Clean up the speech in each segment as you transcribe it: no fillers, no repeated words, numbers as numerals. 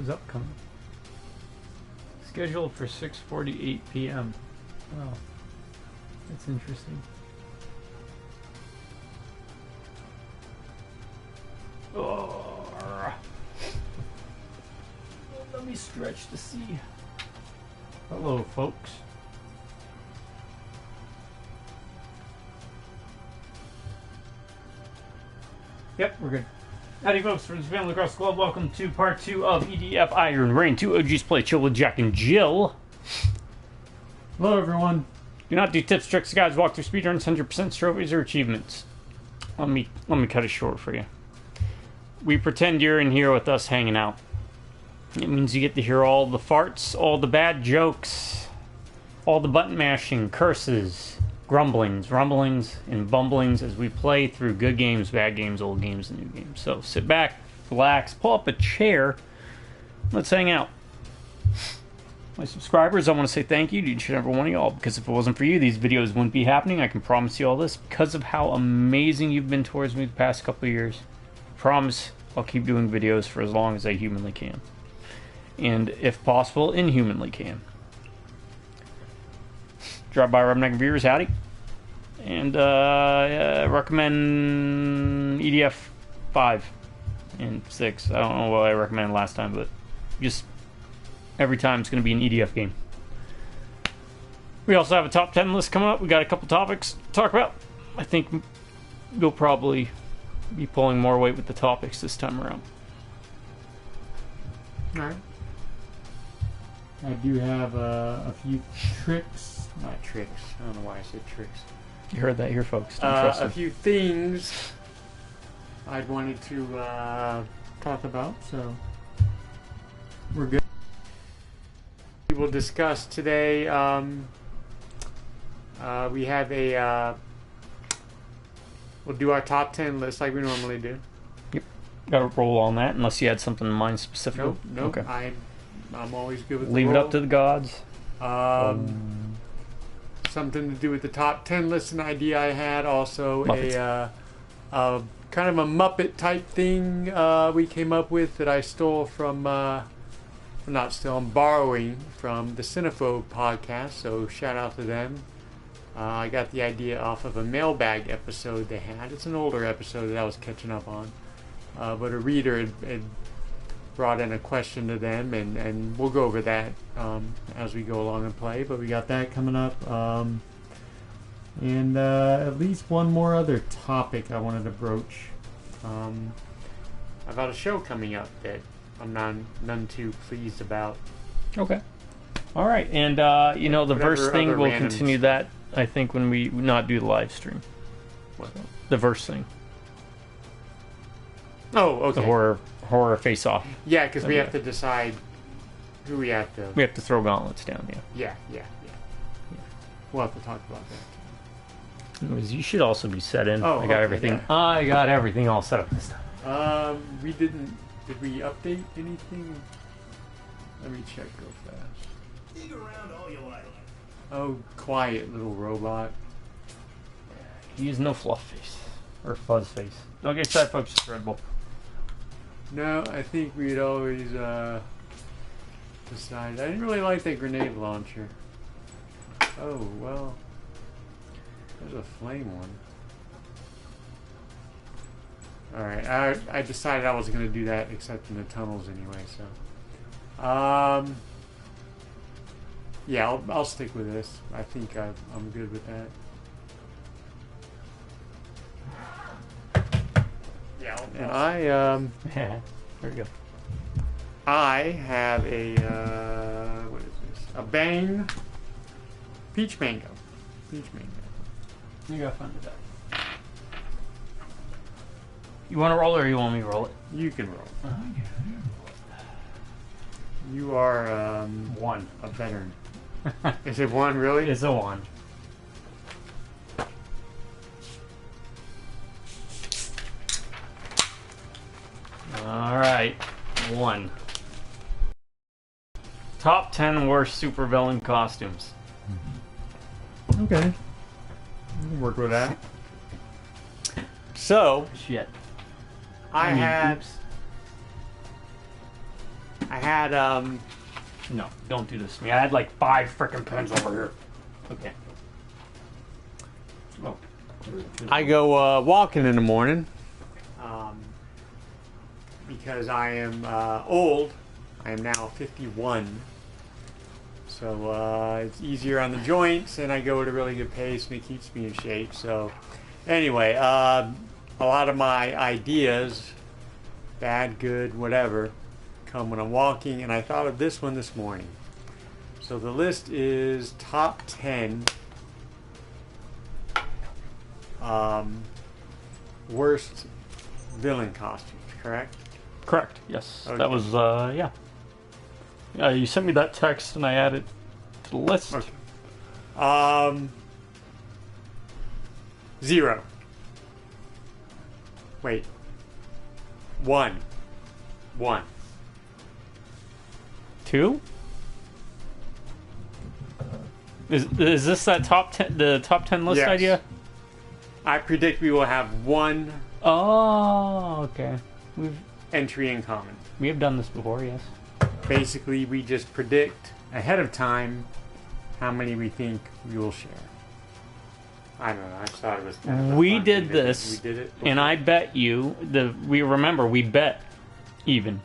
is upcoming. Scheduled for 6:48 p.m. Wow, that's interesting. Oh, let me stretch to see. Hello, folks. Yep, we're good. Howdy, folks, friends, family across the globe. Welcome to part 2 of EDF Iron Rain 2 OGs Play Chill with Jack and Jill. Hello, everyone. Do not do tips, tricks, guides, walkthrough, speedruns, 100% trophies, or achievements. Let me cut it short for you. We pretend you're in here with us hanging out. It means you get to hear all the farts, all the bad jokes, all the button mashing, curses, grumblings, rumblings, and bumblings as we play through good games, bad games, old games, and new games. So sit back, relax, pull up a chair, let's hang out. My subscribers, I want to say thank you to each and every one of y'all, because if it wasn't for you, these videos wouldn't be happening. I can promise you all this because of how amazing you've been towards me the past couple of years. I promise I'll keep doing videos for as long as I humanly can. And if possible, inhumanly can. Drop by Rubneck Viewers, howdy. And recommend EDF 5 and 6. I don't know what I recommended last time, but just every time it's going to be an EDF game. We also have a top 10 list coming up. We got a couple topics to talk about. I think we'll probably be pulling more weight with the topics this time around. Alright. I do have a few tricks. Not tricks. I don't know why I said tricks. You heard that here, folks. Don't trust a them. few things I'd wanted to talk about, so we're good. We will discuss today. We have a. We'll do our top 10 list like we normally do. Yep. Got to roll on that, unless you had something in mind specifically. Nope. Okay. I'm always good with Leave the it roll. up to the gods. Something to do with the top 10 list, an idea I had. Also a kind of a Muppet type thing we came up with that I stole from, not still, I'm borrowing from the Cinephobe podcast, so shout out to them. I got the idea off of a mailbag episode they had. It's an older episode that I was catching up on. But a reader had brought in a question to them, and we'll go over that as we go along and play. But we got that coming up. And at least one more other topic I wanted to broach. I've got a show coming up that I'm none too pleased about. Okay. All right. And, the verse thing, we'll continue that, I think, when we not do the live stream. What? The verse thing. Oh, okay. The horror face-off. Yeah, because we have to decide who we have to... We have to throw gauntlets down, yeah. Yeah. We'll have to talk about that. Anyways, you should also be set in. Oh, I got okay, everything. yeah. I got everything all set up this time. We didn't... Did we update anything? Let me check real fast. Dig around all you like. Oh, quiet little robot. Use no fluff face. Or fuzz face. Don't get excited, folks. It's Red Bull. No, I think we'd always decided. I didn't really like that grenade launcher. Oh, well. There's a flame one. Alright, I decided I wasn't going to do that except in the tunnels anyway, so. Yeah, I'll stick with this. I think I'm good with that. Yeah, and Yeah. There you go. I have a what is this? A Bang Peach Mango. You got fun with that. You want to roll it or you want me to roll it? You can roll. You are One. a veteran. Is it one really? It's a one. Alright. One. Top 10 worst supervillain costumes. Okay. We can work with that. So Shit. I had oops. had No, don't do this to me. I had like 5 frickin' pens over here. Okay. Oh. I go walking in the morning because I am old. I am now 51. So it's easier on the joints, and I go at a really good pace, and it keeps me in shape. So anyway, a lot of my ideas, bad, good, whatever, come when I'm walking, and I thought of this one this morning. So the list is top 10 worst villain costumes, correct? Correct. Yes. Okay. That was yeah. You sent me that text and I added to the list. Okay. 0. Wait. 1. 1. 2? Is this that top 10? The top 10 list Yes. idea? I predict we will have 1 Oh, okay. entry in common. We have done this before, yes. Basically, we just predict ahead of time how many we think we will share. I don't know. I just thought it was kind of a We fun did thing that this, we did it and I bet you we bet even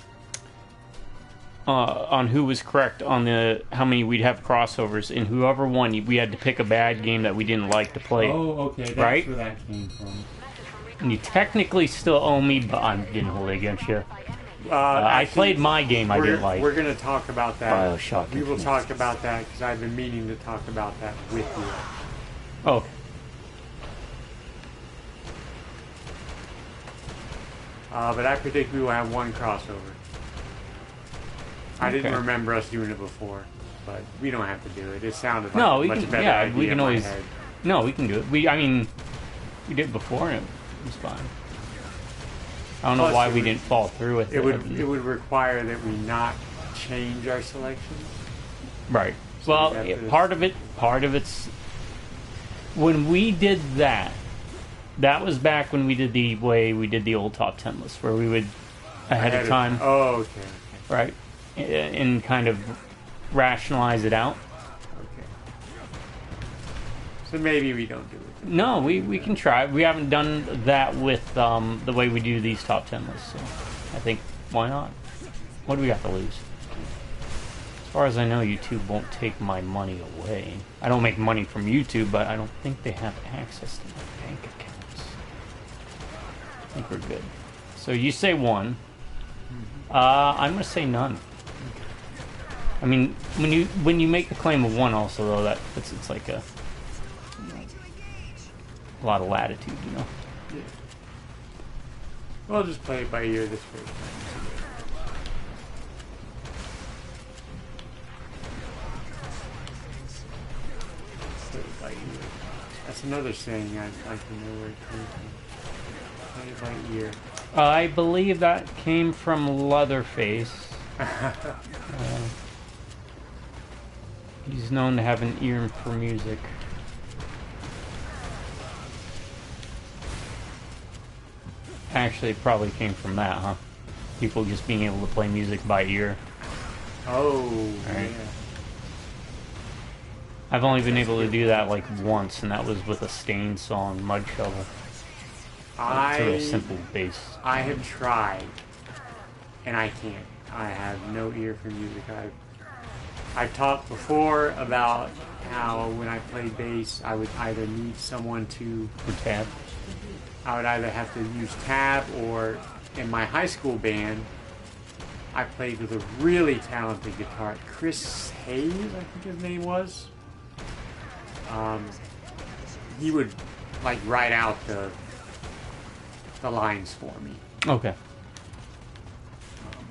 on who was correct on the how many we'd have crossovers, and whoever won, we had to pick a bad game that we didn't like to play. Oh, okay. That's Right? where that came from. And you technically still owe me, but I didn't hold it against you. I Actually, played my game I didn't like. We're going to talk about that. BioShock We will Infinite. talk about that because I've been meaning to talk about that with you. Oh, But I predict we will have 1 crossover. I didn't Okay. remember us doing it before, but we don't have to do it. It sounded like No, a we much can- better yeah, idea we can in my always- head. no, we can do it. We did it before and it was fine. I don't know Plus, why it we would- didn't fall through with it. It would require that we not change our selections. Right. So Well, we have yeah, to- part of it's when we did that. That was back when we did the way we did the old top 10 list, where we would ahead of time, Oh, okay. right, and kind of rationalize it out. Okay. So maybe we don't do it. No, we can try. We haven't done that with the way we do these top 10 lists, so I think why not? What do we got to lose? As far as I know, YouTube won't take my money away. I don't make money from YouTube, but I don't think they have access to my bank accounts. I think we're good. So you say 1. I'm gonna say none. I mean, when you make the claim of 1, also though, it's like a lot of latitude, you know. Yeah. We'll just play it by ear this first time. Play it by ear. That's another saying I'd like to know where it came from. Play it by ear. I believe that came from Leatherface. He's known to have an ear for music. Actually, it probably came from that, huh? People just being able to play music by ear. Oh, Right. yeah. I've only been able to do that like once, and that was with a Stain song, Mud Shovel. It's a real simple bass. I have tried, and I can't. I have no ear for music. I've talked before about how when I play bass, I would either need someone to, For tab. I would either have to use tab, or in my high school band, I played with a really talented guitarist, Chris Hayes, I think his name was. He would like write out the lines for me. Okay.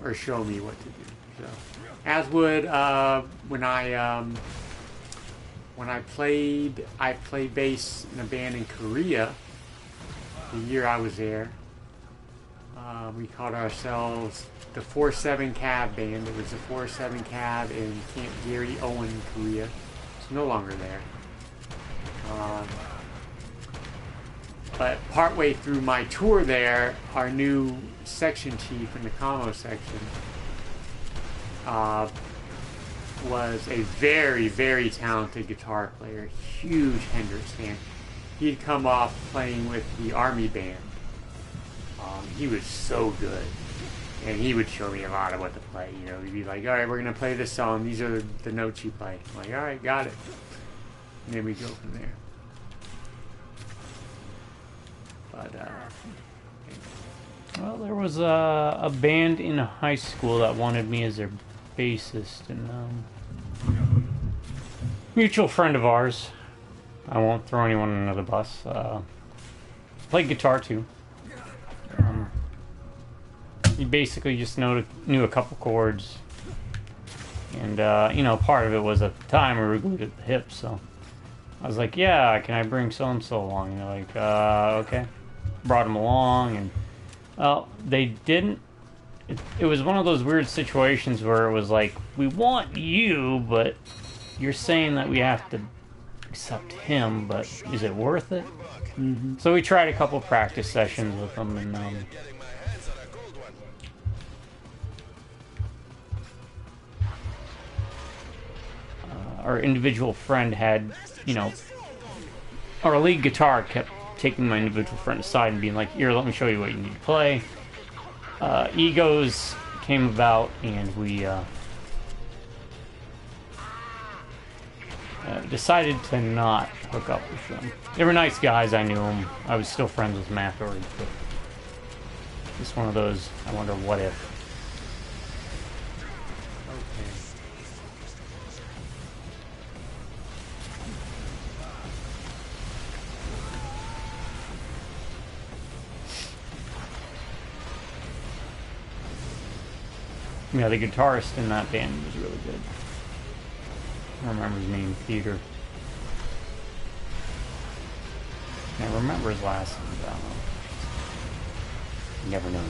Or show me what to do. So, as would when I played bass in a band in Korea. The year I was there, we called ourselves the 4-7 Cab Band. It was the 4-7 Cab in Camp Gary, Owen, Korea. It's no longer there. But partway through my tour there, our new section chief in the commo section was a very, very talented guitar player, huge Hendrix fan. He'd come off playing with the army band. He was so good. And he would show me a lot of what to play. You know, he'd be like, all right, we're going to play this song. These are the notes you play. I'm like, all right, got it. And then we go from there. But, well, there was a band in high school that wanted me as their bassist, and mutual friend of ours. I won't throw anyone under the bus. Played guitar too. He basically just knew a couple chords, and you know, part of it was at the time we were glued at the hip, so I was like, "Yeah, can I bring so and so along?" And they're like, "Okay." Brought him along, and well, they didn't. It was one of those weird situations where it was like, "We want you, but you're saying that we have to accept him, but is it worth it?" mm-hmm. So we tried a couple practice sessions with him, and our individual friend had, you know, our lead guitar kept taking my individual friend aside and being like, "Here, let me show you what you need to play." Egos came about, and we decided to not hook up with them. They were nice guys, I knew them. I was still friends with them afterwards, but just one of those, I wonder what if. Yeah, the guitarist in that band was really good. I don't remember his name, Peter. Can't remember his last name, but I don't know. You never know.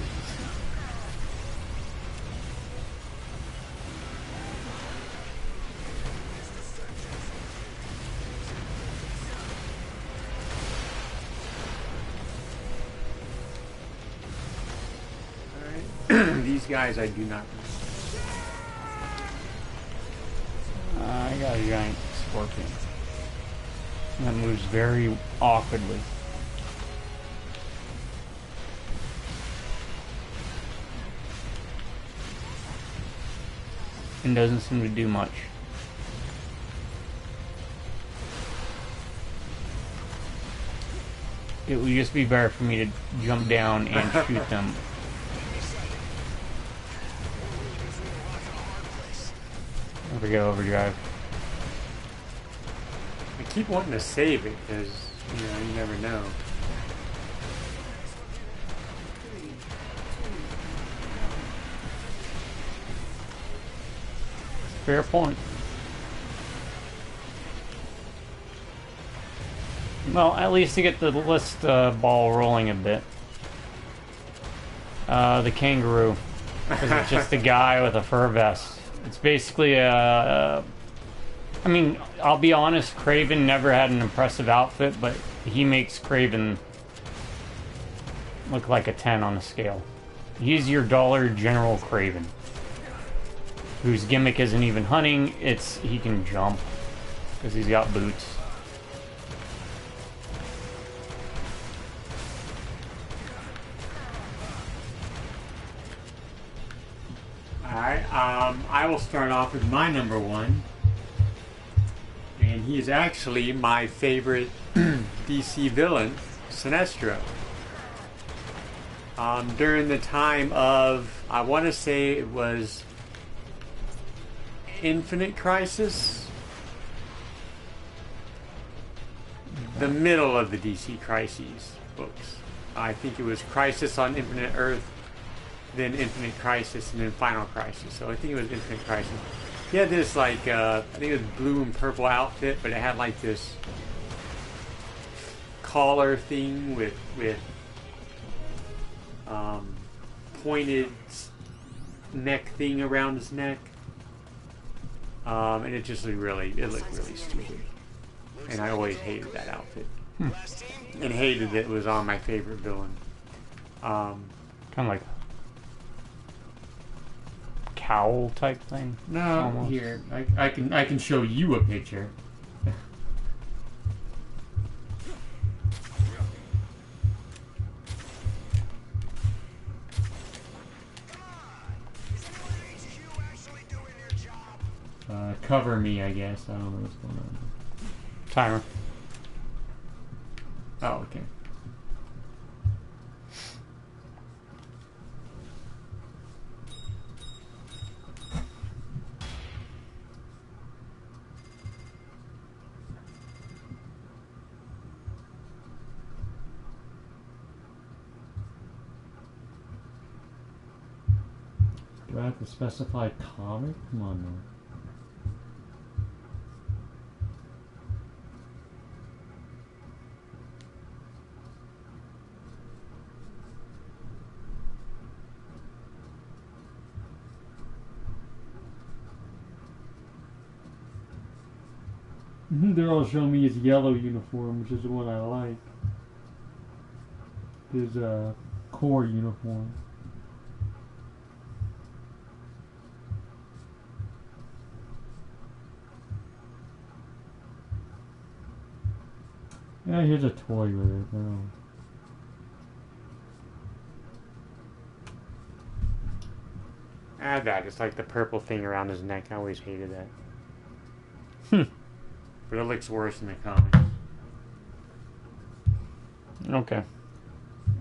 Alright. These guys I do not know. I got a giant scorpion. That moves very awkwardly. And doesn't seem to do much. It would just be better for me to jump down and shoot them. Don't forget overdrive. I keep wanting to save it because, you know, you never know. Fair point. Well, at least to get the list ball rolling a bit. The kangaroo. Because it's just a guy with a fur vest. It's basically a... I mean, I'll be honest, Kraven never had an impressive outfit, but he makes Kraven look like a 10 on a scale. He's your dollar General Kraven, whose gimmick isn't even hunting, it's he can jump, because he's got boots. Alright, I will start off with my number one. And he is actually my favorite DC villain, Sinestro. During the time of, I want to say it was Infinite Crisis? The middle of the DC Crises books. I think it was Crisis on Infinite Earth, then Infinite Crisis, and then Final Crisis. So I think it was Infinite Crisis. He had this, like, I think it was blue and purple outfit, but it had, like, this collar thing with pointed neck thing around his neck. And it just looked really stupid. And I always hated that outfit. And hated that it was on my favorite villain. Kind of like cowl type thing. No, Almost. here I can show you a picture. Cover me, I guess. I don't know what's going on. Timer. Oh, okay. Do I have to specify comic? Come on now. They're all showing me his yellow uniform, which is the one I like. His core uniform. Yeah, here's a toy with it. No. Add that. It's like the purple thing around his neck. I always hated that. But it looks worse in the comics. Okay.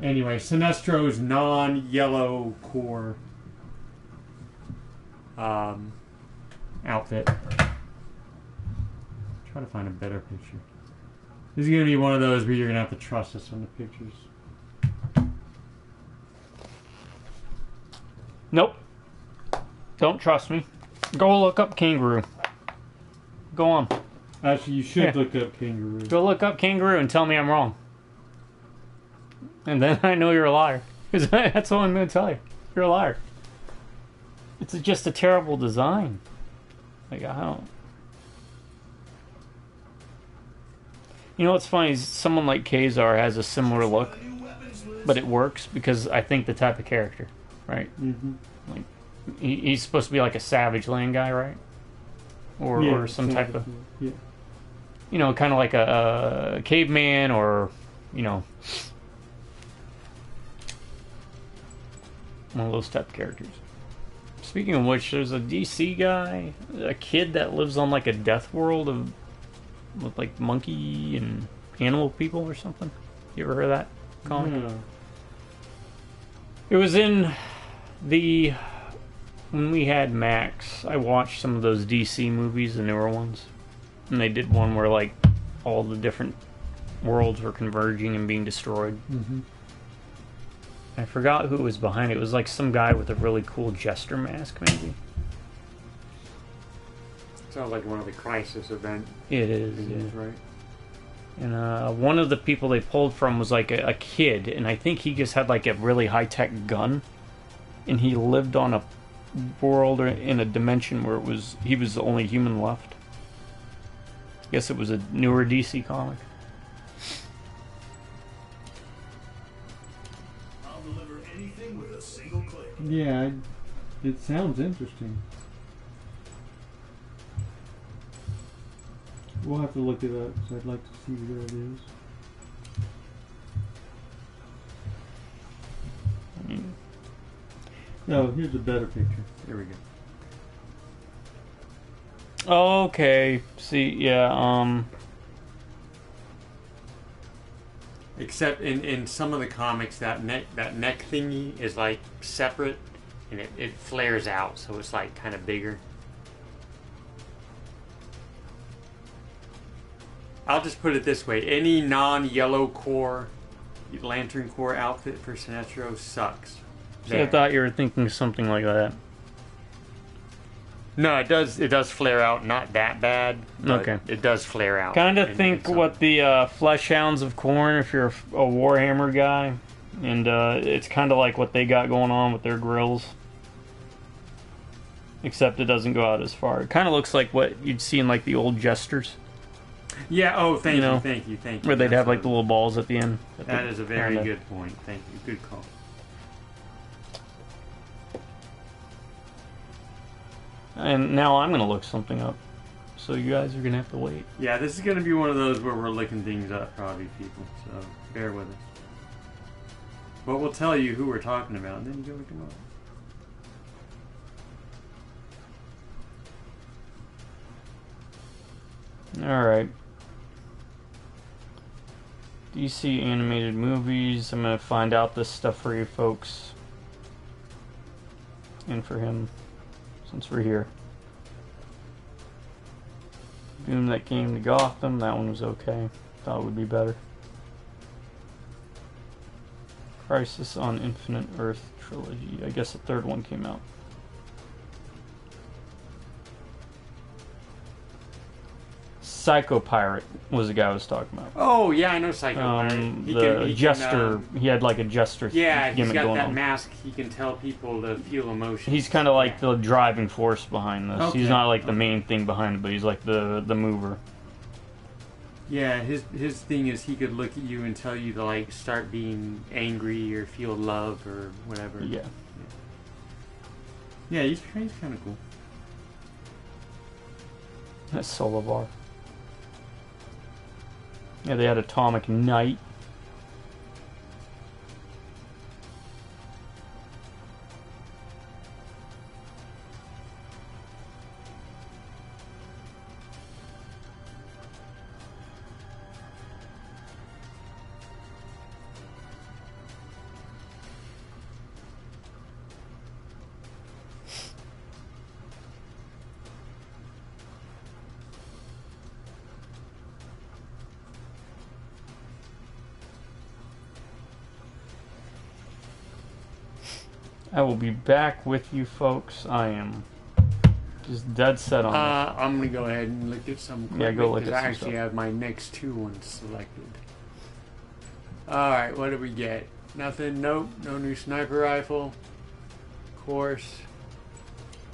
Anyway, Sinestro's non-yellow core outfit. Try to find a better picture. This is going to be one of those where you're going to have to trust us on the pictures. Nope. Don't trust me. Go look up kangaroo. Go on. Actually, you should look up kangaroo. Go look up kangaroo and tell me I'm wrong. And then I know you're a liar. Because that's all I'm going to tell you. You're a liar. It's just a terrible design. Like, I don't... You know what's funny is someone like Kazar has a similar look, but it works because I think the type of character, right? Mm-hmm. Like, he's supposed to be like a savage land guy, right? Or some type of... Yeah. You know, kind of like a caveman or, you know, one of those type of characters. Speaking of which, there's a DC guy, a kid that lives on like a death world with like monkey and animal people or something. You ever heard of that comic? No. It was in when we had Max, I watched some of those DC movies, the newer ones. And they did one where, like, all the different worlds were converging and being destroyed. Mm-hmm. I forgot who was behind it. It was, like, some guy with a really cool jester mask, maybe. Sounds like one of the Crisis event. It is, things, yeah. Right? And one of the people they pulled from was, like, a kid. And I think he just had, like, a really high-tech gun. And he lived on a world or in a dimension where he was the only human left. Guess it was a newer DC comic. I'll deliver anything with a single click. Yeah, it sounds interesting. We'll have to look it up because I'd like to see where it is. Oh, here's a better picture. There we go. Okay. See, yeah, Except in some of the comics, that neck thingy is like separate, and it flares out, so it's like kind of bigger. I'll just put it this way: any non-yellow core, lantern core outfit for Sinestro sucks. I thought you were thinking something like that. No, it does flare out, not that bad. But Okay. it does flare out. Kind of think what the Flesh Hounds of Corn, if you're a Warhammer guy, and it's kind of like what they got going on with their grills. Except it doesn't go out as far. It kind of looks like what you'd see in like the old Jesters. Yeah, oh, thank You you, know, thank you. Where they'd have like the little balls at the end. That is a very good point. Thank you. Good call. And now I'm gonna look something up. So you guys are gonna have to wait. Yeah, this is gonna be one of those where we're looking things up, probably, people. So bear with us. But we'll tell you who we're talking about, and then you go look them up. Alright. DC animated movies. I'm gonna find out this stuff for you folks. And for him, since we're here. Doom that came to Gotham, that one was okay. Thought it would be better. Crisis on Infinite Earth trilogy. I guess the third one came out. Psycho Pirate was the guy I was talking about. Oh yeah, I know Psycho Pirate. The jester, he had like a jester yeah, gimmick he's got going that on. mask. He can tell people to feel emotion. He's kind of like the driving force behind this. Okay. He's not like the main thing behind it, but he's like the mover. Yeah, his thing is he could look at you and tell you to like start being angry or feel love or whatever. Yeah. Yeah, he's kind of cool. That's Solovar. Yeah, they had Atomic Knight. I will be back with you folks. I am just dead set on it. I'm gonna go ahead and look at some. Yeah, go look at because some I actually stuff. have my next two ones selected. All right, what did we get? Nothing. Nope. No new sniper rifle. Of course.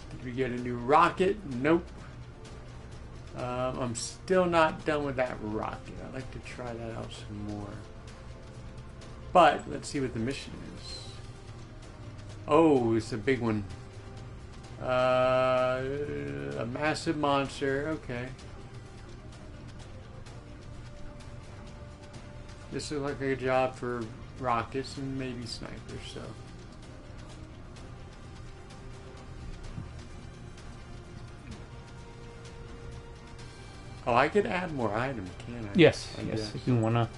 Did we get a new rocket? Nope. I'm still not done with that rocket. I'd like to try that out some more. But let's see what the mission is. Oh, it's a big one. A massive monster. Okay. This looks like a job for rockets and maybe snipers, so. Oh, I could add more items, can I? Yes, I yes. guess. If you want to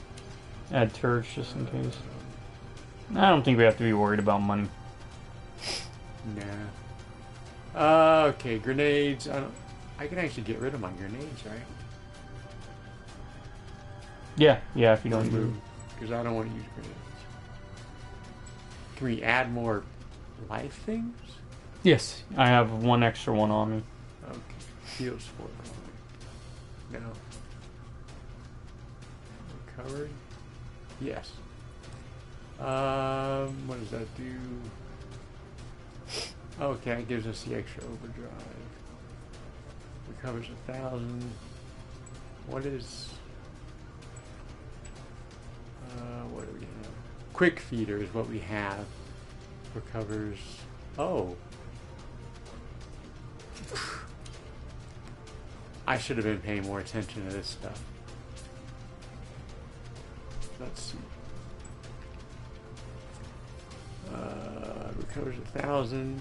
add turrets just in case. I don't think we have to be worried about money. Nah. Okay, grenades. I can actually get rid of my grenades, right? Yeah, if you don't move. Because I don't want to use grenades. Can we add more life things? Yes, I have one extra one on me. Okay. Heals 4. No. Recovery? Yes. What does that do? Okay, it gives us the extra overdrive. Recovers 1,000. What is... what do we have? Quick feeder is what we have. Recovers... Oh. I should have been paying more attention to this stuff. Let's see. Recovers 1,000.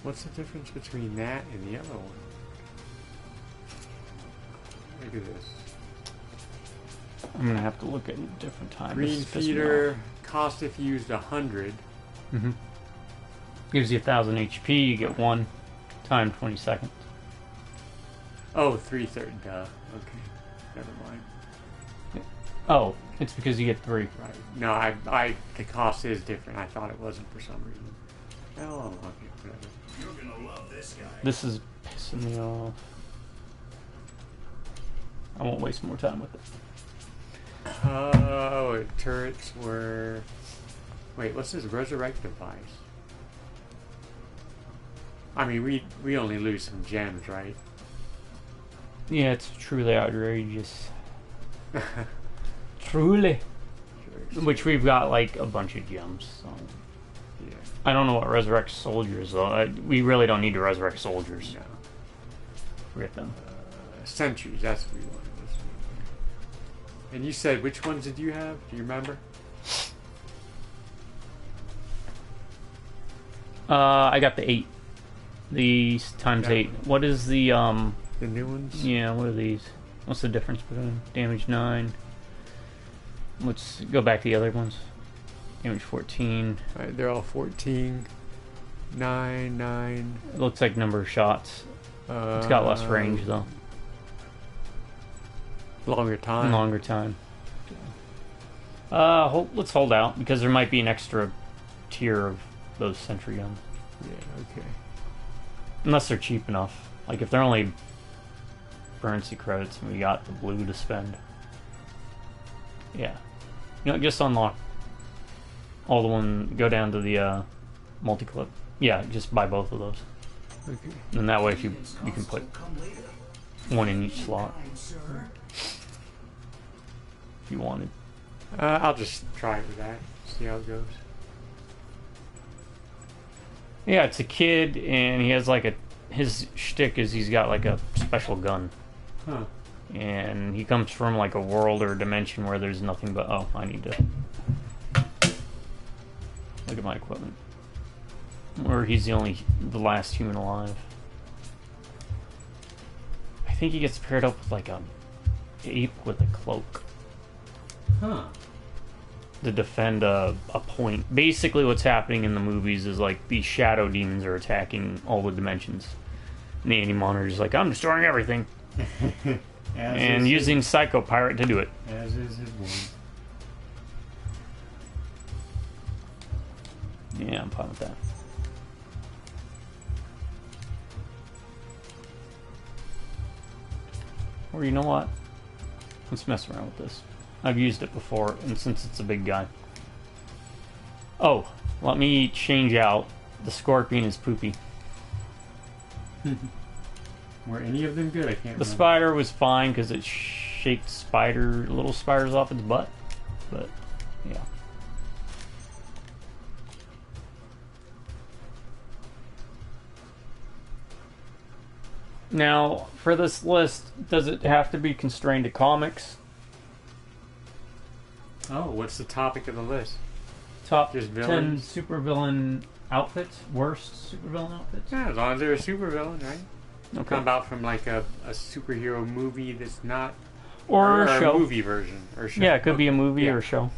What's the difference between that and the other one? Look at this. I'm gonna have to look at it a different time. Green This pissed me feeder, cost if used 100. off. Gives you 1,000 HP. You get one. Time 20 seconds. Oh, 330. Duh. Okay. Never mind. Oh, it's because you get 3. Right. No, the cost is different. I thought it wasn't for some reason. Oh, okay. Whatever. You're gonna love this guy. This is pissing me off. I won't waste more time with it. Oh, turrets were... Wait, what's this resurrect device? I mean, we only lose some gems, right? Yeah, it's truly outrageous. Truly. Which we've got like a bunch of gems, so. Yeah. I don't know what resurrect soldiers though. We really don't need to resurrect soldiers. No. Forget them. Sentries, that's what we wanted. And you said, which ones did you have? Do you remember? I got the 8. These times 8. What is the The new ones? Yeah, what are these? What's the difference between damage 9? Let's go back to the other ones. Damage 14. Alright, they're all 14. 9, 9. It looks like number of shots. It's got less range though. Longer time. Longer time. Let's hold out because there might be an extra tier of those sentry guns. Yeah, okay. Unless they're cheap enough. Like if they're only currency credits and we got the blue to spend. Yeah. You know, just unlock all the one, go down to the multi-clip. Yeah, just buy both of those. Okay. And that way if you can put one in each slot. If you wanted. I'll just try it with that. See how it goes. Yeah, it's a kid and he has like his shtick is he's got like a special gun. Huh. And he comes from like a world or a dimension where there's nothing but I need to look at my equipment. Or he's the last human alive. I think he gets paired up with like a ape with a cloak. Huh. To defend a point. Basically what's happening in the movies is like these shadow demons are attacking all the dimensions. And the anti-monitor is like, I'm destroying everything. And using Psycho Pirate to do it. As is his one. Yeah, I'm fine with that. Or you know what? Let's mess around with this. I've used it before, and since it's a big guy. Oh, let me change out. The scorpion is poopy. Were any of them good? I can't The remember. spider was fine because it shaked little spiders off its butt. But, yeah. Now, for this list, does it have to be constrained to comics? Oh, what's the topic of the list? Top Just 10 villains? supervillain outfits? Worst supervillain outfits? Yeah, as long as they're a supervillain, right? Okay. Come about from like a superhero movie that's not... Or a show. A movie version. Or show. Yeah, it could be a movie Yeah. or a show.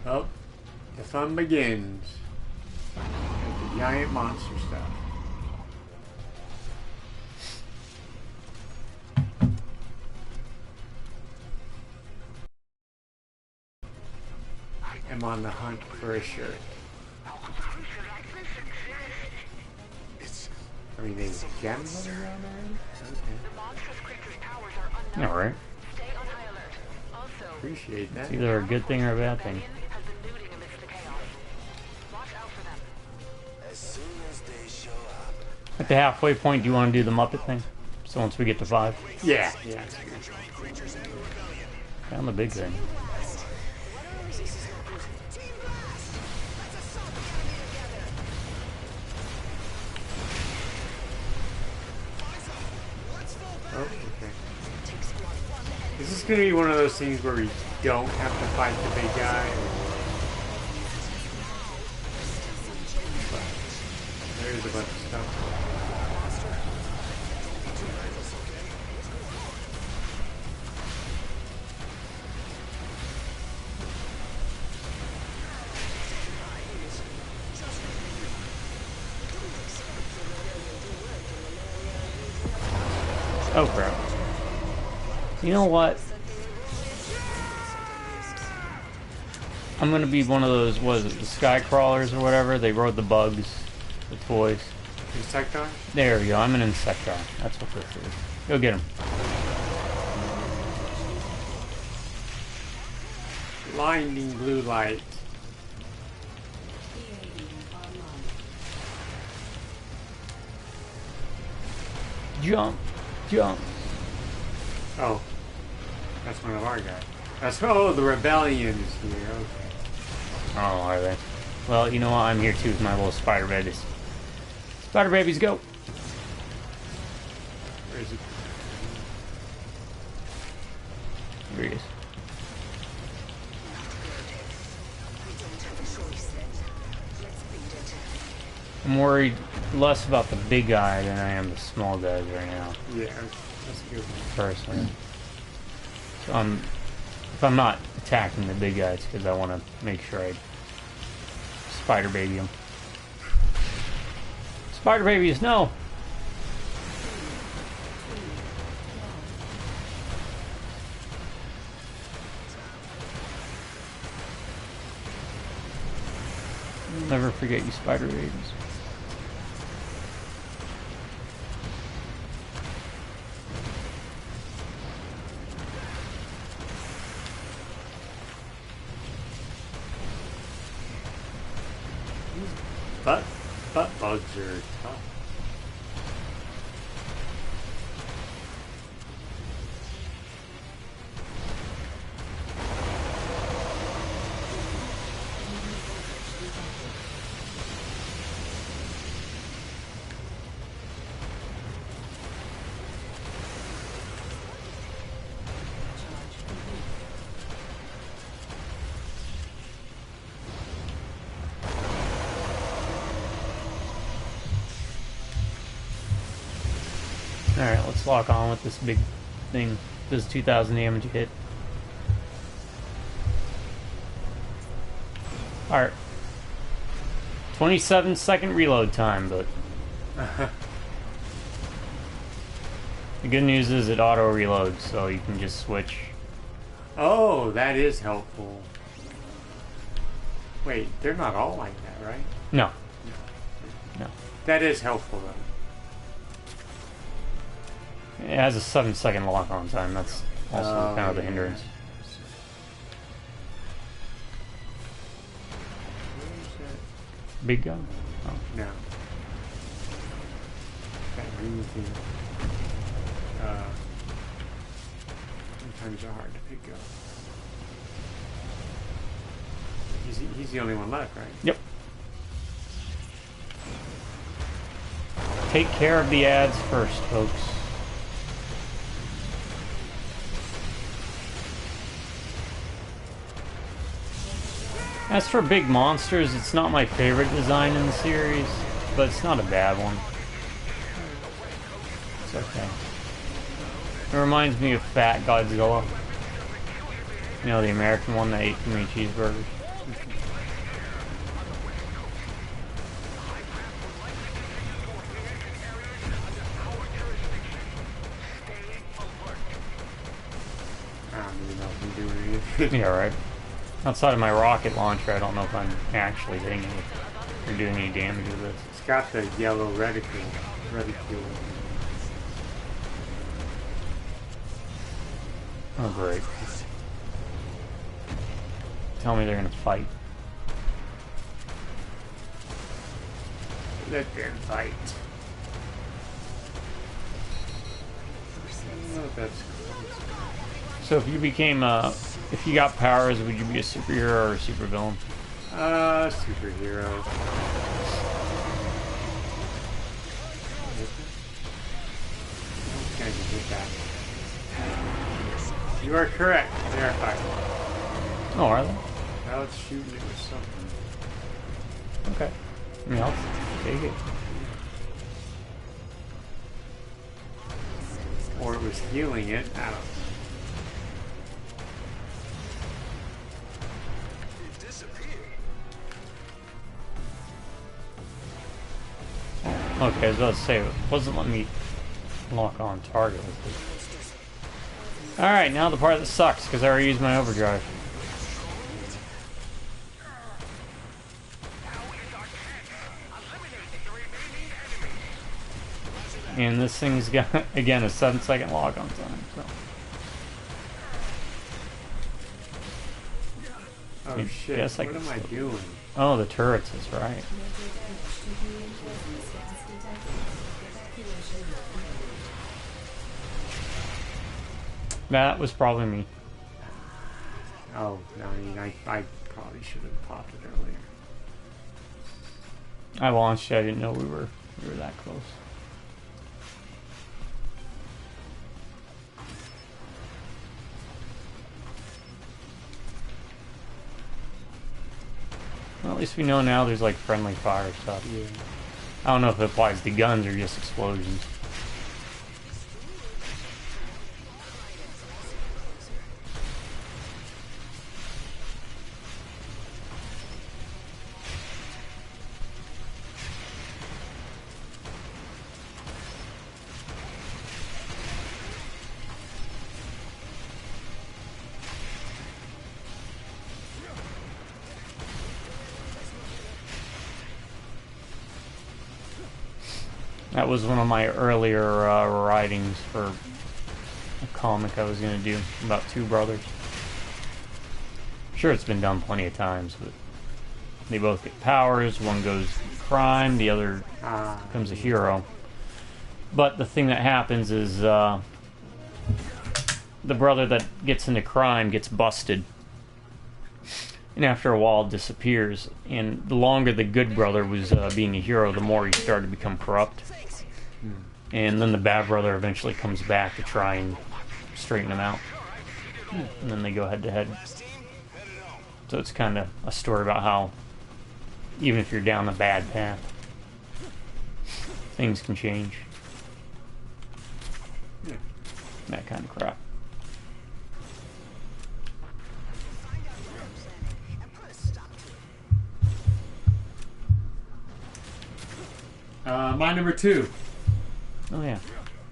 Oh, the fun begins. The giant monster stuff. I'm on the hunt for a shirt. I mean, there's gems running around already? Okay. Alright. Appreciate that. It's either a good thing or a bad thing. At the halfway point, do you want to do the Muppet thing? So once we get to 5? Yeah. Found the big thing. Oh, okay. Is this going to be one of those things where we don't have to fight the big guy? There's a bunch of stuff. Oh crap. You know what? I'm gonna be one of those, what is it, the sky crawlers or whatever? They rode the bugs, the toys. Insectar? There we go, I'm an insectar. That's what this is. Go get him. Blinding blue light. Jump. Jump. Oh. That's one of our guys. That's, oh, the rebellion is here. Okay. Oh, are they? Well, you know what? I'm here too with my little spider babies. Spider babies, go! Where is it? Here he is. I'm worried less about the big guy than I am the small guys right now. Yeah, that's a good one. Personally. So if I'm not attacking the big guys, because I want to make sure I spider baby them. Spider babies, no! Never forget you spider babies. Butt bugs are tough. Alright, let's lock on with this big thing. Does 2,000 damage a hit. Alright. 27-second reload time, but the good news is it auto reloads, so you can just switch. Oh, that is helpful. Wait, they're not all like that, right? No. No. That is helpful, though. It has a 7-second lock on time. That's also kind of the hindrance. Big gun? Oh. No. That green thing. Sometimes they're hard to pick up. He's the only one left, right? Yep. Take care of the ads first, folks. As for big monsters, it's not my favorite design in the series, but it's not a bad one. It's okay. It reminds me of Fat Godzilla. You know, the American one that ate too many cheeseburgers. I don't even know if I'm doing anything. Yeah, right. Outside of my rocket launcher, I don't know if I'm actually hitting it or doing any damage with this. It's got the yellow reticule. Oh, great. Tell me they're gonna fight. Let them fight. Oh, that's cool. So if you became if you got powers, would you be a superhero or a supervillain? Superhero. Okay, I can hit that. You are correct. They are fighting. Oh, are they? Now it's shooting it with something. Okay. I mean, I'll take it. Or it was healing it. I don't know. Okay, I was about to say, it wasn't letting me lock on target with it. Alright, now the part that sucks, because I already used my overdrive. And this thing's got, again, a 7-second lock-on time, so. Oh shit, Guess I what can am I still- doing? Oh, the turrets is right. That was probably me. Oh, I mean, I probably should have popped it earlier. I launched it, I didn't know we were that close. Well, at least we know now there's like friendly fire stuff. Yeah. I don't know if it applies to guns or just explosions. That was one of my earlier writings for a comic I was going to do about two brothers. Sure, it's been done plenty of times, but they both get powers. One goes crime, the other becomes a hero. But the thing that happens is the brother that gets into crime gets busted. And after a while disappears. And the longer the good brother was being a hero, the more he started to become corrupt. And then the bad brother eventually comes back to try and straighten him out. And then they go head to head. So it's kind of a story about how, even if you're down a bad path, things can change. That kind of crap. My number 2. Oh yeah,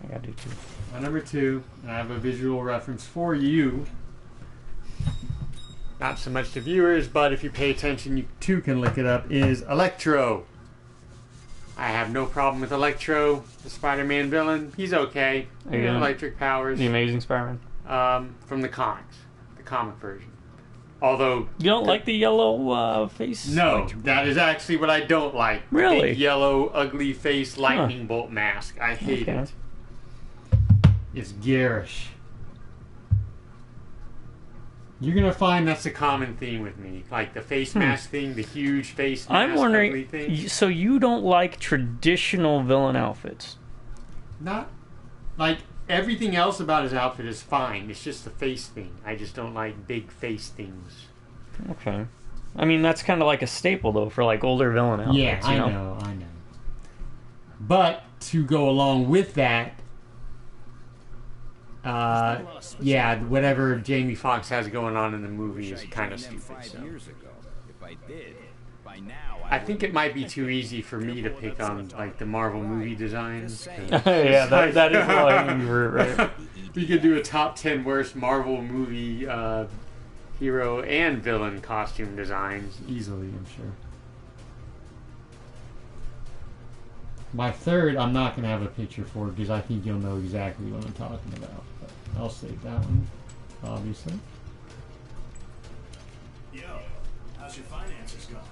I gotta do two. My number 2, and I have a visual reference for you. Not so much to viewers, but if you pay attention, you too can look it up, is Electro. I have no problem with Electro, the Spider-Man villain. He's okay. Again, Electric powers. The Amazing Spider-Man. From the comics. The comic version. Although... You don't like the yellow face? No, that is actually what I don't like. Really? Big yellow, ugly face lightning bolt mask. I hate Okay. it. It's garish. You're gonna find that's a common theme with me. Like the face mask thing, the huge face mask, I'm ugly wondering, thing. so you don't like traditional villain outfits? Not... Like, everything else about his outfit is fine. It's just the face thing. I just don't like big face things. Okay. I mean, that's kind of like a staple, though, for like older villain outfits. Yeah, I know. But to go along with that, yeah, whatever Jamie Foxx has going on in the movie is kind of stupid. So. I think it might be too easy for me to pick on like the Marvel movie designs. Yeah, that is low-hanging fruit, right? We could do a top 10 worst Marvel movie hero and villain costume designs easily, I'm sure. My third, I'm not going to have a picture for because I think you'll know exactly what I'm talking about. But I'll save that one, obviously. Yo, how's your finances going?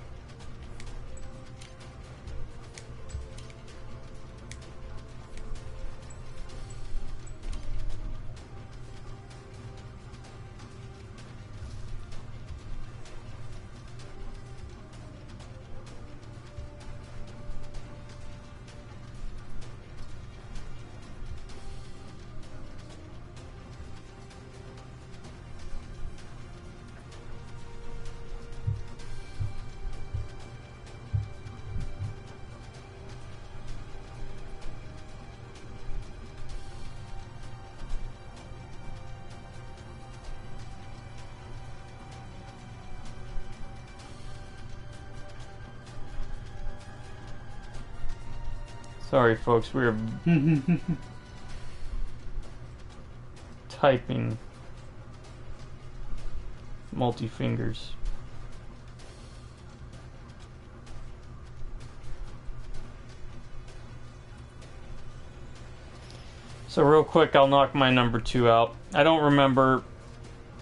Sorry, folks, we're typing multi-fingers. So real quick, I'll knock my number 2 out. I don't remember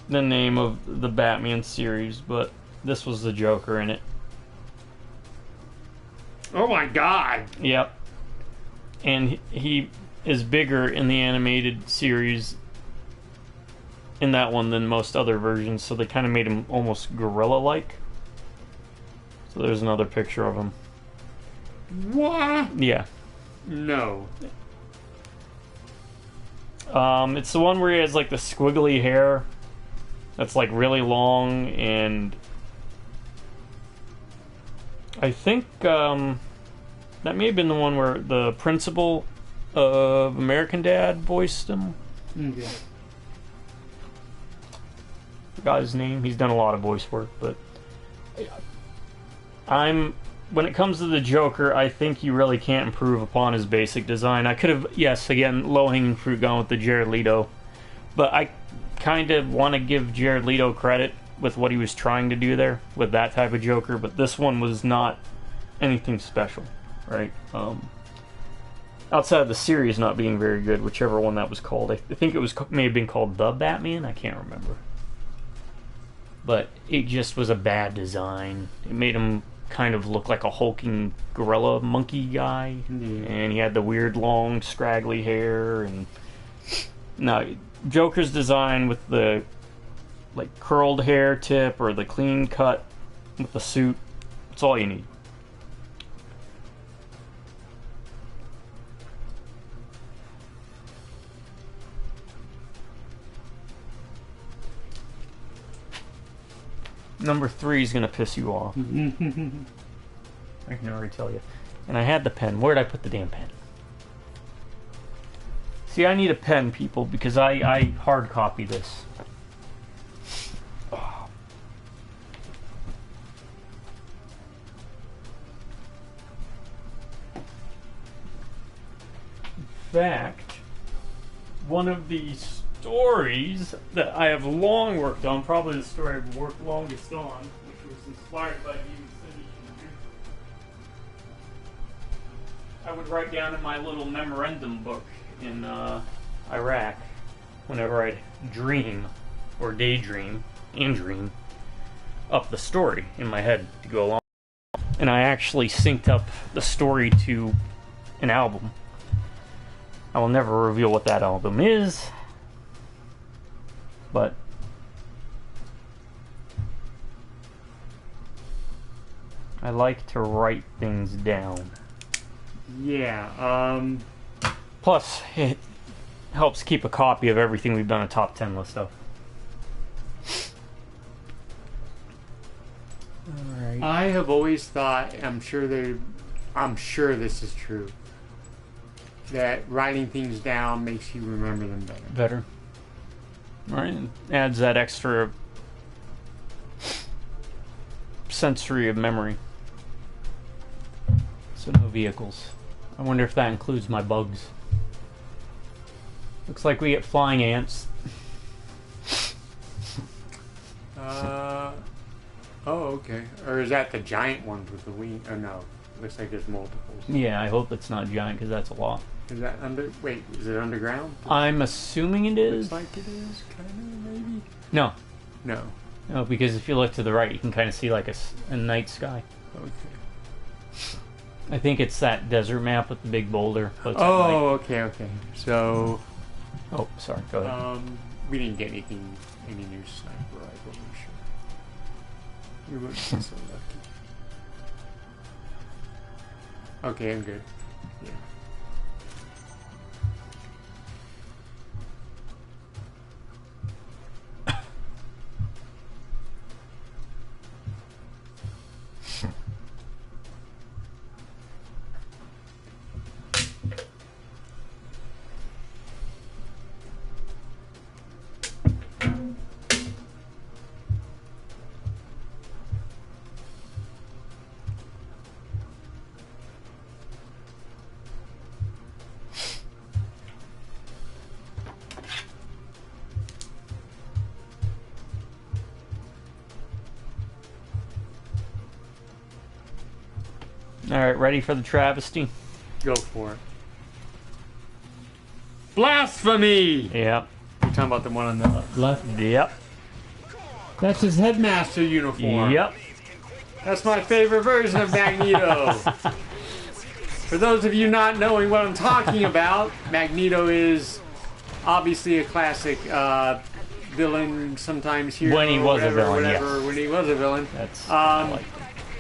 the name of the Batman series, but this was the Joker in it. Oh my god! Yep. And he is bigger in the animated series in that one than most other versions, so they kind of made him almost gorilla-like. So there's another picture of him. What? Yeah. No. It's the one where he has like the squiggly hair that's like really long, and I think that may have been the one where the principal of American Dad voiced him. Okay. Forgot his name. He's done a lot of voice work, but when it comes to the Joker, I think you really can't improve upon his basic design. I could have, yes, again, low-hanging fruit gone with the Jared Leto, but I kind of want to give Jared Leto credit with what he was trying to do there with that type of Joker, but this one was not anything special, right? Outside of the series not being very good, whichever one that was called. I think it was may have been called The Batman. I can't remember. But it just was a bad design. It made him kind of look like a hulking gorilla monkey guy, and he had the weird long scraggly hair. And no, Joker's design with the like curled hair tip or the clean cut with the suit, that's all you need. Number 3 is gonna piss you off. I can already tell you. And I had the pen. Where did I put the damn pen? See, I need a pen, people, because I hard copy this. Oh. In fact, one of these stories that I have long worked on, probably the story I've worked longest on, which was inspired by Demon City in the I would write down in my little memorandum book in Iraq whenever I'd dream or daydream and dream up the story in my head to go along. And I actually synced up the story to an album. I will never reveal what that album is, but I like to write things down. Yeah, Plus, it helps keep a copy of everything we've done a top 10 list of. Alright. I have always thought, I'm sure this is true, that writing things down makes you remember them better. Right? It adds that extra sensory of memory. So no vehicles. I wonder if that includes my bugs. Looks like we get flying ants. Oh, okay. Or is that the giant ones with the wing? Oh, no. Looks like there's multiples. Yeah, I hope it's not giant because that's a lot. Is that wait, is it underground? I'm assuming it is. Looks like it is, kind of, maybe? No. No, because if you look to the right, you can kind of see like a night sky. Okay. I think it's that desert map with the big boulder. But it's at night. Okay. So, Oh, sorry. Go ahead. we didn't get any new sniper rifle, I'm sure. We wouldn't be so lucky. Okay, I'm good. Yeah. Alright, ready for the travesty? Go for it. Blasphemy! Yep. You're talking about the one on the left? Yep. That's his headmaster uniform. Yep. That's my favorite version of Magneto. For those of you not knowing what I'm talking about, Magneto is obviously a classic villain, sometimes hero. When he was whatever, a villain, whatever, yes. When he was a villain. That's I like it.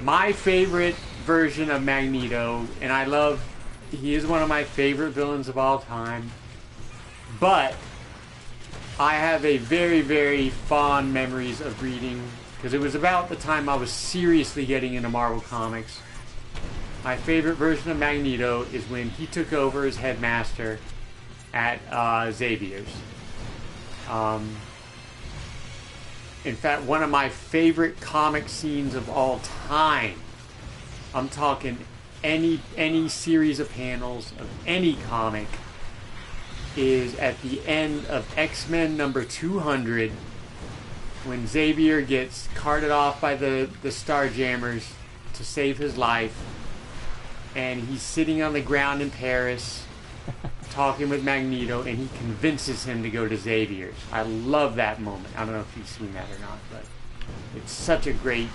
My favorite version of Magneto, and he is one of my favorite villains of all time, but I have a very, very fond memories of reading, because it was about the time I was seriously getting into Marvel Comics. My favorite version of Magneto is when he took over as headmaster at Xavier's. In fact, one of my favorite comic scenes of all time, I'm talking any series of panels of any comic, is at the end of X-Men number 200, when Xavier gets carted off by the Starjammers to save his life, and he's sitting on the ground in Paris talking with Magneto, and he convinces him to go to Xavier's. I love that moment. I don't know if you've seen that or not, but it's such a great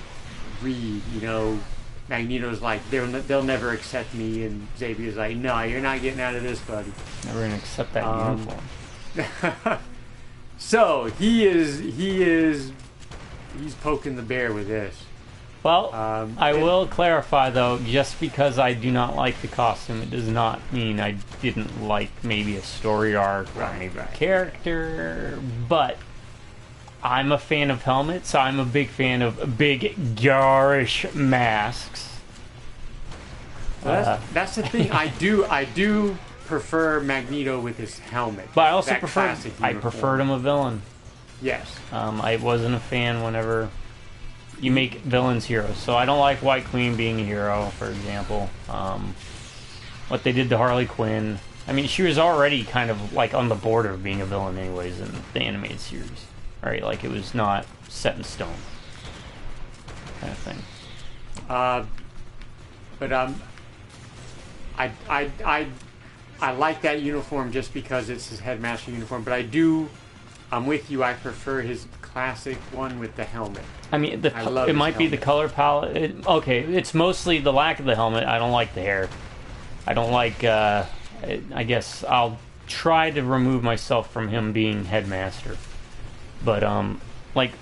read. You know, Magneto's like, they'll never accept me, and Xavier's like, no, you're not getting out of this, buddy. Never gonna accept that uniform. So he's poking the bear with this. Well, I will clarify though, just because I do not like the costume, it does not mean I didn't like maybe a story arc or maybe a character, but I'm a fan of helmets. I'm a big fan of big, garish masks. Well, that's the thing. I do prefer Magneto with his helmet. But I also preferred him a villain. Yes. I wasn't a fan whenever you make villains heroes. So I don't like White Queen being a hero, for example. What they did to Harley Quinn. I mean, she was already kind of like on the border of being a villain anyways in the animated series. Right? Like it was not set in stone. Kind of thing. But I like that uniform just because it's his headmaster uniform. But I'm with you. I prefer his classic one with the helmet. I mean, it might be the color palette. Okay, it's mostly the lack of the helmet. I don't like the hair. I don't like. I guess I'll try to remove myself from him being headmaster. But like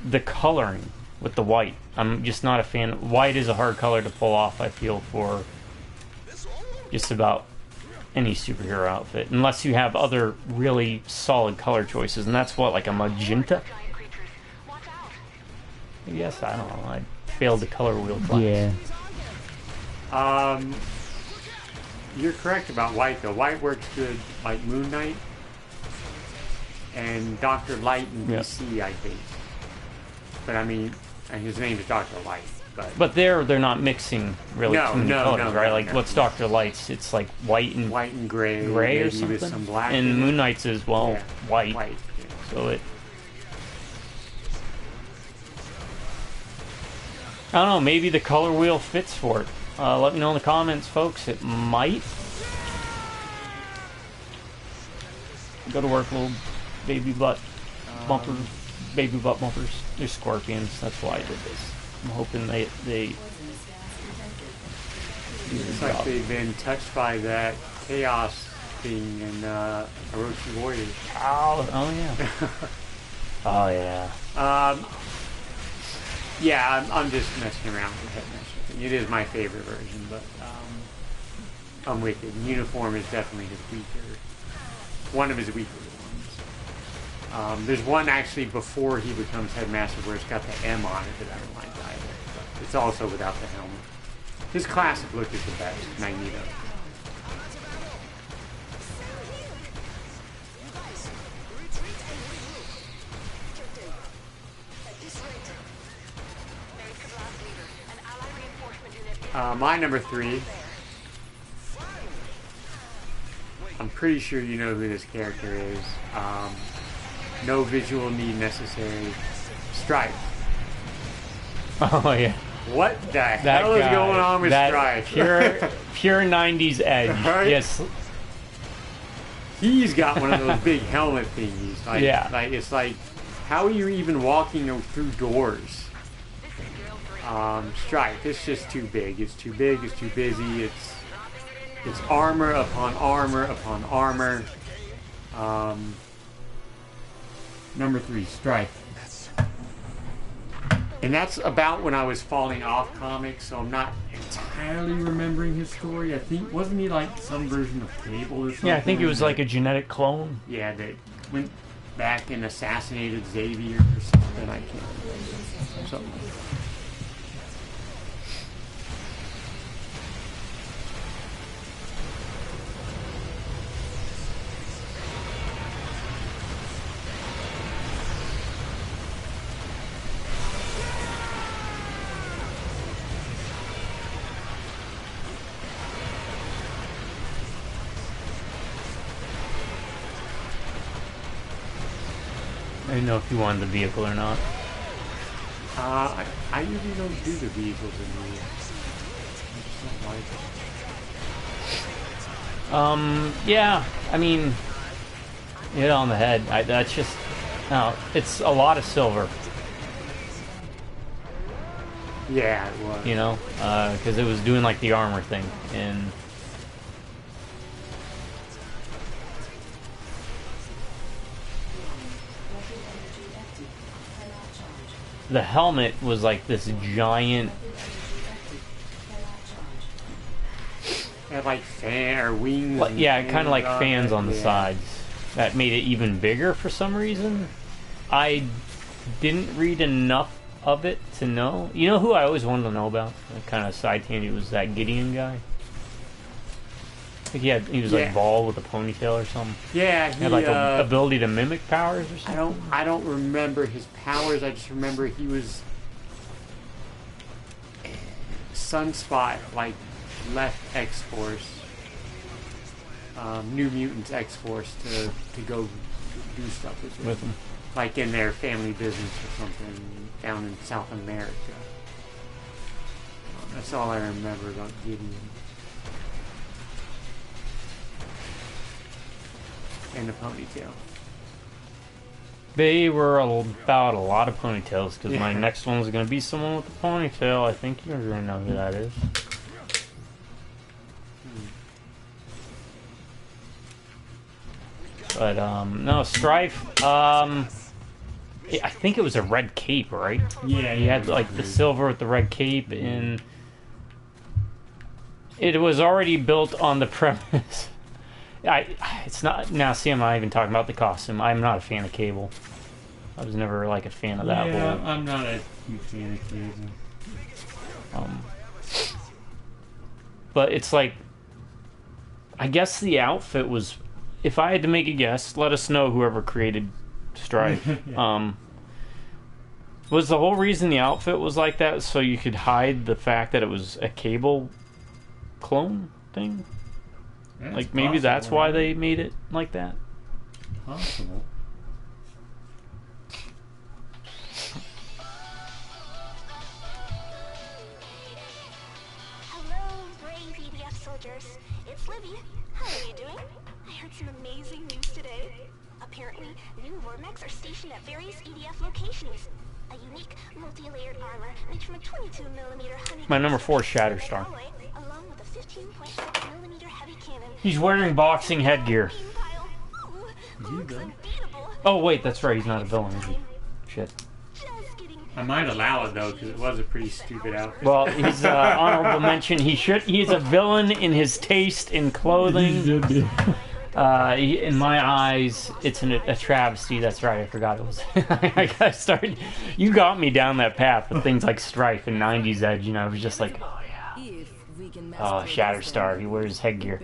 the coloring with the white, I'm just not a fan. White is a hard color to pull off, I feel, for just about any superhero outfit, unless you have other really solid color choices, and that's what, like a magenta. Yes, I don't know. I failed the color wheel class. Yeah. You're correct about white though. White works good, like Moon Knight and Dr. Light in DC, I think. But I mean, and his name is Dr. Light. But they're not mixing really too many colors, right? Like what's Dr. Light's? It's like white and gray or something. With some black. And Moon Knight's is white. Yeah. So it. I don't know. Maybe the color wheel fits for it. Let me know in the comments, folks. It might. Go to work, little baby butt bumpers. Baby butt bumpers. They're scorpions. That's why I did this. I'm hoping they do It's like they've been touched by that chaos thing in Orochi Warriors. Oh yeah. Oh yeah. Yeah, I'm just messing around with the headmaster thing. It is my favorite version, but I'm with it. Uniform is definitely one of his weaker ones. There's one actually before he becomes headmaster where it's got the M on it that I don't like either. But it's also without the helmet. His classic look is the best, Magneto. My number 3. I'm pretty sure you know who this character is. No visual need necessary. Strife. Oh yeah. What the hell is going on with Strife? Pure 90s edge. Right? Yes. He's got one of those big helmet thingies. Like, Yeah. Like it's like, how are you even walking through doors? Strife. It's just too big. It's too big. It's too busy. It's armor upon armor upon armor. Number 3, Strife. And that's about when I was falling off comics, so I'm not entirely remembering his story. I think, wasn't he like some version of Cable or something? Yeah, I think it was like a genetic clone. Yeah, that went back and assassinated Xavier or something. I can't remember. Something like that. I didn't know if you wanted the vehicle or not. I usually don't do the vehicles in the. I just don't like it. Yeah, I mean, you hit it on the head. That's just, no, it's a lot of silver, Yeah, it was. you know, because it was doing like the armor thing, and the helmet was like this giant. Had like fan or wings. Well, yeah, kind of like on fans it, on the yeah. sides. That made it even bigger for some reason. I didn't read enough of it to know. You know who I always wanted to know about? Kind of side tangent was that Gideon guy. I think he was like Yeah. bald with a ponytail or something. Yeah, He had like a ability to mimic powers or something. I don't remember his powers. I just remember he was Sunspot, like left X-Force, New Mutants X-Force to go do stuff with him. like in their family business or something down in South America. That's all I remember about Gideon. And the ponytail. They were about a lot of ponytails because my Yeah. next one was going to be someone with a ponytail. I think you're going to know who that is. But no, Strife. I think it was a red cape, right? Yeah, He had like the silver with the red cape, and it was already built on the premise. It's not now. See, I'm not even talking about the costume. I'm not a fan of Cable. I was never like a fan of that Yeah, whole. I'm not a huge fan of Cable. But it's like, I guess the outfit was. If I had to make a guess, let us know whoever created Strife. Yeah. Was the whole reason the outfit was like that so you could hide the fact that it was a Cable clone thing? Like maybe that's why they made it like that. Possible. Hello, brave EDF soldiers. It's Libby. How are you doing? I heard some amazing news today. Apparently, new Vormex are stationed at various EDF locations. A unique, multi-layered armor made from a 22mm honey. My number 4 is Shatterstar. Along with a 15.6mm heavy cannon. He's wearing boxing headgear. Looks unbeatable. Oh wait, that's right. He's not a villain, is he? Shit. Just kidding. I might allow it though, because it was a pretty stupid outfit. Well, he's honorable mention. He's a villain in his taste in clothing. In my eyes, it's a travesty. That's right. I forgot it was. I started. You got me down that path with things like Strife and '90s Edge, and I was just like, oh yeah. Oh, Shatterstar. He wears headgear.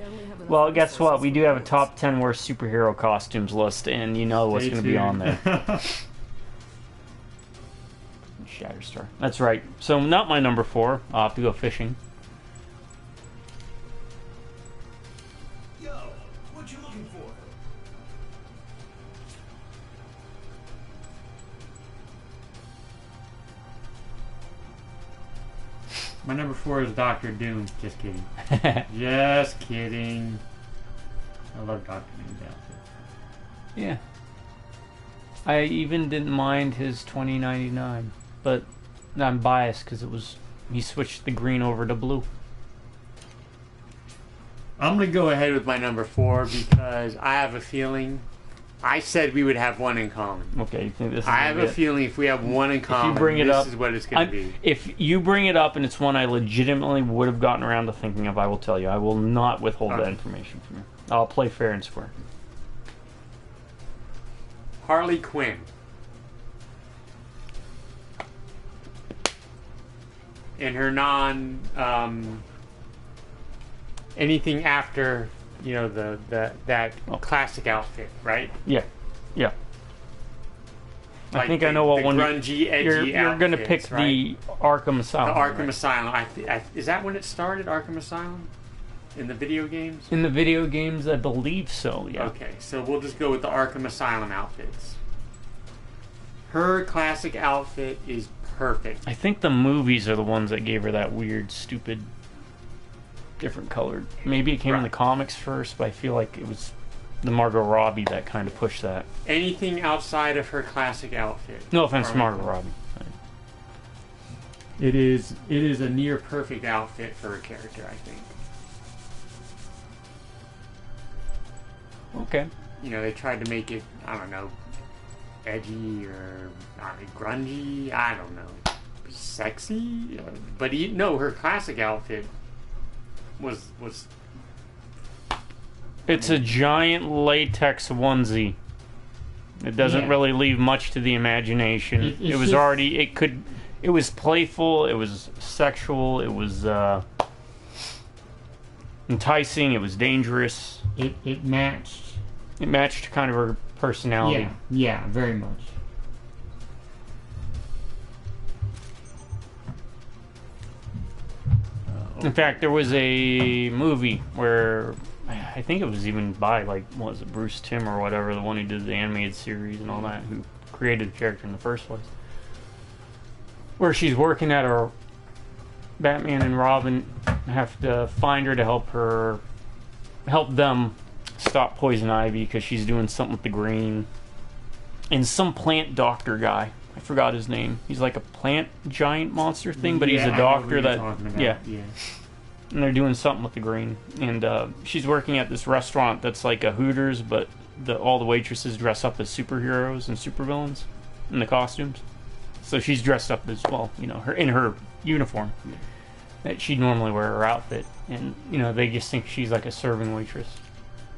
Well, guess what? We do have a top 10 worst superhero costumes list, and you know what's going to be on there. Shatterstar. That's right. So, not my number 4. I'll have to go fishing. Yo, what you looking for? My number 4 is Doctor Doom. Just kidding. Just kidding. I love Dr. Doom's outfit. Yeah. I even didn't mind his 2099, but I'm biased because he switched the green over to blue. I'm going to go ahead with my number 4 because I have a feeling. I said we would have one in common. Okay, you think this is I have a feeling if we have one in common, this is what it's going to be. If you bring it up and it's one I legitimately would have gotten around to thinking of, I will tell you. I will not withhold that information from you. I'll play fair and square. Harley Quinn. In her anything after, you know, that classic outfit, right? Yeah. Like I think I know what one grungy, edgy you're going to pick, right? the Arkham Asylum. The Arkham right? Asylum. Is that when it started, Arkham Asylum? In the video games? In the video games, I believe so, yeah. Okay, so we'll just go with the Arkham Asylum outfits. Her classic outfit is perfect. I think the movies are the ones that gave her that weird, stupid, different colored. Maybe it came in the comics first, but I feel like it was the Margot Robbie that kind of pushed that. Anything outside of her classic outfit. No offense to Margot Robbie. It is a near perfect outfit for a character, I think. Okay. You know, they tried to make it, I don't know, edgy or grungy, I don't know, sexy, but no, her classic outfit was it's a giant latex onesie. It doesn't really leave much to the imagination. It was already, it was playful, it was sexual, it was enticing, it was dangerous. It matched. It matched kind of her personality. Yeah, very much. In fact, there was a movie where I think it was even by, like, what was it, Bruce Timm or whatever, the one who did the animated series and all that, who created the character in the first place, where she's working at her Batman and Robin have to find her to help them stop poison ivy because she's doing something with the green. And some plant doctor guy, I forgot his name. He's like a plant giant monster thing, but he's a doctor yeah. And they're doing something with the green. And she's working at this restaurant that's like a Hooters, but all the waitresses dress up as superheroes and supervillains in the costumes. So she's dressed up as, well, you know, in her uniform that she'd normally wear her outfit. And, you know, they just think she's like a serving waitress.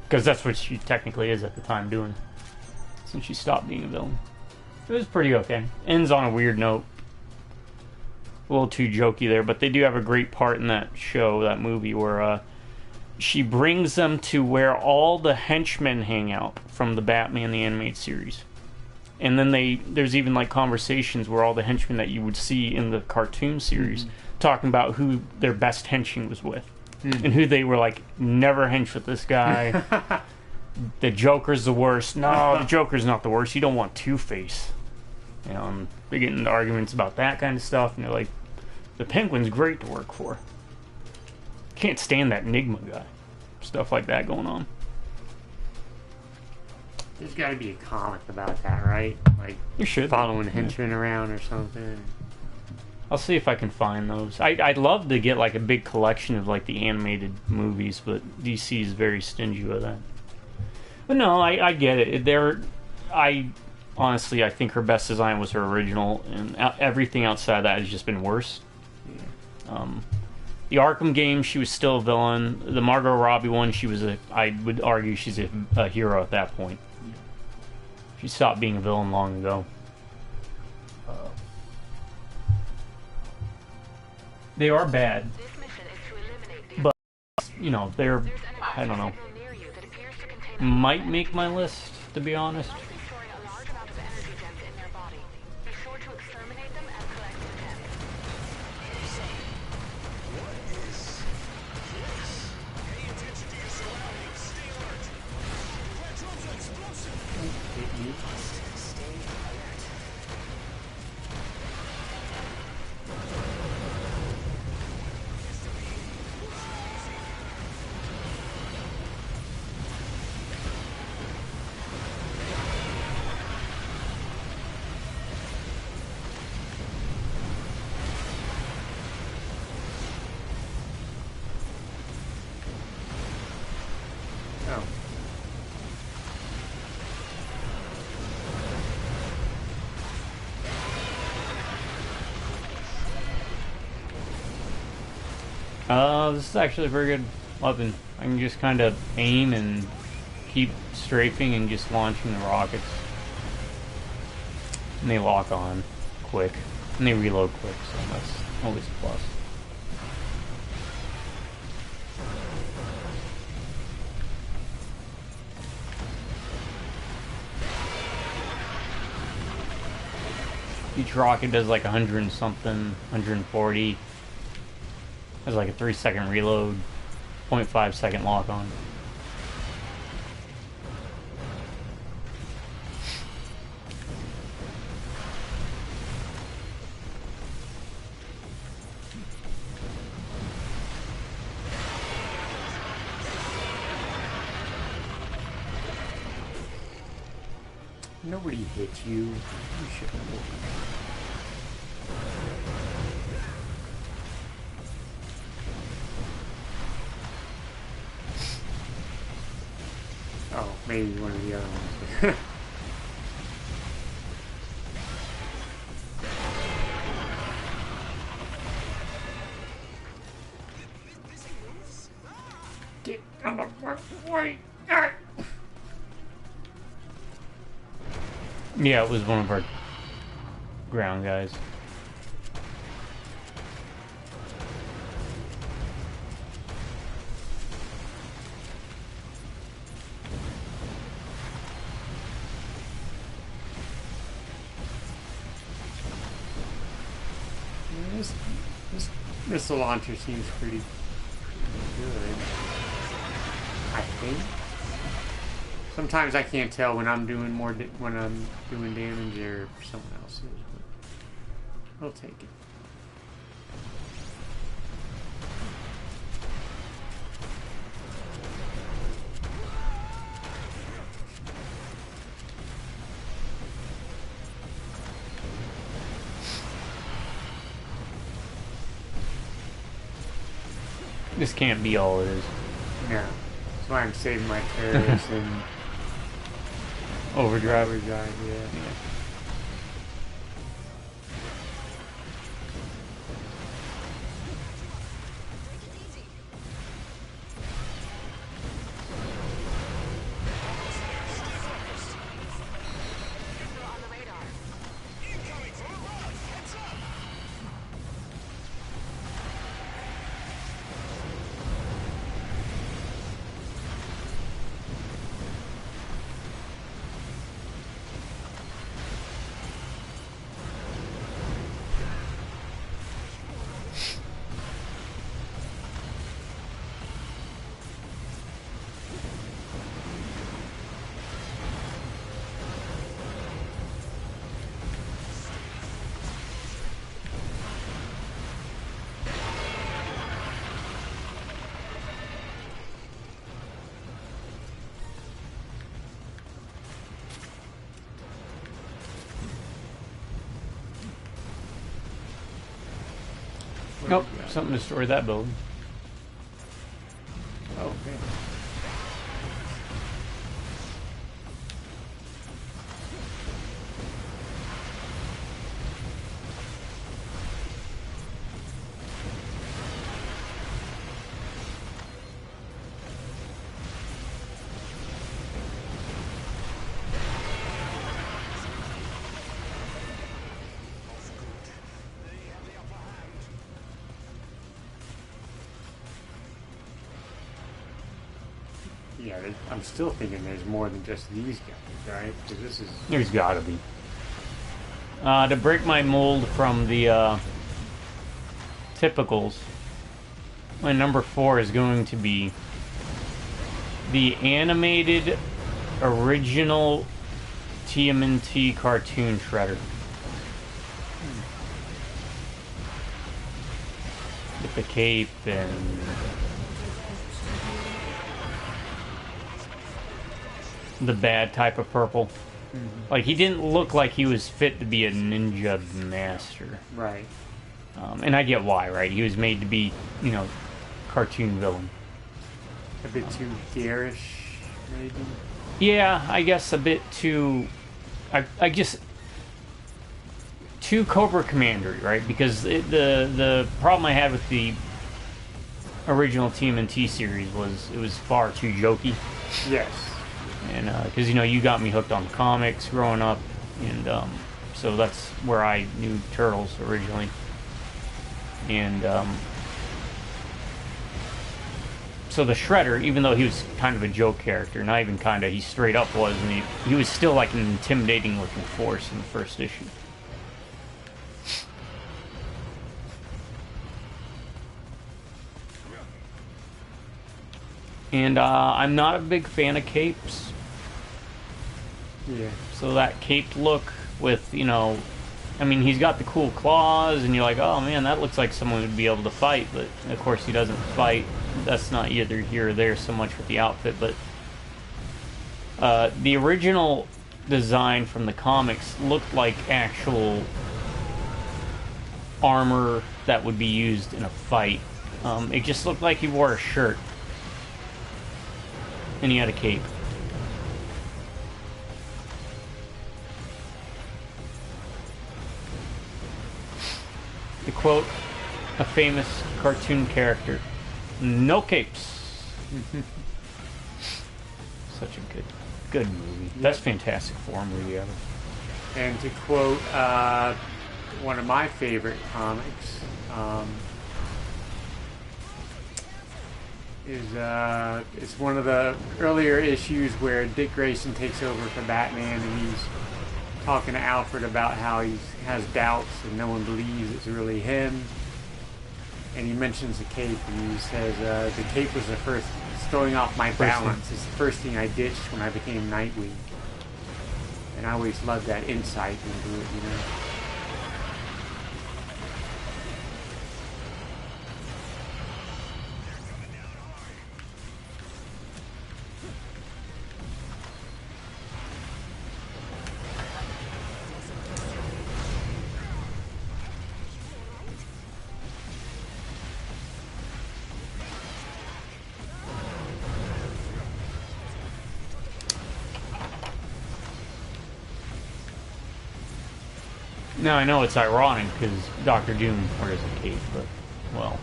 Because that's what she technically is at the time doing. Since she stopped being a villain. It was pretty okay. Ends on a weird note. A little too jokey there, but they do have a great part in that show, that movie, where she brings them to where all the henchmen hang out from the Batman the Animated Series. And then there's even like conversations where all the henchmen that you would see in the cartoon series talking about who their best henching was with. And who they were like, never hench with this guy. The Joker's the worst. No, the Joker's not the worst. You don't want Two-Face. You know, and they get into arguments about that kind of stuff. And they're like, the Penguin's great to work for. Can't stand that Enigma guy. Stuff like that going on. There's got to be a comic about that, right? Like, you should. Following henchmen around or something. I'll see if I can find those. I'd love to get like a big collection of like the animated movies, but DC is very stingy with that. But no, I get it. Honestly, I think her best design was her original, and everything outside of that has just been worse. Yeah. The Arkham game, she was still a villain. The Margot Robbie one, I would argue she's a hero at that point. Yeah. She stopped being a villain long ago. They are bad, but, you know, they're, I don't know, might make my list, to be honest. This is actually a very good weapon. I can just kind of aim and keep strafing and just launching the rockets. And they lock on quick. And they reload quick, so that's always a plus. Each rocket does like 100 and something, 140. Has like a 3-second reload, 0.5 second lock on. Nobody hit you. You should have. Oh, maybe one of the other ones. Get out of my way! Ah! Yeah, it was one of our ground guys. This missile launcher seems pretty good. I think. Sometimes I can't tell when I'm doing when I'm doing damage or someone else is, but I'll take it. This can't be all it is. Yeah, that's why I'm saving my terrorists and Overdrive. yeah. Nope, something destroyed that building. Oh, okay. Yeah, I'm still thinking there's more than just these guys, right? Because this is... There's gotta be. To break my mold from the typicals, my number 4 is going to be the animated original TMNT cartoon Shredder. With the cape and the bad type of purple. Like, he didn't look like he was fit to be a ninja master. Right. And I get why, right? He was made to be, you know, cartoon villain. A bit too garish, maybe? Yeah, I guess a bit too... I just... Too Cobra Commandery, right? Because the problem I had with the original TMNT series was far too jokey. Yes. And because you got me hooked on comics growing up, and so that's where I knew Turtles originally. And so the Shredder, even though he was kind of a joke character, not even kind of, he straight up was, and he was still like an intimidating looking force in the first issue. And I'm not a big fan of capes. Yeah. So that caped look with, I mean, he's got the cool claws, and you're like, oh man, that looks like someone would be able to fight, but of course he doesn't fight. That's not either here or there so much with the outfit, but the original design from the comics looked like actual armor that would be used in a fight. It just looked like he wore a shirt. And he had a cape. To quote a famous cartoon character, no capes. Such a good movie. That's Fantastic Four movie ever. And to quote one of my favorite comics, it's one of the earlier issues where Dick Grayson takes over for Batman, and he's talking to Alfred about how he has doubts and no one believes it's really him. And he mentions the cape, and he says, the cape was the first, throwing off my balance. It's the first thing I ditched when I became Nightwing. And I always loved that insight into it, Now I know it's ironic because Doctor Doom wears a cape, but, well.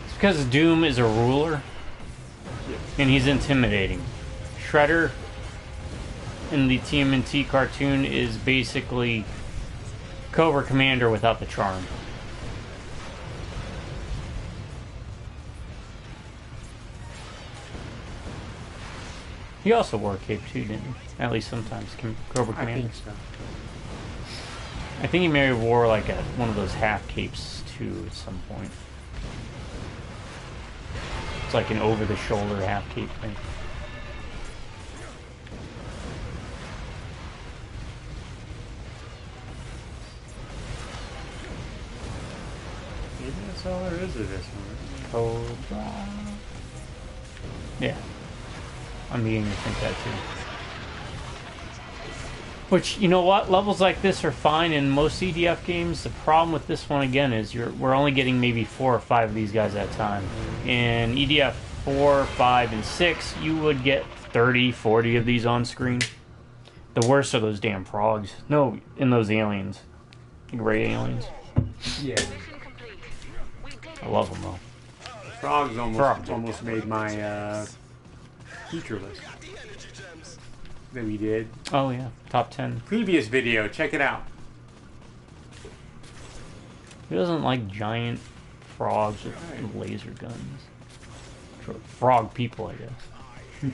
It's because Doom is a ruler, and he's intimidating. Shredder in the TMNT cartoon is basically Cobra Commander without the charm. He also wore a cape too, didn't he? At least sometimes, Cobra Commander. I think so. I think he maybe wore like one of those half capes too at some point. It's like an over-the-shoulder half cape thing. Maybe that's all there is to this one. Cobra. Yeah. I'm beginning to think that too. Which, you know what? Levels like this are fine in most EDF games. The problem with this one, again, is we're only getting maybe 4 or 5 of these guys at a time. In EDF 4, 5, and 6, you would get 30, 40 of these on screen. The worst are those damn frogs. No, in those aliens. Gray aliens. Yeah. I love them, though. Frogs almost made my feature list that we did. Oh, yeah. Top 10. Previous video, check it out. Who doesn't like giant frogs with laser guns? Frog people, I guess.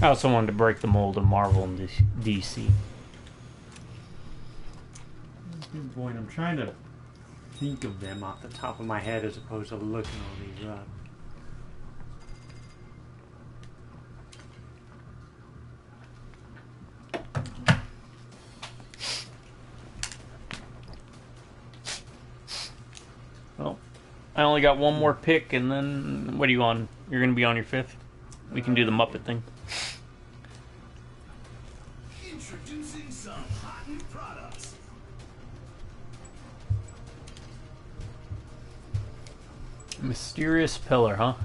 I also wanted to break the mold of Marvel and DC. Good point. I'm trying to think of them off the top of my head as opposed to looking all these up. Well, I only got one more pick, and then what are you on? You're going to be on your 5th? We can do the Muppet thing. Introducing some hot new products. Mysterious Pillar, huh?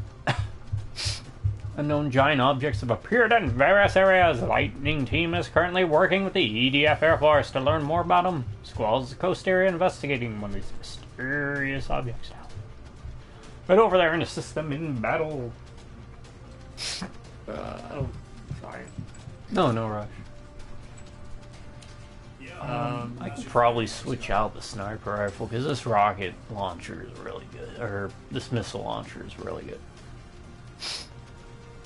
Unknown giant objects have appeared in various areas. The Lightning team is currently working with the EDF Air Force to learn more about them. Squall's the coast area investigating one of these mysterious objects now. Right over there and assist them in battle. Oh, sorry. No rush. I could probably switch out the sniper rifle because this rocket launcher is really good, or this missile launcher is really good.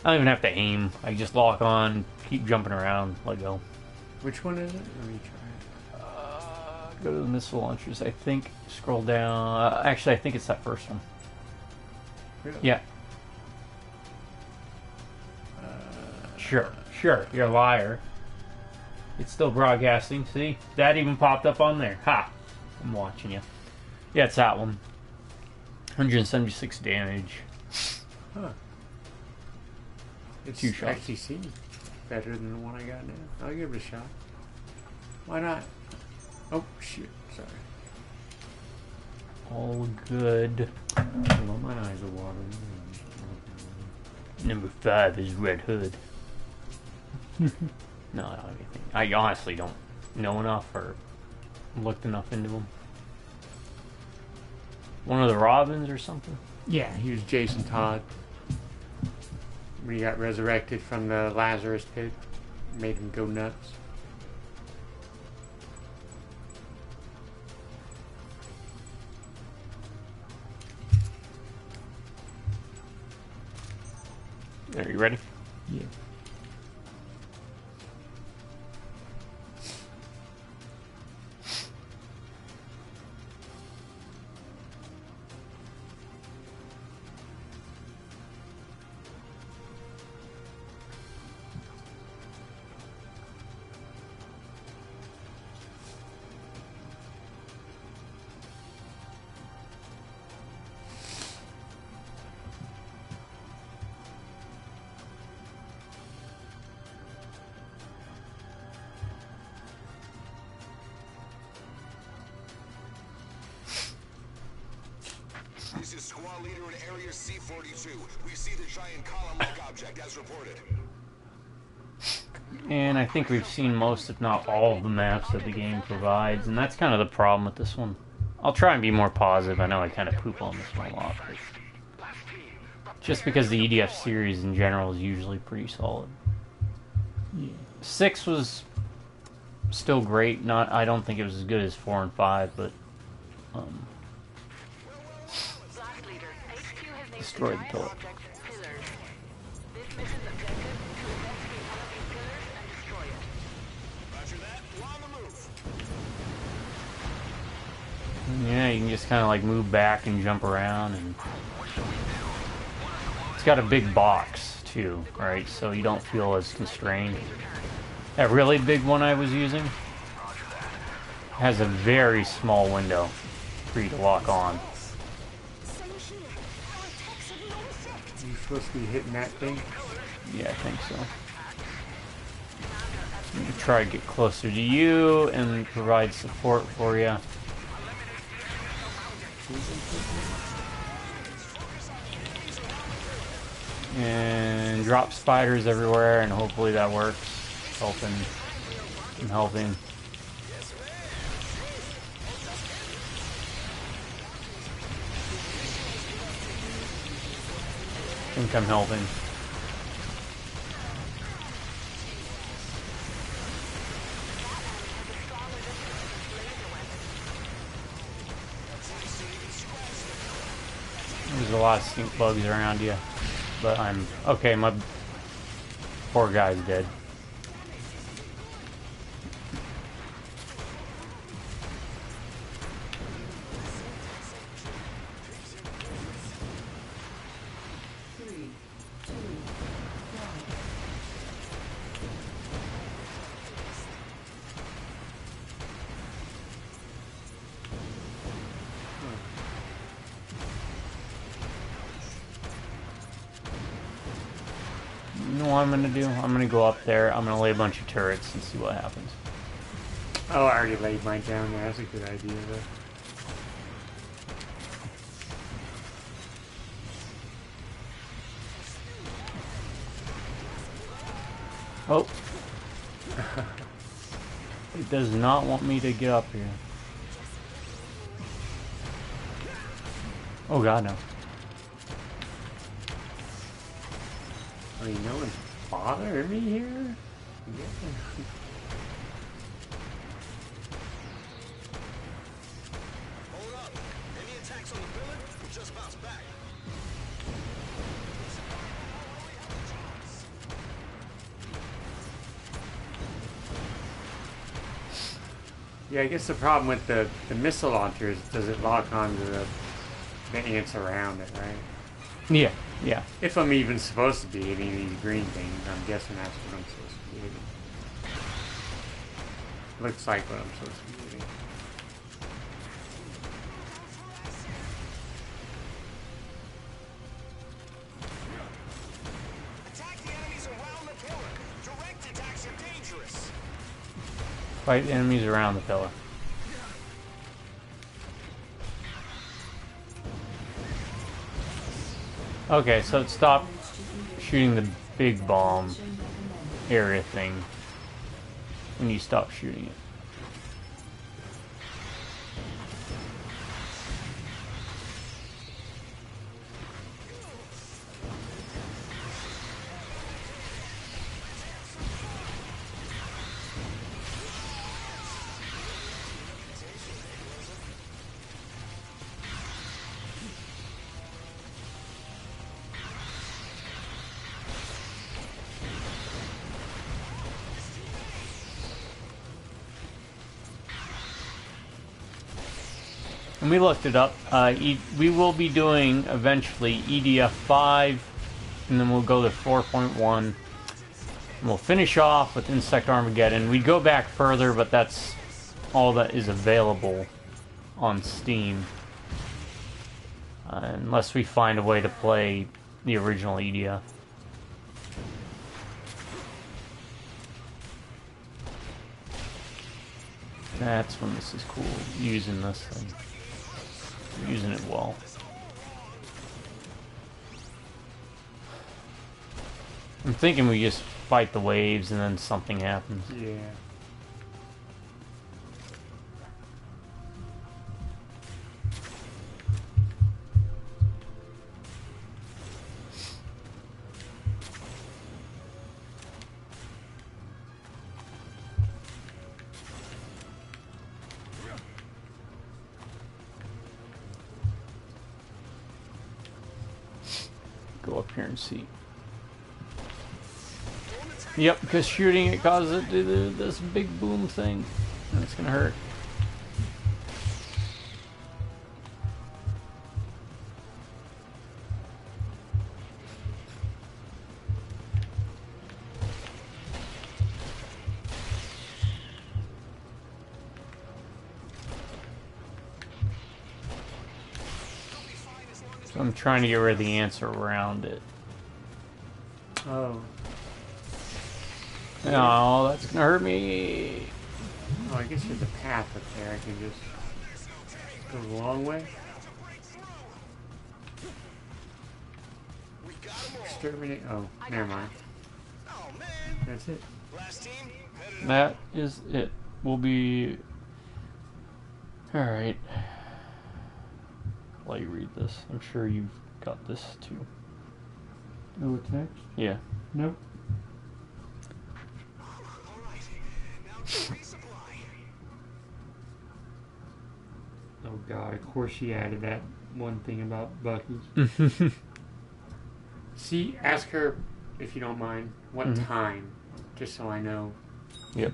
I don't even have to aim. I just lock on, keep jumping around, let go. Which one is it? Let me try it. Go to the missile launchers. I think scroll down. Actually, I think it's that first one. Really? Yeah. Sure. You're a liar. It's still broadcasting. See? That even popped up on there. Ha! I'm watching you. Yeah, it's that one. 176 damage. Huh. It's Two shots. actually seems better than the one I got now. I'll give it a shot. Why not? Oh, shit. Sorry. All good. Well, my eyes are watering. Number 5 is Red Hood. No, I don't have anything. I honestly don't know enough or looked enough into them. One of the Robins or something? Yeah, he was Jason Todd. When he got resurrected from the Lazarus pit, made him go nuts. Are you ready? Yeah. This is squad leader in area C42. We see the giant column-like object as reported. And I think we've seen most, if not all, of the maps that the game provides, and that's kind of the problem with this one. I'll try and be more positive. I know I kind of poop on this one a lot, but just because the EDF series in general is usually pretty solid. Yeah. 6 was still great. I don't think it was as good as 4 and 5, but destroyed the toilet. Yeah, you can just kind of like move back and jump around, and it's got a big box too, right? So you don't feel as constrained. That really big one I was using has a very small window for you to lock on. You're supposed to be hitting that thing? Yeah, I think so. I'm gonna try to get closer to you and provide support for you. And drop spiders everywhere, and hopefully that works. I'm helping. I think I'm helping. There's a lot of stink bugs around you, but I'm okay. My poor guy's dead. You know what I'm gonna do? I'm gonna go up there. I'm gonna lay a bunch of turrets and see what happens. Oh, I already laid mine down there. That's a good idea, though. Oh. It does not want me to get up here. Oh god, no. Oh, you know what's bothering me here? Yeah. Hold up. Any attacks on the villain? We'll just bounce back. Yeah, I guess the problem with the missile launcher is does it lock onto the ants around it, right? Yeah, yeah. If I'm even supposed to be hitting these green things, I'm guessing that's what I'm supposed to be hitting. Looks like what I'm supposed to be hitting. Attack the enemies around the pillar. Direct attacks are dangerous. Fight enemies around the pillar. Okay, so it stopped shooting the big bomb area thing when you stop shooting it. And we looked it up. We will be doing eventually EDF 5, and then we'll go to 4.1. And we'll finish off with Insect Armageddon. We'd go back further, but that's all that is available on Steam. Unless we find a way to play the original EDF. That's when this is cool, using this thing. Using it well. I'm thinking we just fight the waves and then something happens. Yeah. Go up here and see. Yep, because shooting it causes it to do this big boom thing. And it's gonna hurt. So I'm trying to get rid of the ants around it. Oh. No, that's gonna hurt me. Oh, I guess there's a path up there. I can just go the long way. Exterminate. Oh, never mind. Oh man. That's it. Last team. Headed That is it. We'll be... Alright. I'll let you read this. I'm sure you've got this too. Oh, what's next? Yeah. Nope. All right. Now to resupply. Oh god, of course she added that one thing about Bucky's. See, ask her, if you don't mind, what time, just so I know. Yep.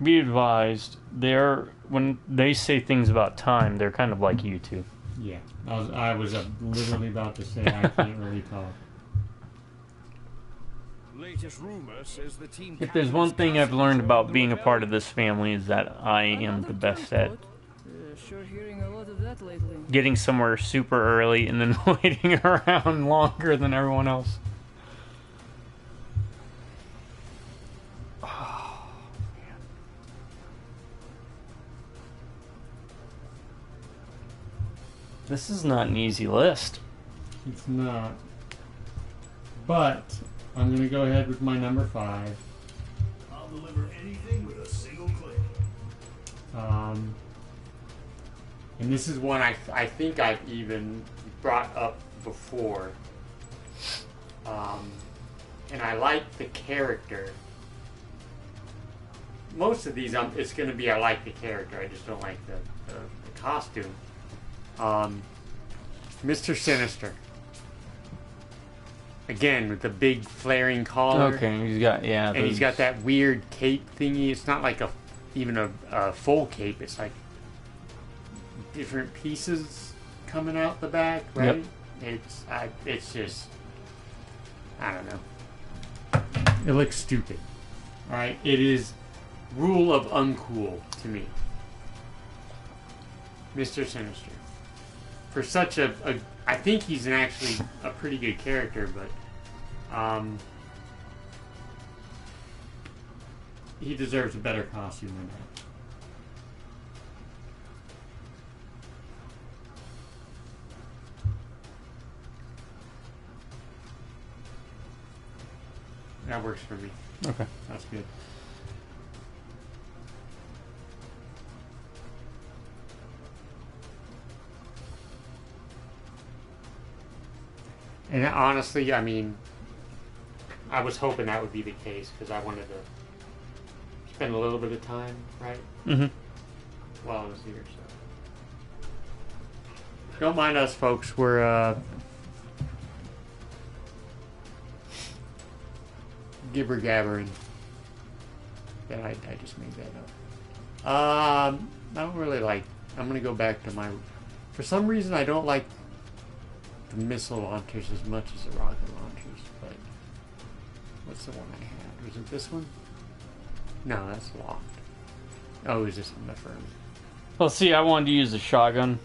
Be advised, when they say things about time, they're kind of like you two. Yeah, I was literally about to say I can't really talk. Latest rumor says the team. If there's one thing I've learned about being a part of this family is that I am the best at Sure hearing a lot of that lately. getting somewhere super early and then waiting around longer than everyone else. Oh, man. This is not an easy list. It's not. But I'm going to go ahead with my number 5. I'll deliver anything with a single click. And this is one I think I've even brought up before. And I like the character. Most of these, it's going to be I like the character. I just don't like the costume. Mr. Sinister. Again, with the big flaring collar. Okay, he's got, yeah. And he's got that weird cape thingy. It's not like even a full cape. It's like different pieces coming out the back, right? Yep. It's just, I don't know. It looks stupid. Alright? It is rule of uncool to me. Mr. Sinister. For such I think he's actually a pretty good character, but he deserves a better costume than that. That works for me. Okay. That's good. And honestly, I mean, I was hoping that would be the case because I wanted to spend a little bit of time, right? Mm-hmm. While I was here, so. Don't mind us, folks. We're, gibber-gabbering. Yeah, I just made that up. I don't really like, I'm going to go back to my, for some reason I don't like the missile launchers as much as the rocket launchers, but what's the one I had? Was it this one? No, that's locked. Oh, is this one affirmed? Well, see, I wanted to use the shotgun,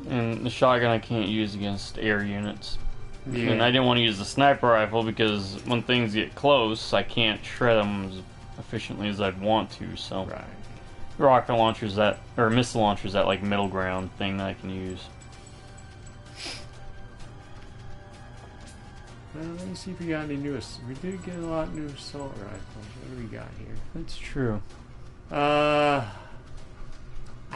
and the shotgun I can't use against air units. Yeah. And I didn't want to use the sniper rifle because when things get close, I can't shred them as efficiently as I'd want to, so. Right. Rocket launchers or missile launchers, that like middle ground thing that I can use. Let me see if we got any new. We did get a lot of new assault rifles. What do we got here? That's true. I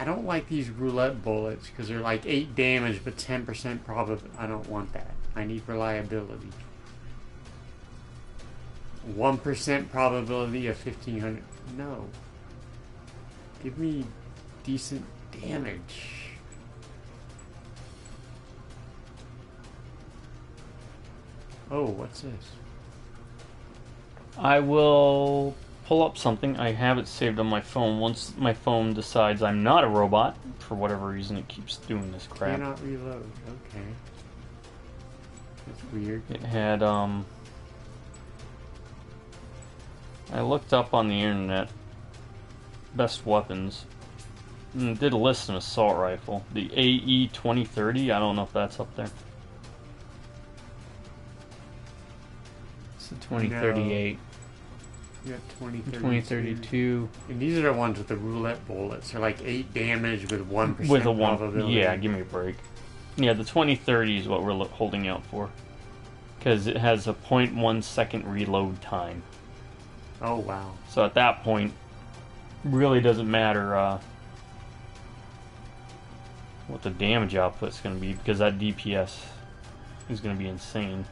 don't like these roulette bullets because they're like 8 damage but 10% probability. I don't want that. I need reliability. 1% probability of 1500. No. Give me decent damage. Oh, what's this? I will pull up something. I have it saved on my phone. Once my phone decides I'm not a robot, for whatever reason it keeps doing this crap. Cannot reload. Okay. That's weird. It had, I looked up on the internet best weapons. And it did list an assault rifle. The AE 2030, I don't know if that's up there. It's the 2038. You got 2032. And these are the ones with the roulette bullets. They're like 8 damage with 1% With a probability. Yeah, give me a break. Yeah, the 2030 is what we're holding out for. Because it has a 0.1 second reload time. Oh, wow. So at that point, really doesn't matter what the damage output's going to be, because that DPS is going to be insane.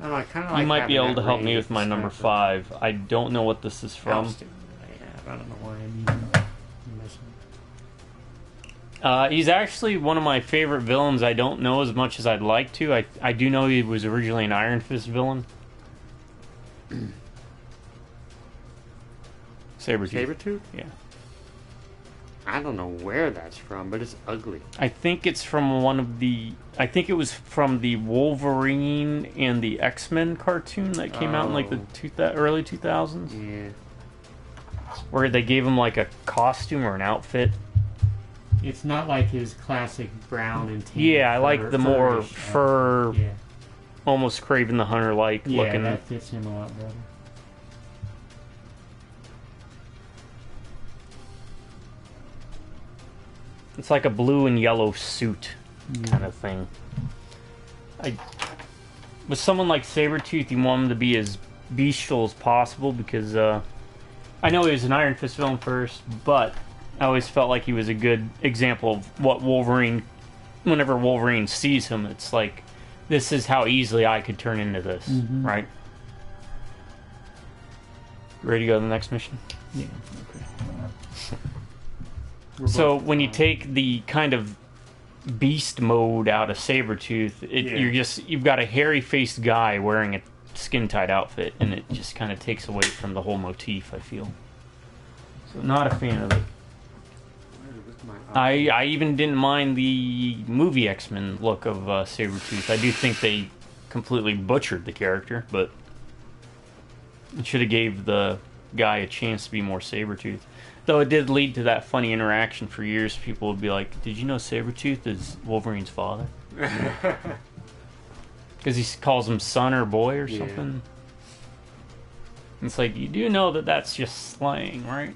Oh, I kind of like you might be able having to that help me range with my number sniper. 5. I don't know what this is from. I don't know why I'm missing. He's actually one of my favorite villains. I don't know as much as I'd like to. I do know he was originally an Iron Fist villain. Sabretooth. Sabretooth? Yeah. I don't know where that's from, but it's ugly. I think it's from one of the... I think it was from the Wolverine and the X-Men cartoon that came out in like the early 2000s. Yeah. Where they gave him like a costume or an outfit. It's not like his classic brown and tan. Yeah, I like the more fur... Yeah. almost Craven the Hunter like looking. that fits him a lot better. It's like a blue and yellow suit kind of thing. With someone like Sabretooth, you want him to be as bestial as possible because I know he was an Iron Fist villain first, but I always felt like he was a good example of what Wolverine, whenever Wolverine sees him, it's like, this is how easily I could turn into this, right? Ready to go to the next mission? Yeah. So when you take the kind of beast mode out of Sabretooth, you've got a hairy-faced guy wearing a skin-tight outfit, and it just kind of takes away from the whole motif, I feel. So not a fan of it. I even didn't mind the movie X-Men look of Sabretooth. I do think they completely butchered the character, but it should have gave the guy a chance to be more Sabretooth. Though it did lead to that funny interaction for years. People would be like, did you know Sabretooth is Wolverine's father? Because he calls him son or boy or something. It's like, you do know that that's just slang, right?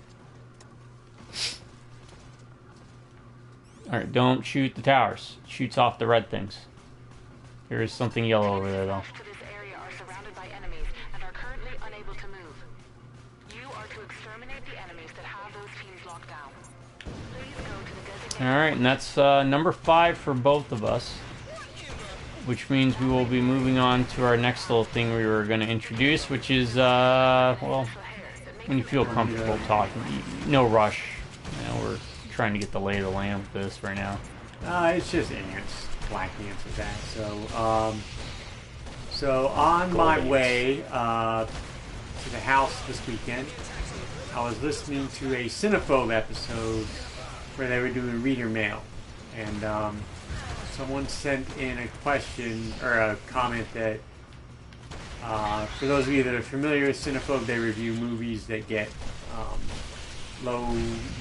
Alright, don't shoot the towers. It shoots off the red things. There is something yellow over there, though. Alright, and that's number 5 for both of us. Which means we will be moving on to our next little thing we were going to introduce, which is, well, when you feel comfortable talking. No rush. You know, we're trying to get the lay of the land with this right now. It's just ants. Black ants with that. So on my way to the house this weekend, I was listening to a Cinephobe episode where they were doing reader mail, and someone sent in a question or a comment that for those of you that are familiar with Cinephobe, they review movies that get low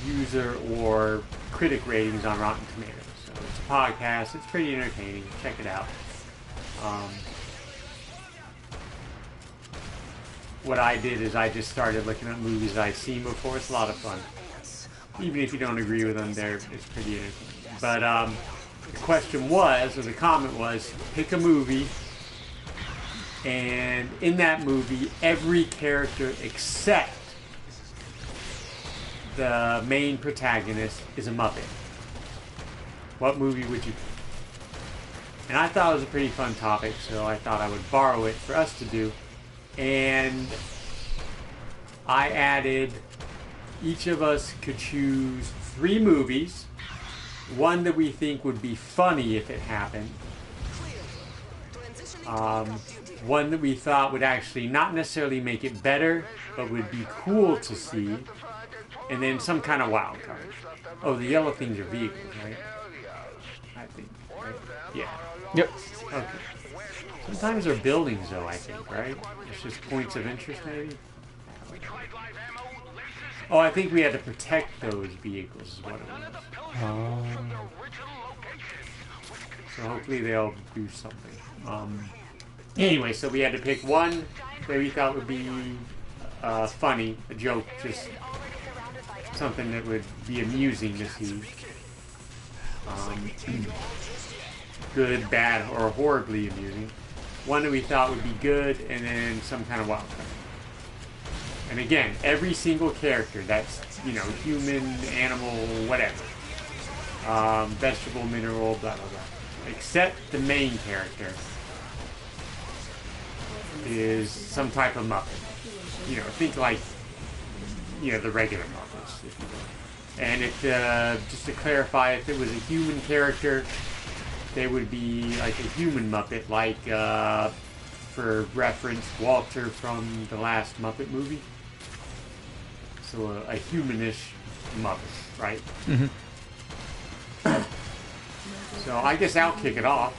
user or critic ratings on Rotten Tomatoes. So it's a podcast. It's pretty entertaining. Check it out. What I did is I just started looking at movies that I've seen before. It's a lot of fun. Even if you don't agree with them, it's pretty entertaining. But the question was, or the comment was, pick a movie, and in that movie, every character except the main protagonist is a Muppet. What movie would you pick? And I thought it was a pretty fun topic, so I thought I would borrow it for us to do. And I added, each of us could choose 3 movies, one that we think would be funny if it happened, one that we thought would actually not necessarily make it better, but would be cool to see, and then some kind of wild card. Oh, the yellow things are vehicles, right? I think, right? Yeah. Yep. Okay. Sometimes they're buildings, though, I think, right? It's just points of interest, maybe? Oh, I think we had to protect those vehicles, is what it was. So hopefully they'll do something. Anyway, so we had to pick one that we thought would be funny, a joke, just something that would be amusing to see. Good, bad, or horribly amusing. One that we thought would be good, and then some kind of wild card. And again, every single character, that's, you know, human, animal, whatever. Vegetable, mineral, blah, blah, blah. Except the main character is some type of Muppet. You know, think like, you know, the regular Muppets, if you will. And if, just to clarify, if it was a human character, they would be like a human Muppet, like, for reference, Walter from the last Muppet movie. So a humanish Muppet, right? Mm-hmm. So I guess I'll kick it off.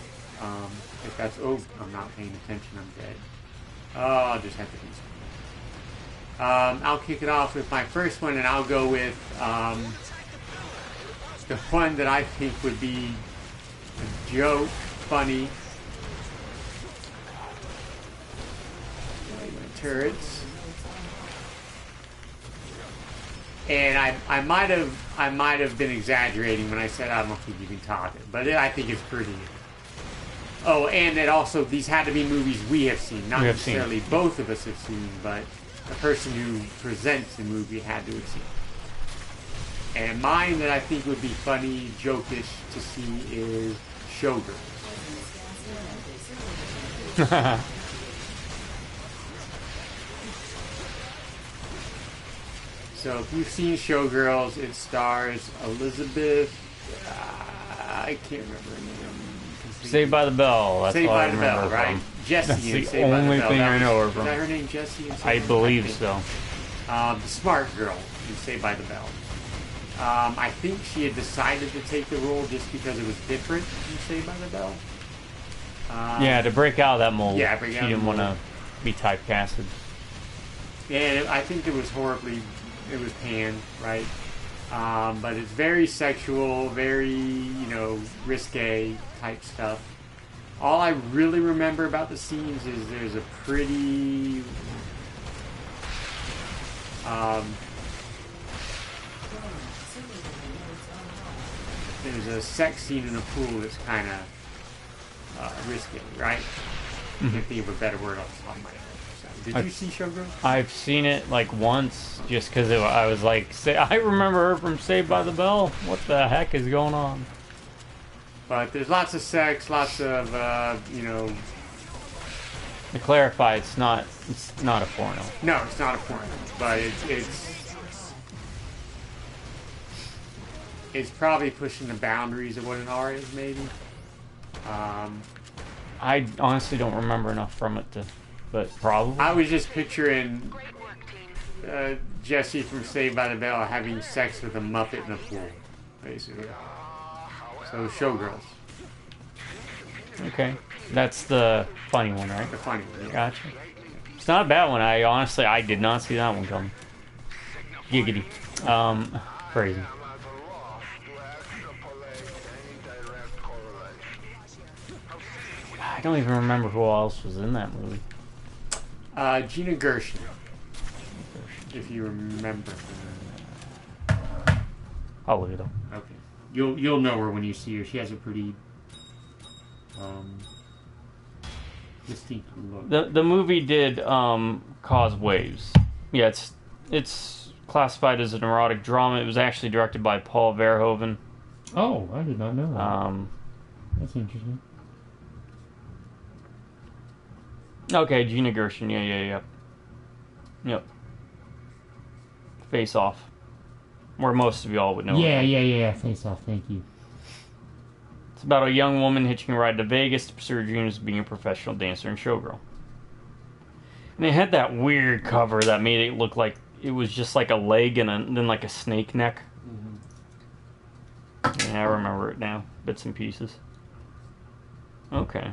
If that's... Oh, I'm not paying attention. I'm dead. Oh, I'll just have to do something. I'll kick it off with my first one, and I'll go with the one that I think would be a joke, funny, turrets. And I might have been exaggerating when I said I don't think you can top it, but I think it's pretty. Oh, and that also these had to be movies we have seen, not necessarily both of us have seen, but the person who presents the movie had to have seen. And mine that I think would be funny, jokish to see is Showgirls. So if you've seen Showgirls, it stars Elizabeth. I can't remember her name. Saved by the Bell. That's Saved all by I the remember Bell, from. right? Jessie. That's the Saved by only the Bell. thing I know her from. Is that her name, Jessie? I believe so. The smart girl in Saved by the Bell. I think she had decided to take the role just because it was different in Saved by the Bell. Yeah, to break out of that mold. Yeah, break out she of the didn't want mold. to be typecasted. And I think it was panned, right? But it's very sexual, very, risque type stuff. All I really remember about the scenes is there's a pretty... there's a sex scene in a pool that's kind of risque, right? I can't think of a better word off the top of my head. So, did you see Showgirls? I've seen it like once, just because I was like, I remember her from Saved by the Bell. What the heck is going on? But there's lots of sex, lots of, To clarify, it's not a porno. No, it's not a porno, but it's probably pushing the boundaries of what an R is, maybe. I honestly don't remember enough from it but probably. I was just picturing Jessie from Saved by the Bell having sex with a Muppet in a pool, basically. So, Showgirls. Okay. That's the funny one, right? The funny one, yeah. Gotcha. It's not a bad one. I did not see that one coming. Giggity. Crazy. I don't even remember who else was in that movie. Gina Gershon, if you remember. I'll look it up. Okay. You'll know her when you see her. She has a pretty distinct look. The movie did cause waves. Yeah, it's classified as an erotic drama. It was actually directed by Paul Verhoeven. Oh, I did not know that. That's interesting. Okay, Gina Gershon. Yeah. Yep. Face Off. Where most of y'all would know. Yeah. Face Off. Thank you. It's about a young woman hitching a ride to Vegas to pursue her dreams of being a professional dancer and showgirl. And it had that weird cover that made it look like it was just like a leg and then like a snake neck. Mm-hmm. Yeah, I remember it now. Bits and pieces. Okay.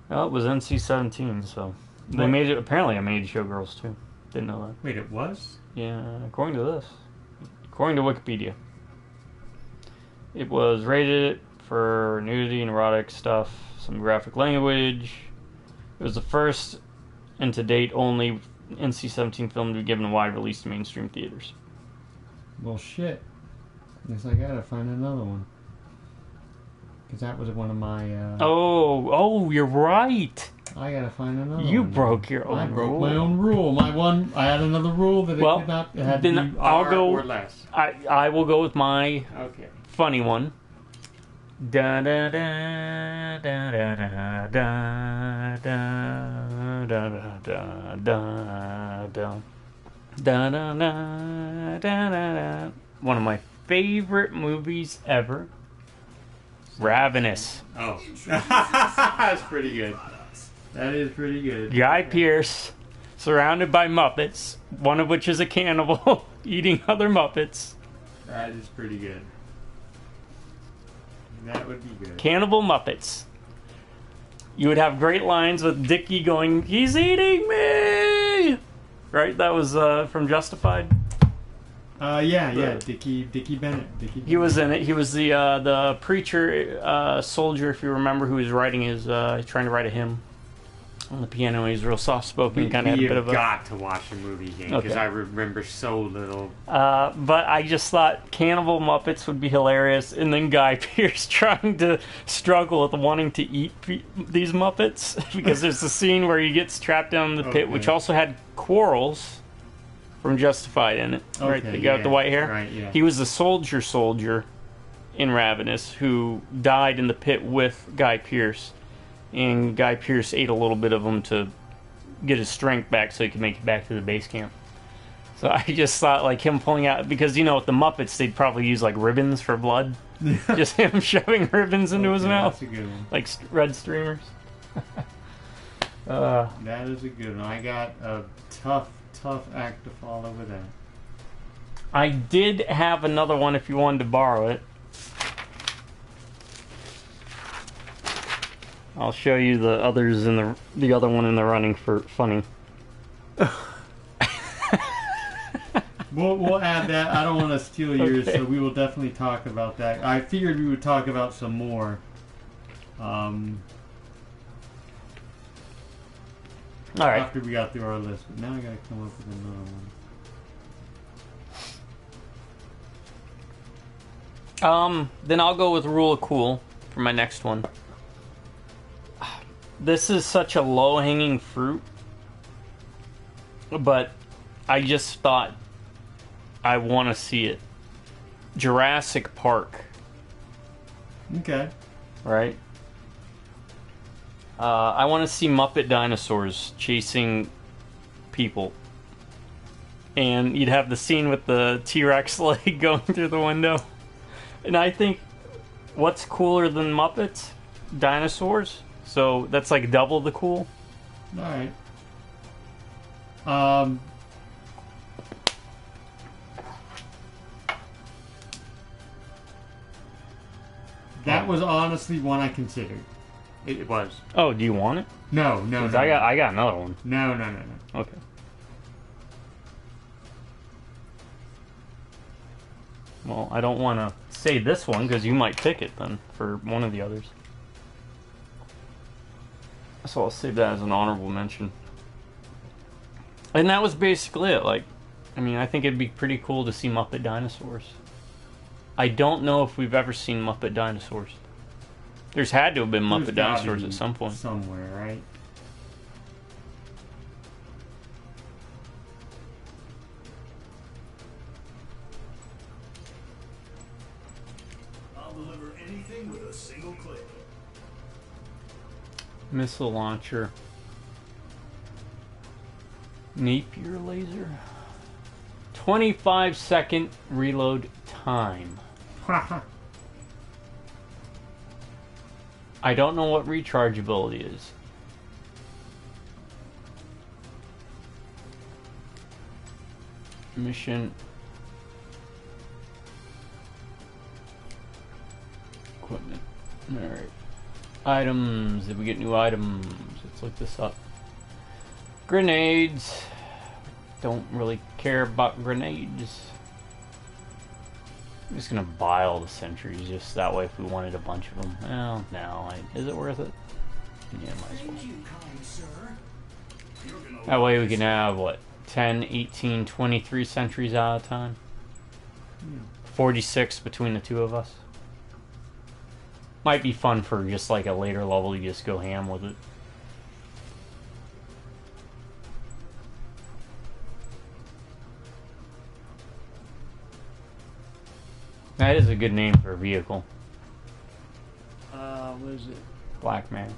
Well, it was NC-17, so they made it. Apparently, I made Showgirls too. Didn't know that. Wait, it was? Yeah, according to this, according to Wikipedia, it was rated for nudity and erotic stuff, some graphic language. It was the first and to date only NC-17 film to be given a wide release to mainstream theaters. Well, shit. Guess I gotta find another one. Because that was one of my... Oh, you're right. I gotta find another one. You broke your own rule. I broke my own rule. I had another rule that it could not... It had then to be I'll go... or less. I will go with my funny one. Da da da da da da da da da da da da da da da. One of my favorite movies ever. Ravenous. Oh. That's pretty good. That is pretty good. Guy Pearce, surrounded by Muppets, one of which is a cannibal, eating other Muppets. That is pretty good. That would be good. Cannibal Muppets. You would have great lines with Dickie going, "He's eating me!" Right? That was from Justified. Yeah. Dickie Bennett. He was in it. He was the preacher soldier, if you remember, who was writing his trying to write a hymn on the piano. He's real soft spoken, kind of had a bit of a. Got to watch the movie again because Okay. I remember so little. But I just thought Cannibal Muppets would be hilarious, and then Guy Pearce trying to struggle with wanting to eat these Muppets because there's a scene where he gets trapped down in the pit, which also had Quarles from Justified in it. Right, the guy with the white hair. Right, yeah. He was the soldier in Ravenous who died in the pit with Guy Pearce, and Guy Pearce ate a little bit of him to get his strength back so he could make it back to the base camp. So I just thought, like, him pulling out, because, you know, with the Muppets, they'd probably use, like, ribbons for blood. Just him shoving ribbons into his mouth. That's a good one. Like red streamers. That is a good one. I got a tough act to follow with that. I did have another one if you wanted to borrow it. I'll show you the others in the other one in the running for funny. We'll add that. I don't want to steal yours, Okay. so we will definitely talk about that. I figured we would talk about some more. All right. After we got through our list, but now I gotta come up with another one. Then I'll go with Rule of Cool for my next one. This is such a low-hanging fruit, but I just thought I want to see it. Jurassic Park, Okay. right? I want to see Muppet dinosaurs chasing people. And you'd have the scene with the T-Rex leg going through the window. And I think what's cooler than Muppets? Dinosaurs. So that's like double the cool. Alright. That was honestly one I considered. It was. Oh, do you want it? No. 'Cause I got another one. No. Okay. Well, I don't want to say this one because you might pick it then for one of the others. So I'll save that as an honorable mention. And that was basically it. Like, I mean, I think it'd be pretty cool to see Muppet dinosaurs. I don't know if we've ever seen Muppet dinosaurs. There's had to have been Muppet There's gotta dinosaurs be at some point. Somewhere, right? I'll deliver anything with a single click. Missile launcher. Napier laser. 25-second reload time. I don't know what rechargeability is. Mission. Equipment. Alright. Items. Did we get new items? Let's look this up. Grenades. Don't really care about grenades. I'm just gonna buy all the sentries just that way if we wanted a bunch of them. Well, no. Is it worth it? Yeah, might as well. Thank you, kind sir. You're gonna That way we can have, what, 10, 18, 23 sentries out of time? 46 between the two of us. Might be fun for just like a later level, you just go ham with it. That is a good name for a vehicle. What is it? Black Mass.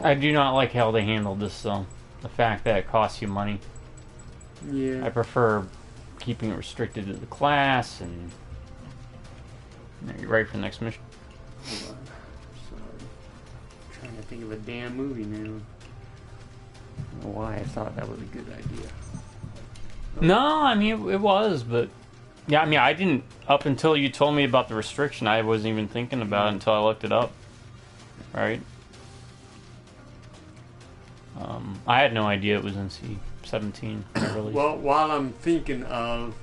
I do not like how they handled this though. The fact that it costs you money. Yeah. I prefer keeping it restricted to the class and... Are you ready for the next mission? Hold on. Sorry. I'm trying to think of a damn movie now. I don't know why I thought that was a good idea. No, I mean, it was, but... Yeah, I mean, I didn't... Up until you told me about the restriction, I wasn't even thinking about it until I looked it up. Right? I had no idea it was in C. 17. Well, while I'm thinking of...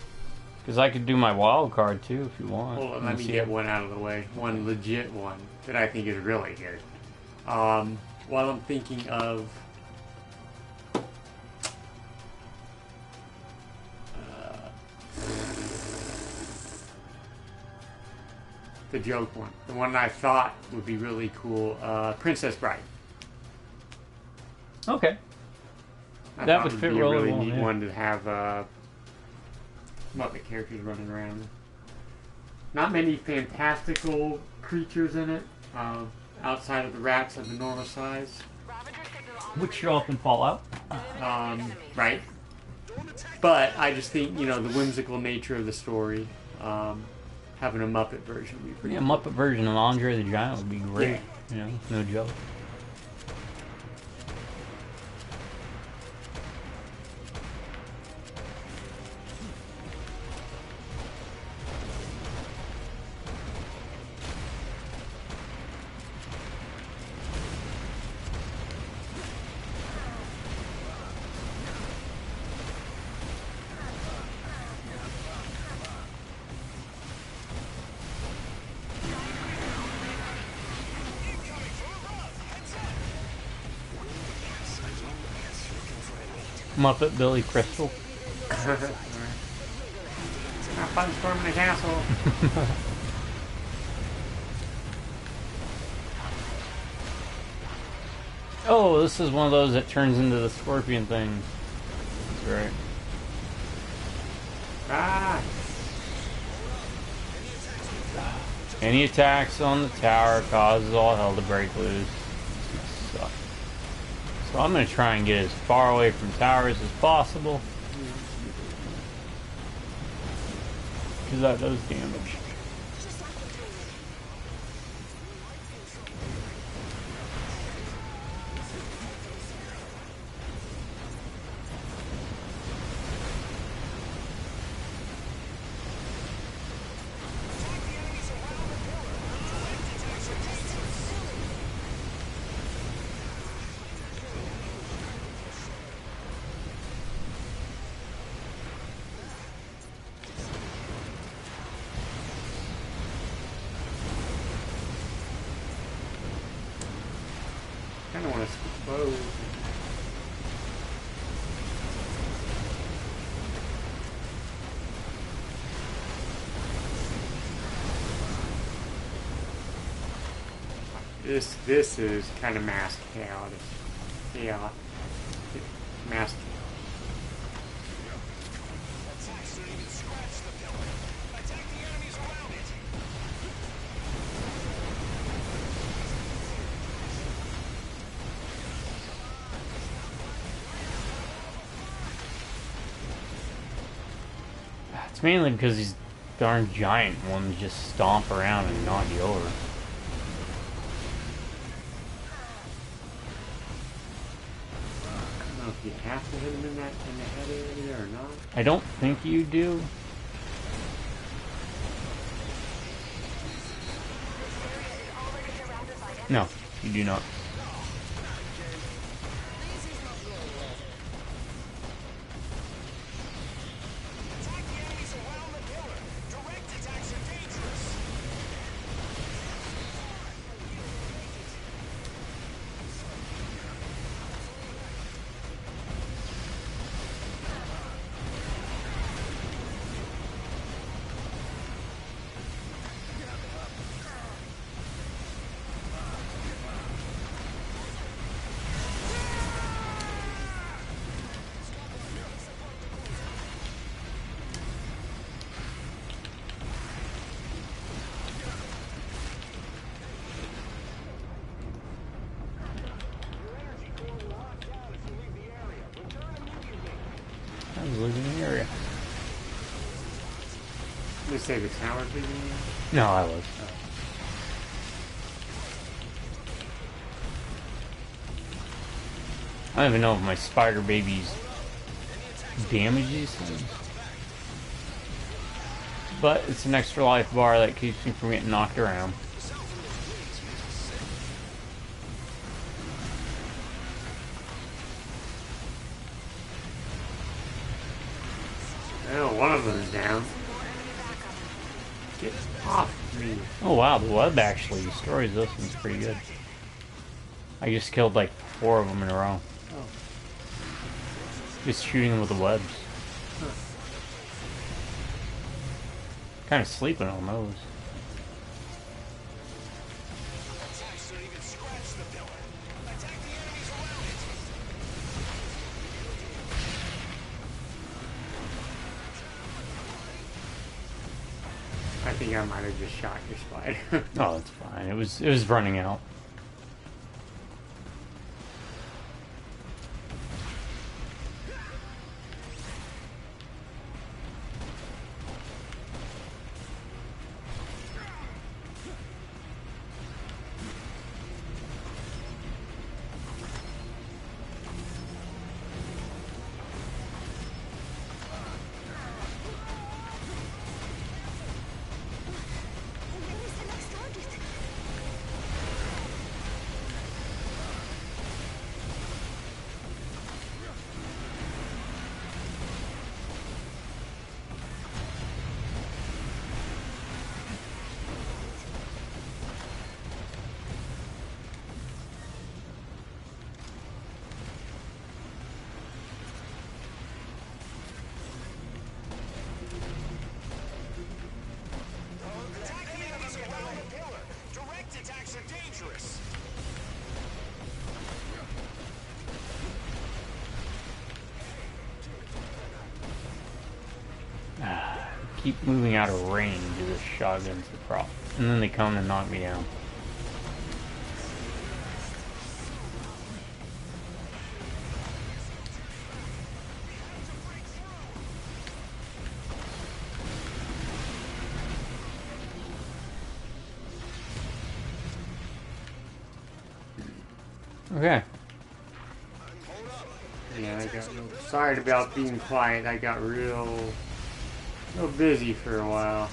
Because I could do my wild card too if you want. Hold on, let me get one out of the way. One legit one that I think is really good. While I'm thinking of... the joke one. The one I thought would be really cool. Princess Bride. Okay. I That thought would would fit be a really really well, neat yeah. one to have Muppet characters running around. Not many fantastical creatures in it, outside of the rats of the normal size. Which y'all can fall out. Right. But I just think, the whimsical nature of the story, having a Muppet version would be pretty Yeah, cool. Muppet version of Andre the Giant would be great. Yeah. No joke. Muppet Billy Crystal. Have fun storming the castle. Oh, this is one of those that turns into the scorpion thing. That's right. Ah! Any attacks on the tower causes all hell to break loose. Suck. So I'm going to try and get as far away from towers as possible. Because that does damage. I kind of want to explode. This is kind of mass chaos. Yeah. Mass. It's mainly because these darn giant ones just stomp around and knock you over. I don't know if you have to hit him in the head area or not. I don't think you do. No, you do not. I was leaving the area. Did they say the tower's leaving you? No, I was. I don't even know if my spider babies damage these things. But it's an extra life bar that keeps me from getting knocked around. Well, one of them's down. Get off me. Oh wow, the web actually destroys this one's pretty good. I just killed like 4 of them in a row. Oh. Just shooting them with the webs. Huh. Kind of sleeping on those. Attacks don't even scratch the pillar. Attack the enemies around it. I think I might have just shot your spider. Oh, it's fine. It was running out. Where is the next target? Attack the enemies around the pillar. Direct attacks are dangerous. Keep moving out of range of this shotgun's the problem. And then they come and knock me down. Okay. Yeah, I got real, sorry about being quiet. I got real busy for a while.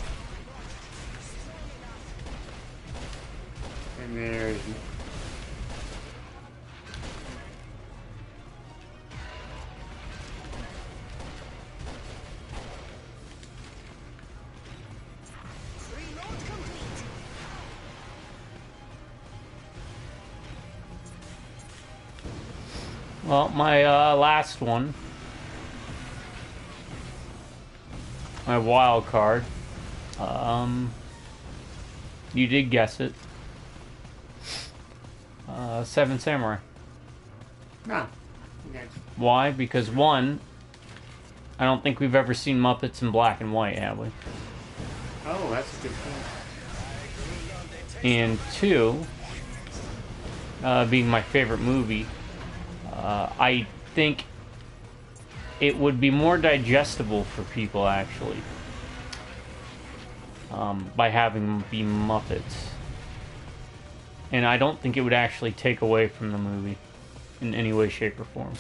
And there's Reload complete. Well, my last one, my wild card. You did guess it. Seven Samurai. no. Okay. Why? Because one, I don't think we've ever seen Muppets in black and white, have we? Oh, that's a good point. And two, being my favorite movie, I think it would be more digestible for people, actually, by having them be Muppets. And I don't think it would actually take away from the movie in any way, shape, or form.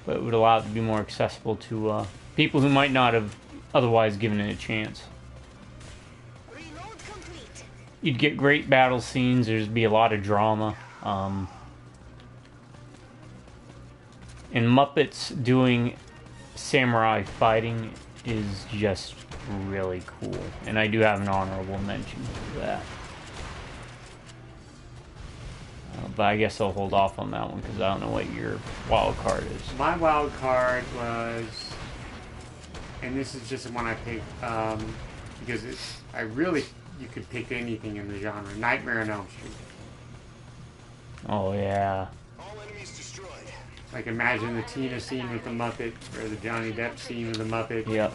But it would allow it to be more accessible to people who might not have otherwise given it a chance. Reload complete. You'd get great battle scenes, there'd be a lot of drama. And Muppets doing samurai fighting is just really cool. And I do have an honorable mention for that. But I guess I'll hold off on that one because I don't know what your wild card is. My wild card was, and this is just the one I picked because you could pick anything in the genre. Nightmare on Elm Street. Oh yeah. All enemies destroyed. Like imagine the Tina scene with the Muppet or the Johnny Depp scene with the Muppet. Yep.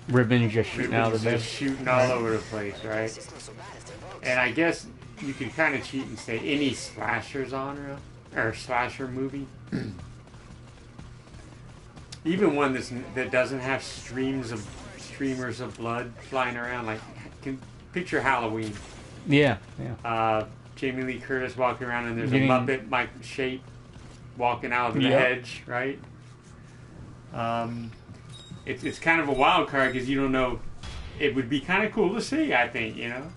Ribbon just shooting out of the bed. Just shooting all over the place, right? And I guess you could kind of cheat and say any slasher genre or slasher movie, even one that doesn't have streamers of blood flying around. Like, can picture Halloween. Yeah, yeah. Jamie Lee Curtis walking around and there's Getting- a Muppet like shape walking out of the Yep. hedge, right? It's kind of a wild card because you don't know. It would be kind of cool to see, I think, you know.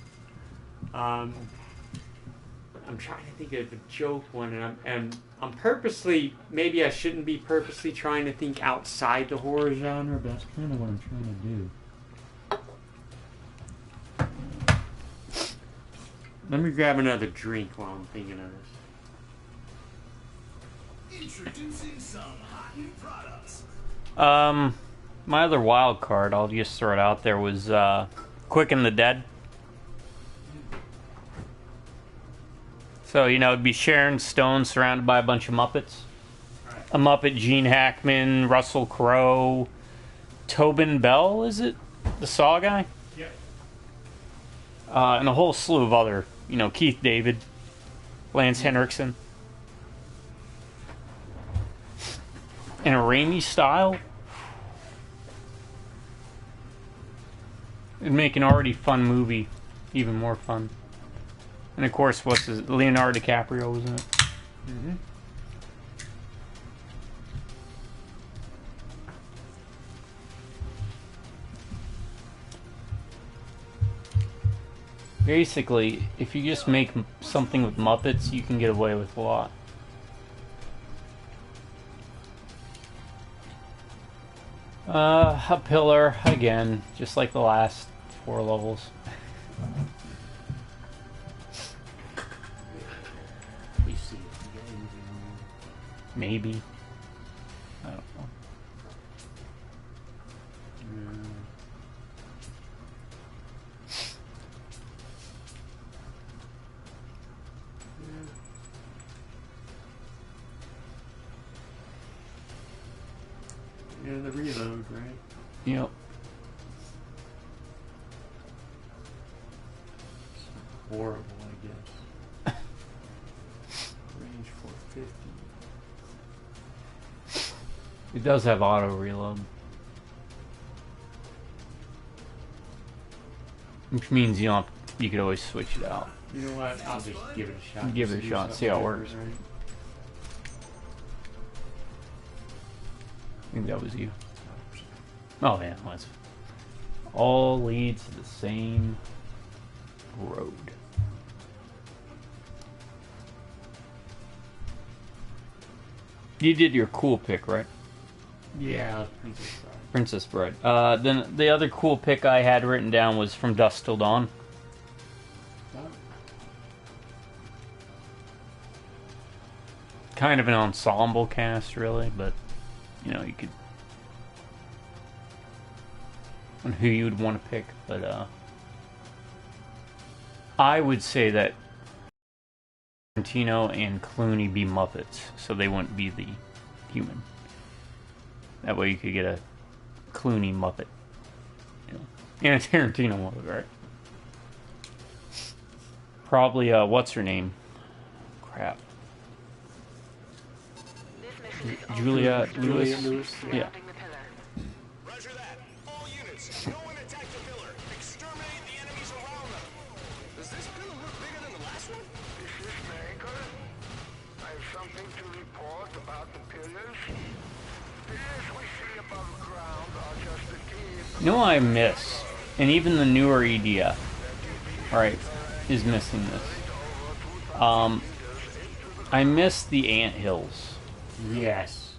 I'm trying to think of a joke one, and I'm purposely, maybe I shouldn't be purposely trying to think outside the horror genre, but that's kind of what I'm trying to do. Let me grab another drink while I'm thinking of this. Introducing some hot new products. My other wild card, I'll just throw it out there, was Quicken the Dead. So, you know, it'd be Sharon Stone surrounded by a bunch of Muppets. Right. A Muppet, Gene Hackman, Russell Crowe, Tobin Bell, is it? The Saw guy? Yep. And a whole slew of other, you know, Keith David, Lance Henriksen. In a Raimi style. It'd make an already fun movie even more fun. And of course, what's his, Leonardo DiCaprio was in it. Mm-hmm. Basically, if you just make something with Muppets, you can get away with a lot. A pillar, again, just like the last 4 levels. Maybe. I don't know. Yeah, the reload, right? Yep. Horrible, I guess. Range 450. It does have auto reload. Which means you don't. You could always switch it out. You know what? I'll just give it a shot. Give it a shot, see how it works. Right? I think that was you. Oh yeah, that's all leads to the same road. You did your cool pick, right? Yeah, Princess Bride. Then the other cool pick I had written down was From Dusk Till Dawn. Kind of an ensemble cast, really, but you know, you could on who you would want to pick, but I would say that Tarantino and Clooney be Muppets, so they wouldn't be the human. That way you could get a Clooney Muppet. You know, and a Tarantino Muppet, right? Probably, what's her name? Crap. Julia Lewis? Yeah. Roger that. All units, go and attack the pillar. Exterminate the enemies around them. Does this pillar look bigger than the last one? This is Baker. I have something to report about the pillars. Pillars we see above ground are just a tip. You know what I miss? And even the newer EDF, alright, is missing this. I miss the anthills. Yes.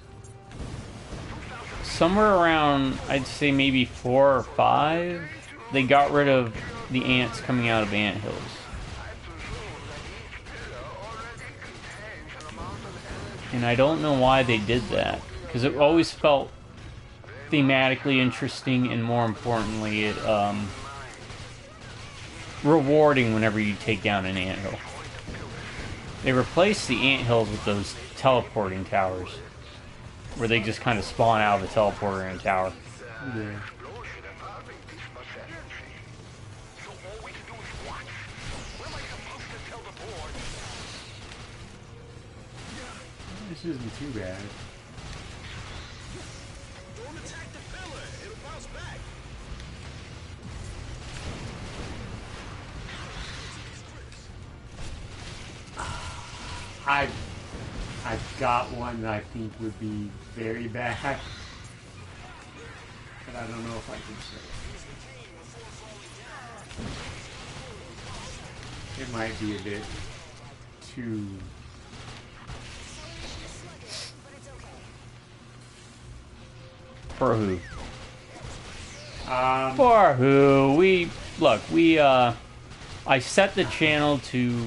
Somewhere around, I'd say maybe 4 or 5, they got rid of the ants coming out of anthills. And I don't know why they did that, because it always felt thematically interesting, and more importantly, it rewarding whenever you take down an anthill. They replaced the anthills with those teleporting towers, where they just kind of spawn out of a teleporter in a tower. Yeah. This isn't too bad. Don't attack the pillar. It'll bounce back. I've got one that I think would be very bad, but I don't know if I can say it. It might be a bit too For who? Um, For who? I set the channel to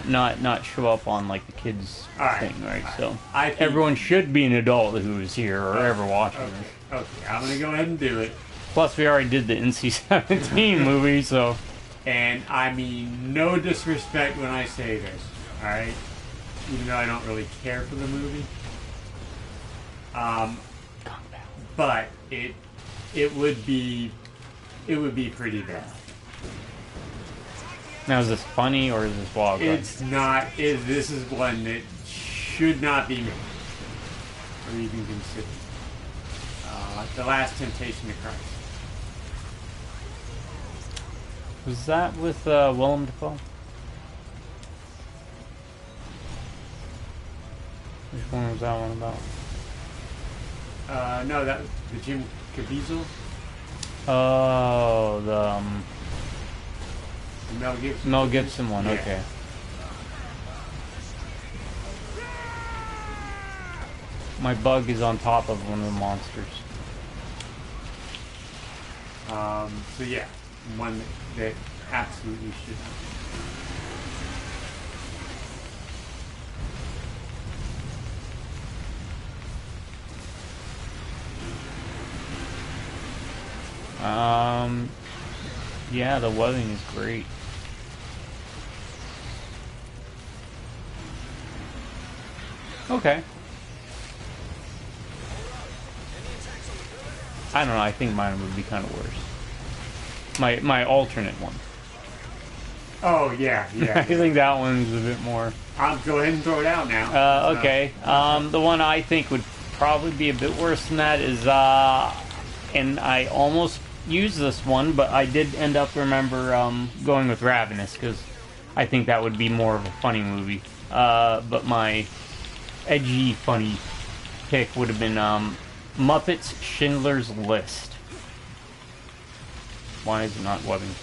not show up on like the kids Alright, thing, right? alright. So I think- everyone should be an adult who is here or ever watching okay, this. okay, I'm gonna go ahead and do it. Plus, we already did the NC-17 movie, so And I mean no disrespect when I say this, alright? Even though I don't really care for the movie. But it would be pretty bad. now is this funny or is this wild? It's not. This is one that should not be made or even considered. The Last Temptation of Christ. Was that with Willem Dafoe? Which one was that one about? No, that was the Jim Caviezel, Oh, the Mel Gibson. Mel Gibson one. Yeah. Okay. My bug is on top of one of the monsters. So yeah, one that absolutely should not. Yeah, the webbing is great. Okay. I don't know, I think mine would be kind of worse. My alternate one. Oh yeah, I yeah. think that one's a bit more... I'll go ahead and throw it out now. Okay. The one I think would probably be a bit worse than that is, and I almost used this one, but I did end up going with Ravenous because I think that would be more of a funny movie. But my edgy, funny pick would have been Muppets Schindler's List. Why is it not webbing?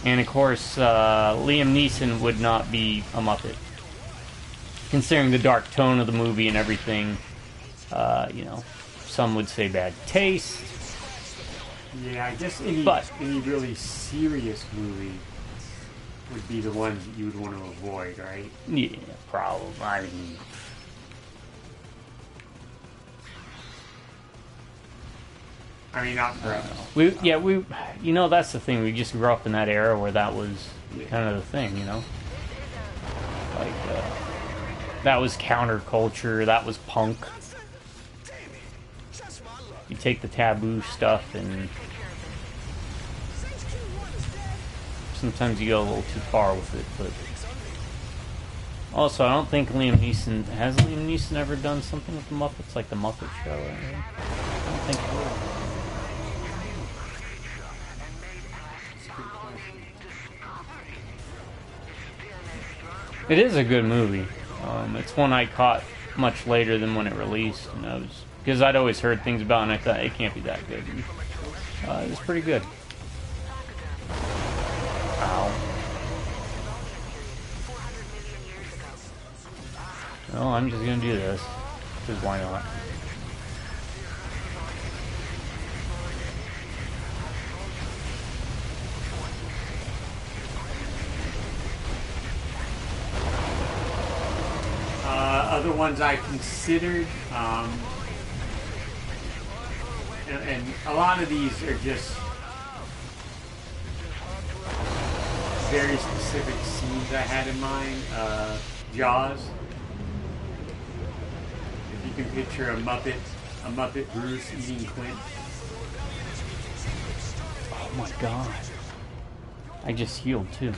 And of course, Liam Neeson would not be a Muppet. Considering the dark tone of the movie and everything, some would say bad taste. Yeah, I guess any really serious movie would be the ones that you would want to avoid, right? Yeah, probably. I mean, Not for us. that's the thing. We just grew up in that era where that was kind of the thing, Like, that was counterculture, that was punk. You take the taboo stuff and sometimes you go a little too far with it, but also I don't think Liam Neeson has Liam Neeson ever done something with the Muppets, like the Muppet Show or anything? I don't think so. It is a good movie. It's one I caught much later than when it released, and because I'd always heard things about it, and I thought it can't be that good. And, it was pretty good. Ow. Well, I'm just gonna do this, because why not? Other ones I considered, and a lot of these are just very specific scenes I had in mind. Jaws. If you can picture a Muppet Bruce eating Quint. Oh my god. I just healed too.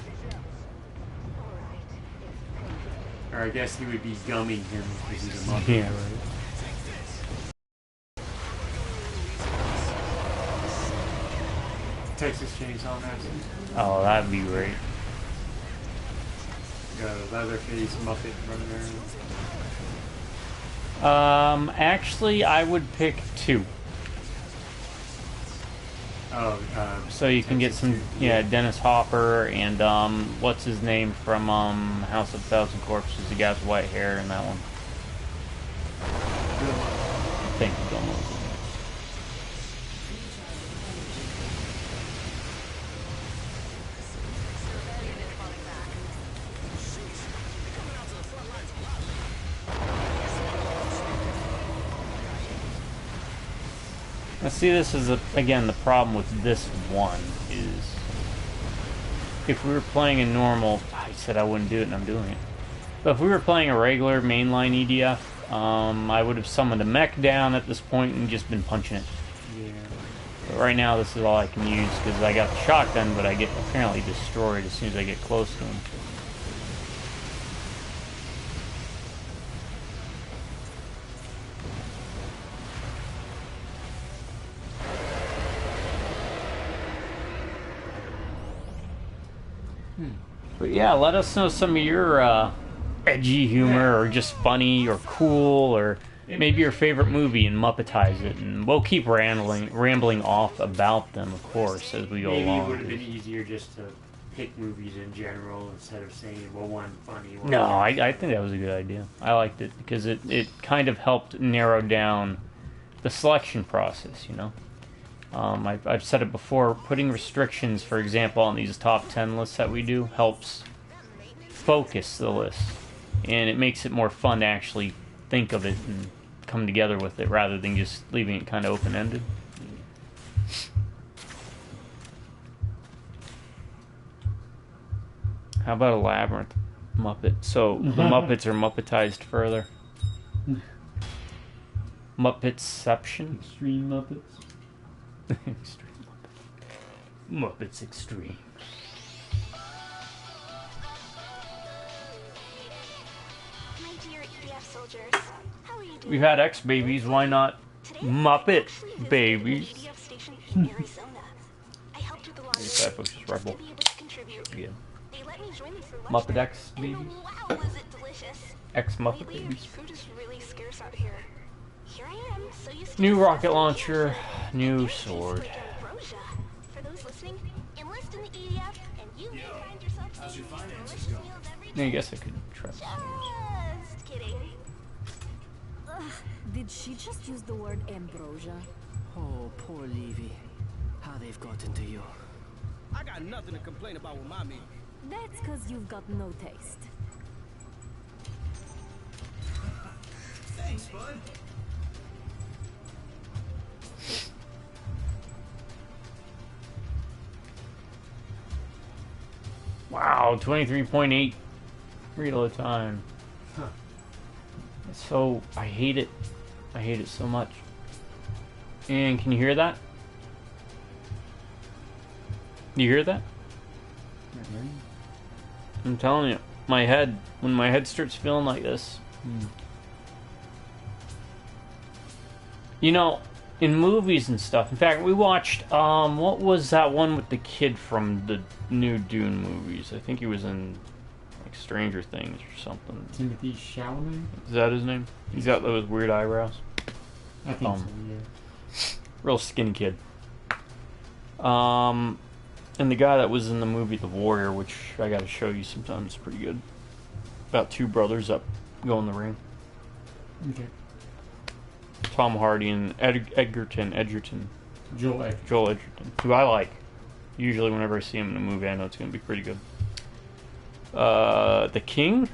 Or I guess he would be gumming him because he's a Muppet. Yeah, right. Texas Chainsaw Massacre. Oh, that'd be great. Got a Leatherface Muppet running around. Actually, I would pick two. Oh, So you can get some, yeah, Dennis Hopper and what's his name from House of a Thousand Corpses, the guy with white hair in that one. I think Bill Mosley. Now see, this is, again, the problem with this one is if we were playing a normal, I said I wouldn't do it and I'm doing it, but if we were playing a regular mainline EDF, I would have summoned a mech down at this point and just been punching it. yeah. But right now this is all I can use because I got the shotgun, but I get apparently destroyed as soon as I get close to him. But yeah, let us know some of your edgy humor, or just funny, or cool, or maybe your favorite movie, and Muppetize it, and we'll keep rambling off about them, of course, as we go Maybe along. it would have been easier just to pick movies in general instead of saying, well, one funny, one. No, I think that was a good idea. I liked it because it kind of helped narrow down the selection process, you know? I've said it before, putting restrictions, for example, on these top 10 lists that we do helps focus the list. And it makes it more fun to actually think of it and come together with it rather than just leaving it kind of open-ended. How about a labyrinth Muppet? So the Muppets are Muppetized further. Muppetception? Extreme Muppets. Extreme Muppet. Muppets Extreme. My dear EDF soldiers, how are you doing? We've had X babies, why not Today, Muppet actually visited babies? an EDF station in Arizona. I helped with the launch That was just just to Rebel. be able to contribute. Yeah. They let me join them for lunch Muppet there, X and babies? wow, was it delicious. X Muppet Lately, babies. food is really scarce out here. Here I am, so used to New this rocket fast food launcher, action. new It tastes sword. like ambrosia. For those listening, enlist in the EDF, and you may find yourself how's your eating finances delicious going? meals every Yeah, I day. guess I could try. Just kidding. Did she just use the word ambrosia? Oh, poor Levy. How they've gotten to you. I got nothing to complain about with my meal. That's because you've got no taste. Thanks, bud. Wow, 23.8 reload time. Huh. So, I hate it. I hate it so much. And can you hear that? You hear that? I'm telling you, my head, when my head starts feeling like this. You know, in movies and stuff, in fact, we watched, what was that one with the kid from the new Dune movies? I think he was in, like, Stranger Things or something. Timothy Chalamet? Is that his name? He's got those weird eyebrows. I think so, Um, yeah. Real skinny kid. And the guy that was in the movie The Warrior, which I gotta show you sometime, is pretty good. About two brothers that go in the ring. Okay. Tom Hardy and Edgerton. Joel Edgerton. Joel Edgerton, who I like. Usually whenever I see him in a movie, I know it's gonna be pretty good. The King?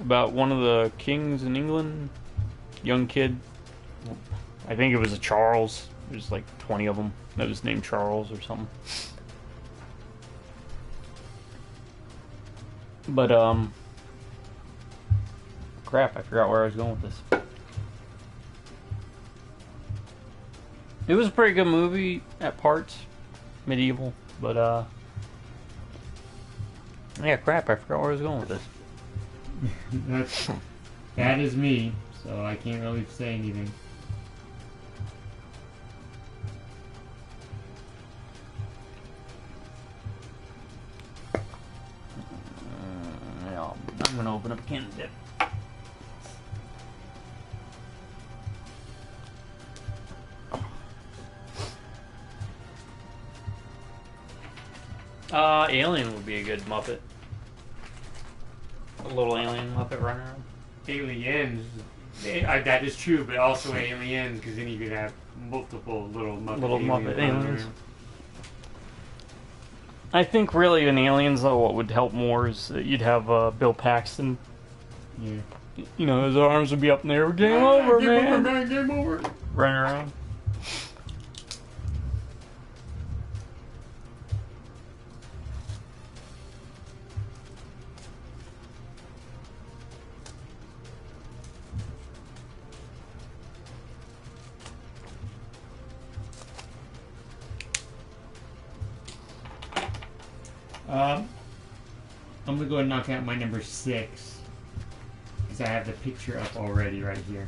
About one of the kings in England. Young kid. I think it was a Charles. There's like 20 of them. That was named Charles or something. But, crap, I forgot where I was going with this. It was a pretty good movie at parts. Medieval. But, yeah, crap, I forgot where I was going with this. That is me, so I can't really say anything. Yeah, I'm gonna open up a can of dip. Alien would be a good Muppet. A little alien Muppet running around. Aliens. That is true, but also aliens, because then you could have multiple little Muppet aliens. I think really in Aliens, though, what would help more is that you'd have Bill Paxton. Yeah. You know, his arms would be up in there. Game over, man. Game over. Running around. I'm gonna go ahead and knock out my number 6 because I have the picture up already right here.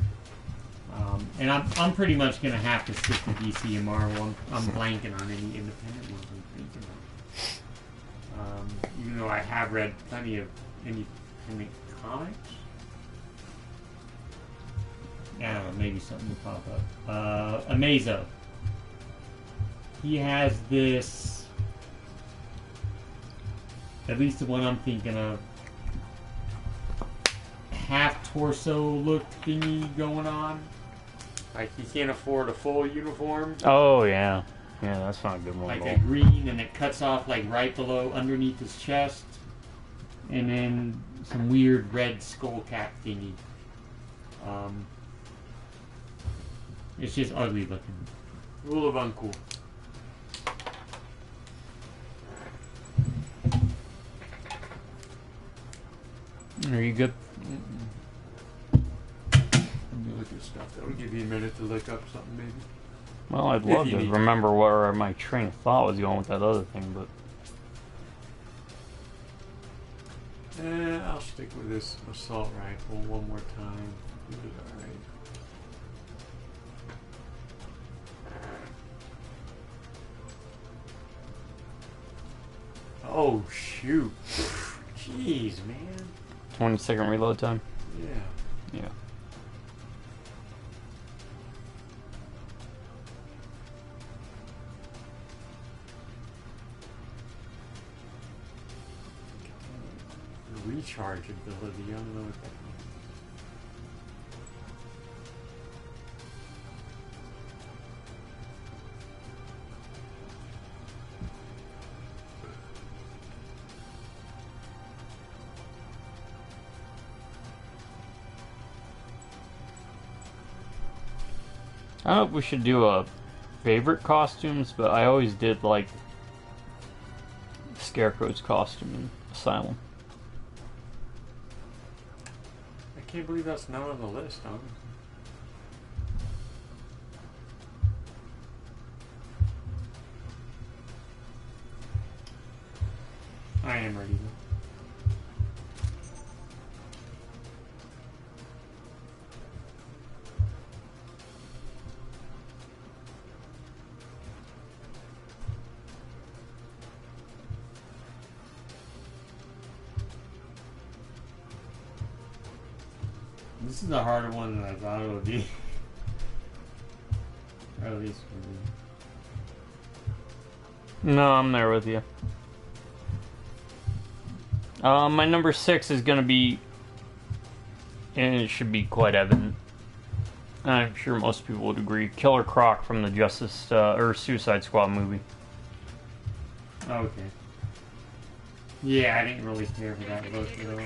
And I'm pretty much gonna have to stick to DC and Marvel. I'm blanking on any independent ones I'm thinking of. Even though I have read plenty of independent comics. I don't know, maybe something will pop up. Amazo. He has this. At least the one I'm thinking of. Half torso look thingy going on. Like he can't afford a full uniform. Oh yeah. Yeah, that's not a good one. Like a green and it cuts off like right below underneath his chest. And then some weird red skull cap thingy. It's just ugly looking. Rule of uncool. Are you good? Let me look at stuff. That'll give you a minute to look up something, maybe. Well, I'd love to remember where my train of thought was going with that other thing, but... I'll stick with this assault rifle one more time. It was alright. Oh, shoot. Jeez, man. 20-second reload time? Yeah. Yeah. Recharge ability, I don't know what that means. I don't know if we should do a favorite costumes, but I always did like Scarecrow's costume in Asylum. I can't believe that's not on the list, huh? I am ready. This is a harder one than I thought it would be. Or at least for me. No, I'm there with you. My number 6 is going to be, and it should be quite evident, I'm sure most people would agree, Killer Croc from the Suicide Squad movie. Okay. Yeah, I didn't really care for that look at all.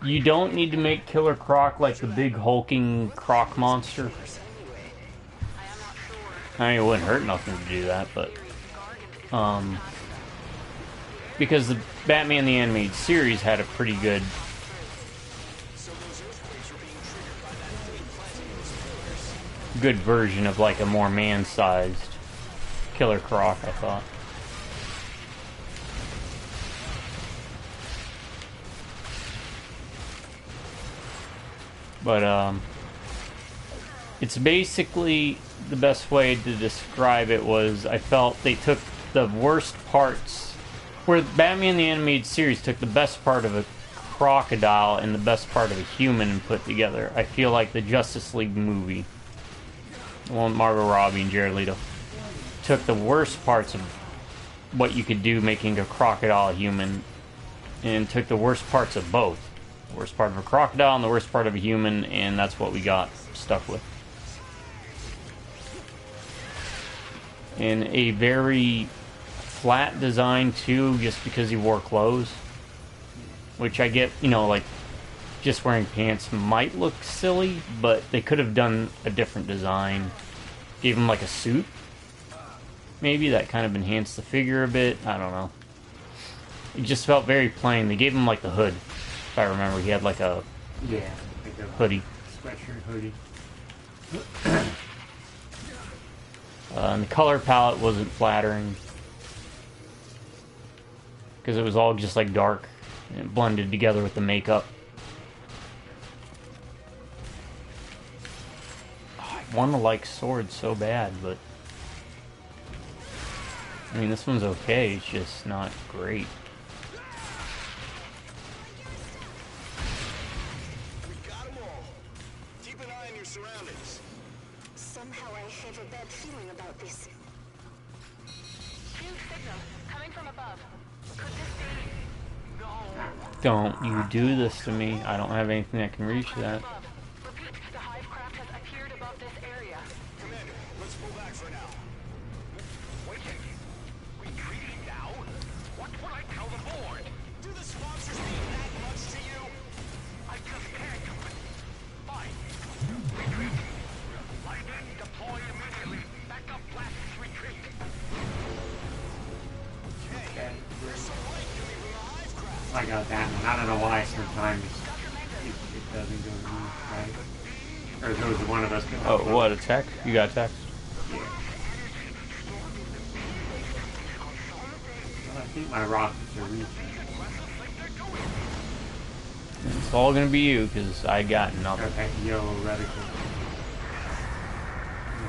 You don't need to make Killer Croc like the big hulking croc monster. I mean, it wouldn't hurt nothing to do that, but... because the Batman the Animated Series had a pretty good... version of like a more man-sized Killer Croc, I thought. But, it's basically, the best way to describe it was, I felt they took the worst parts, where Batman the Animated Series took the best part of a crocodile and the best part of a human and put together. I feel like the Justice League movie, the one with Margot Robbie and Jared Leto, took the worst parts of what you could do making a crocodile human and took the worst parts of both. The worst part of a crocodile and the worst part of a human, and that's what we got stuck with. And a very flat design too, just because he wore clothes. Which I get, you know, like, just wearing pants might look silly, but they could have done a different design. Gave him like a suit. Maybe that kind of enhanced the figure a bit. I don't know. It just felt very plain. They gave him like the hood. If I remember, he had like a like a hoodie. Sweatshirt hoodie. And the color palette wasn't flattering. Because it was all just like dark. And it blended together with the makeup. Oh, I want to like swords so bad, but... I mean, this one's okay. It's just not great. We got 'em all. Keep an eye on your surroundings. Somehow I have a bad feeling about this. Huge signal coming from above. Could this be? No. Don't you do this to me. I don't have anything that can reach that. Repeat, the hive craft has appeared above this area. Commander, let's pull back for now. Waiting. Retreating now? What will I tell the board? Do the sponsors mean that much to you? I just can't do it. Fine. Retreat. Lightning, deploy immediately. Backup blasts retreat. Okay, there's some light coming from the hive craft. I got that one. I don't know why sometimes it doesn't go to me, right? Or goes to one of us. Oh, what? Attack? You got attacked? Yeah. Well, I think my rockets are reaching. It's all gonna be you, because I got nothing. Okay, yellow reticle.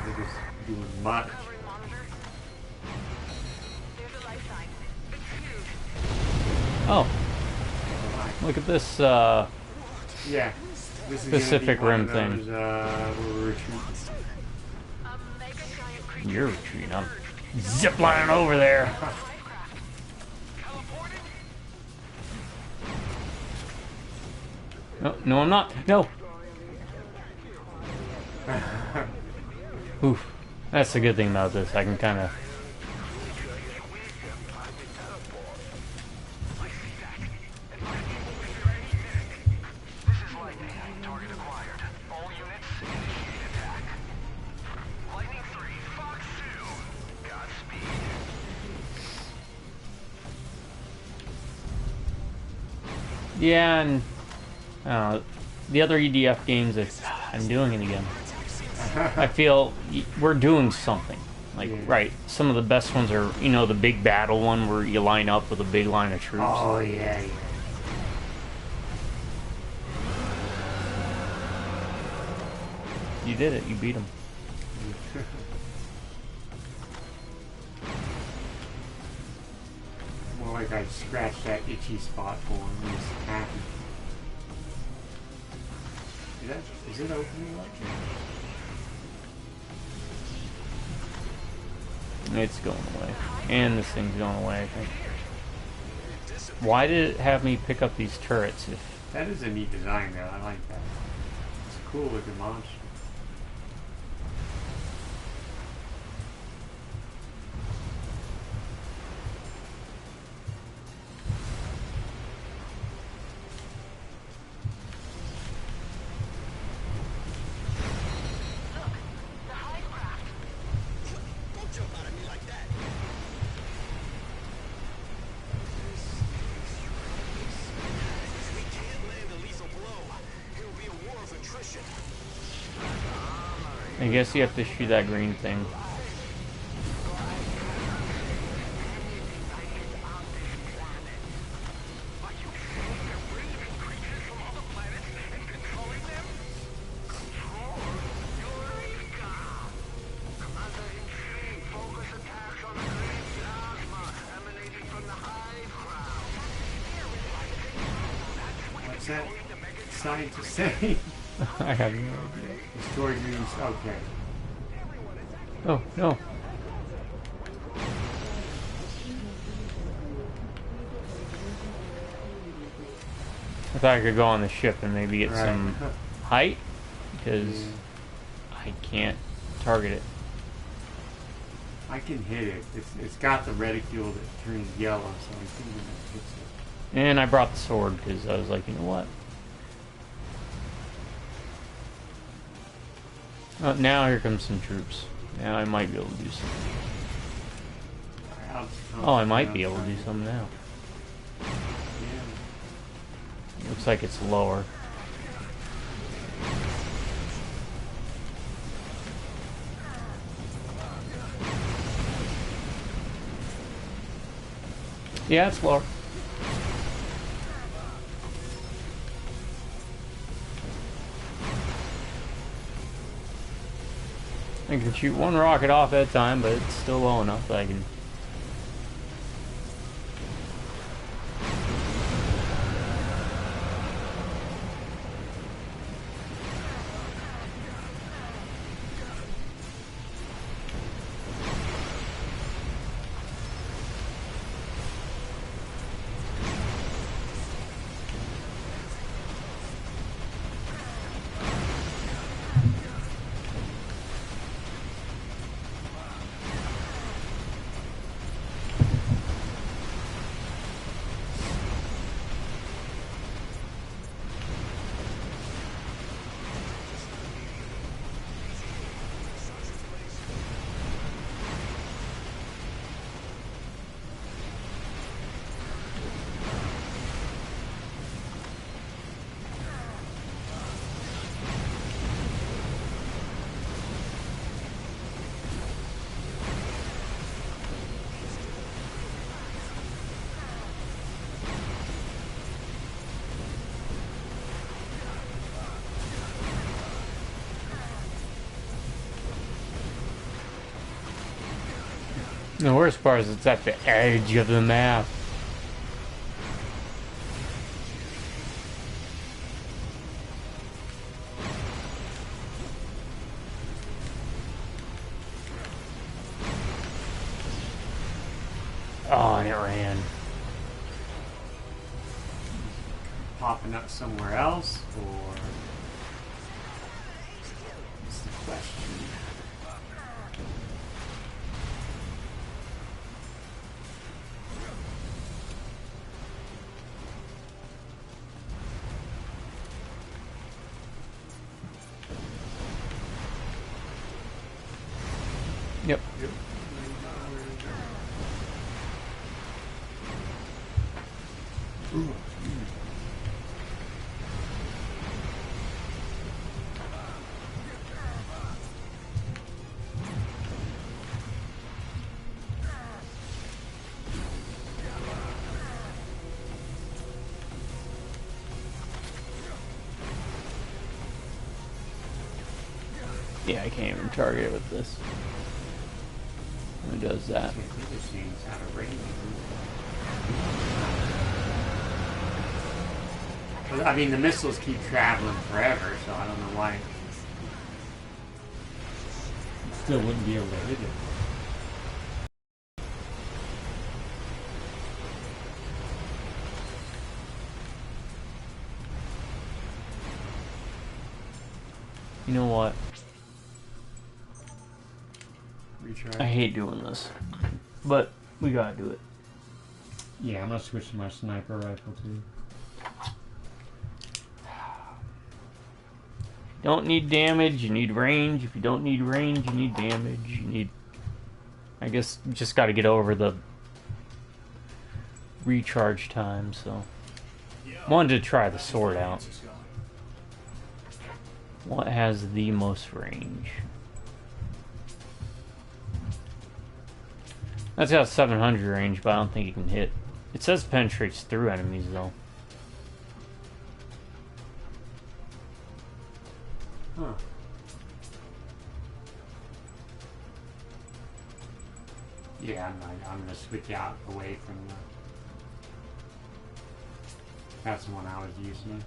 They're just doing much. Covering monitor. There's a life sign. It's huge. Oh, look at this, Yeah. This is Pacific gonna be one Rim of those, we're retreating. A mega giant creature. you're retreating. I'm ziplining over there. Hive craft. Teleporting. No, no, I'm not. No. Oof. That's the good thing about this. I can kind of... This is Lightning. Target acquired. All units, initiate attack. Lightning 3, Fox 2. Godspeed. Yeah, and... I don't know. The other EDF games, I'm doing it again. I feel we're doing something. Like, right, some of the best ones are, you know, the big battle one where you line up with a big line of troops. Oh, yeah, yeah. You did it. You beat them. More like I scratched that itchy spot for him when he's happy. Is it opening like that? It's going away. And this thing's going away, I think. Why did it have me pick up these turrets if... That is a neat design though, I like that. It's a cool looking monster. Look, the hive craft. Don't jump out at me like that. If we can't land a lethal blow, it will be a war of attrition. I guess you have to shoot that green thing. What's that scientist saying? I have no idea. Destroy green. Okay. Oh, no. I thought I could go on the ship and maybe get Right. some height, because Yeah. I can't target it. I can hit it. It's got the reticule that turns yellow, so I think it hits it. And I brought the sword because I was like, you know what? Oh, now here comes some troops. Now I might be able to do something. Oh, I might be able to do something now. Yeah. Looks like it's lower. Yeah, it's lower. I can shoot one rocket off at a time, but it's still low enough that I can... The worst part is it's at the edge of the map. Oh, and it ran. Popping up somewhere else, or what's the question? Yep. Yeah, I can't even target it with this. Who does that? I mean, the missiles keep traveling forever, so I don't know why. It still wouldn't be able to hit it. You know what? Retry. I hate doing this, but we gotta do it. Yeah, I'm gonna switch to my sniper rifle too. Don't need damage, you need range. If you don't need range, you need damage. You need... I guess you just gotta get over the recharge time, so... Wanted to try the sword out. What has the most range? That's got 700 range, but I don't think it can hit. It says penetrates through enemies, though. Huh. Yeah, I'm gonna switch out away from the... That's the one I was using.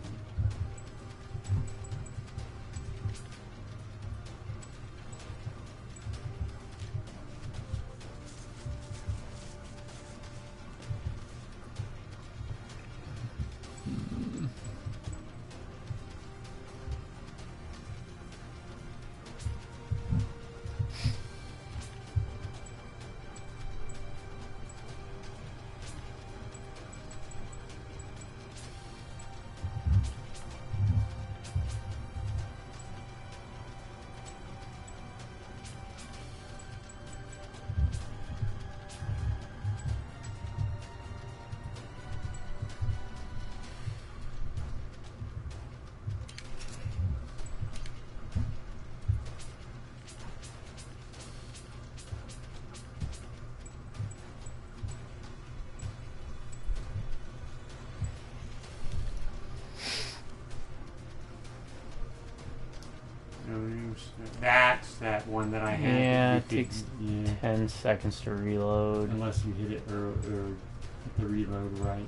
That's that one that I had. Yeah, that it you takes yeah. 10 seconds to reload. Unless you hit it or hit the reload right.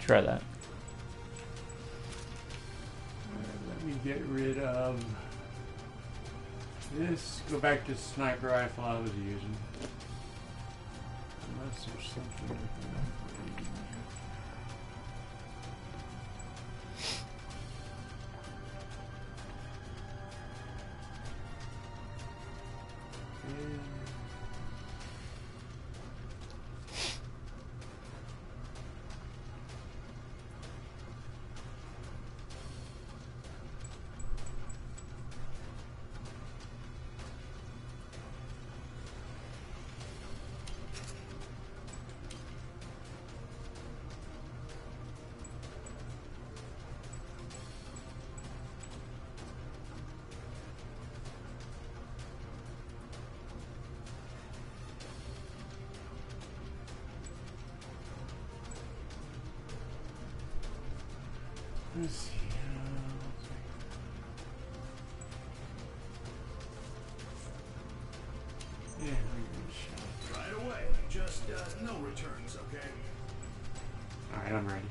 Try that. Let me get rid of this. Go back to the sniper rifle I was using. Unless there's something with enough weight in here. Let's see. Yeah, Right away. Just no returns, okay? Alright, I'm ready.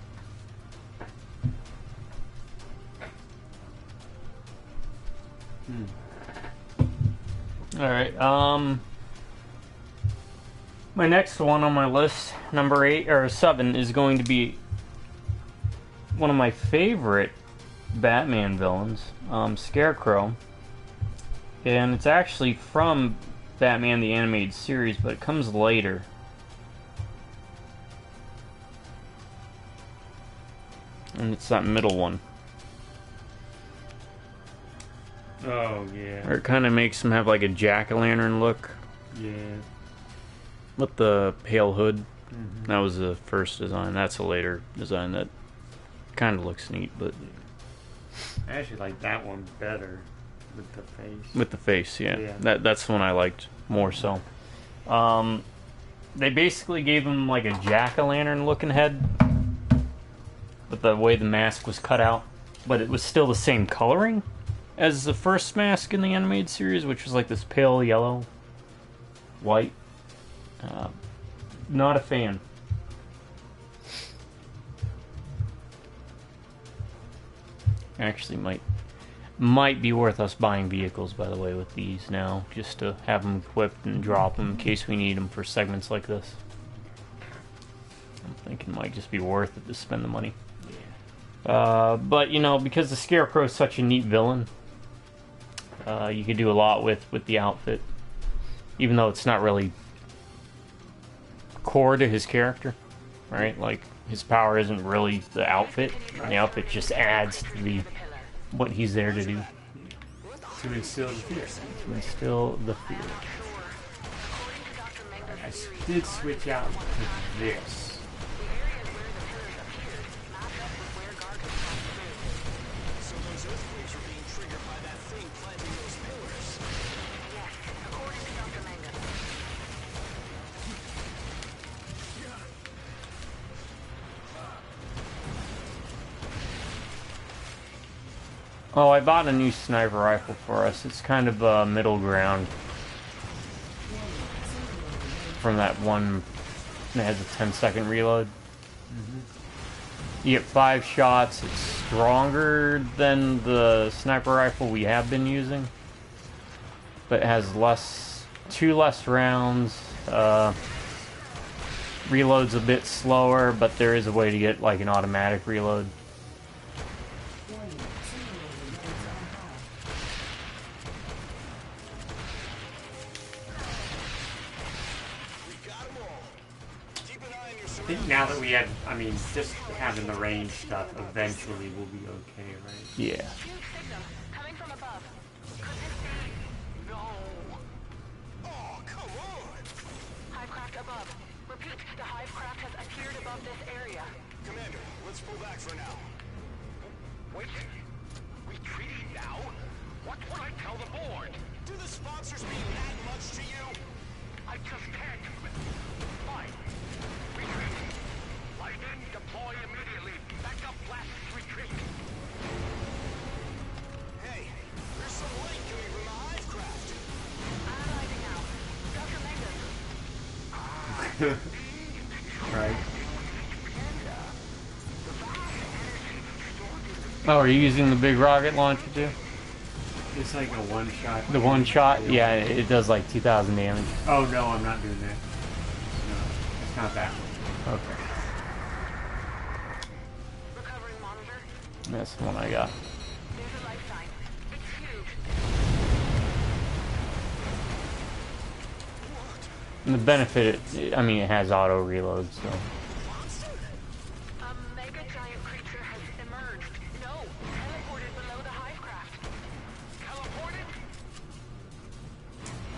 Alright, my next one on my list, number 8 or 7, is going to be one of my favorite Batman villains, Scarecrow. And it's actually from Batman the Animated Series, but it comes later. And it's that middle one. Oh, yeah. Or it kind of makes him have like a jack-o'-lantern look. Yeah. With the pale hood. That was the first design. That's a later design that kind of looks neat, but... I actually like that one better with the face. With the face, yeah. That's the one I liked more so. They basically gave him like a jack-o'-lantern looking head. With the way the mask was cut out. But it was still the same coloring as the first mask in the animated series, which was like this pale yellow, white. Not a fan. Actually, might be worth us buying vehicles, by the way, with these now, just to have them equipped and drop them in case we need them for segments like this. I'm thinking it might just be worth it to spend the money. But you know, because the Scarecrow is such a neat villain, you could do a lot with the outfit, even though it's not really core to his character, right? Like his power isn't really the outfit. The outfit just adds to the what he's there to do. To instill the fear. To instill the fear. I did switch out to this. Oh, I bought a new sniper rifle for us. It's kind of a middle ground from that one that has a 10-second reload. You get 5 shots. It's stronger than the sniper rifle we have been using, but it has 2 less rounds. Reload's a bit slower, but there is a way to get like an automatic reload. think now that we have, I mean, just having the range stuff, eventually we'll be okay, right? Yeah. Huge signal coming from above. Could this be? No. Oh, come on. Hivecraft above. Repeat, the Hivecraft has appeared above this area. Commander, let's pull back for now. Wait. Retreating now? What will I tell the board? Do the sponsors mean that much to you? I just can't. Fine. Retreat. Lightning, deploy immediately. Backup blasts retreat. Hey, there's some light coming from the Hivecraft. Analyzing now. Dr. Mangum. Right. Oh, are you using the big rocket launcher too? It's like a one shot. The one shot? Yeah, it does like 2,000 damage. Oh no, I'm not doing that. No, it's not that one. Okay. Recovering monitor. That's the one I got. There's a life sign. It's huge. And the benefit, I mean, it has auto reload, so. A mega giant creature has emerged. No, teleported below the Hivecraft. Teleported?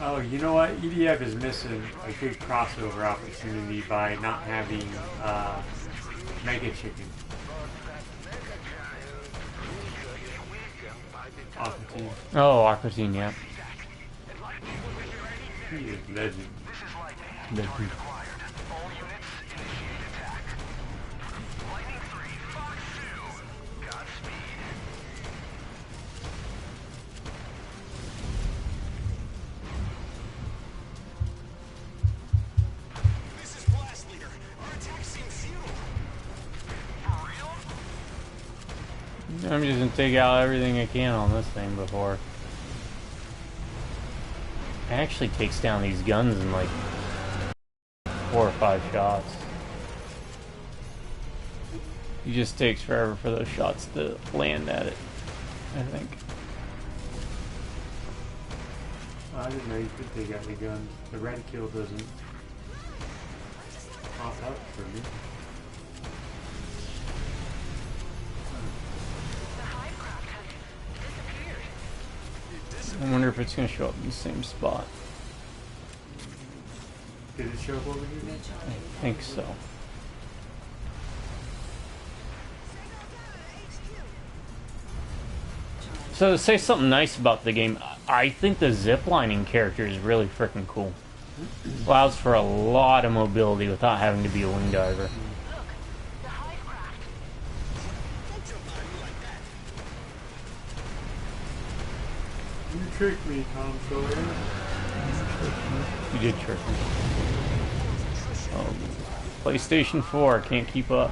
Oh, you know what? EDF is missing a good crossover opportunity by not having Mega Chicken. Aqua Team. Oh, Aqua Teen, yeah. He is legend. Legend. All units, initiate attack. Lightning 3, Fox 2. Godspeed. This is Blast Leader. Our attack seems futile. For real? I'm just gonna take out everything I can on this thing before. It actually takes down these guns in like 4 or 5 shots. It just takes forever for those shots to land at it, I think. I didn't know you could take out the gun. The red kill doesn't pop up for me. The Hivecraft has disappeared. I wonder if it's gonna show up in the same spot. Did it show up over here? I think so. So to say something nice about the game, I think the ziplining character is really freaking cool. Allows for a lot of mobility without having to be a wing diver. Look, the Hivecraft. Don't jump on me like that. You tricked me, Tom Sawyer. You did trick me. PlayStation 4 can't keep up.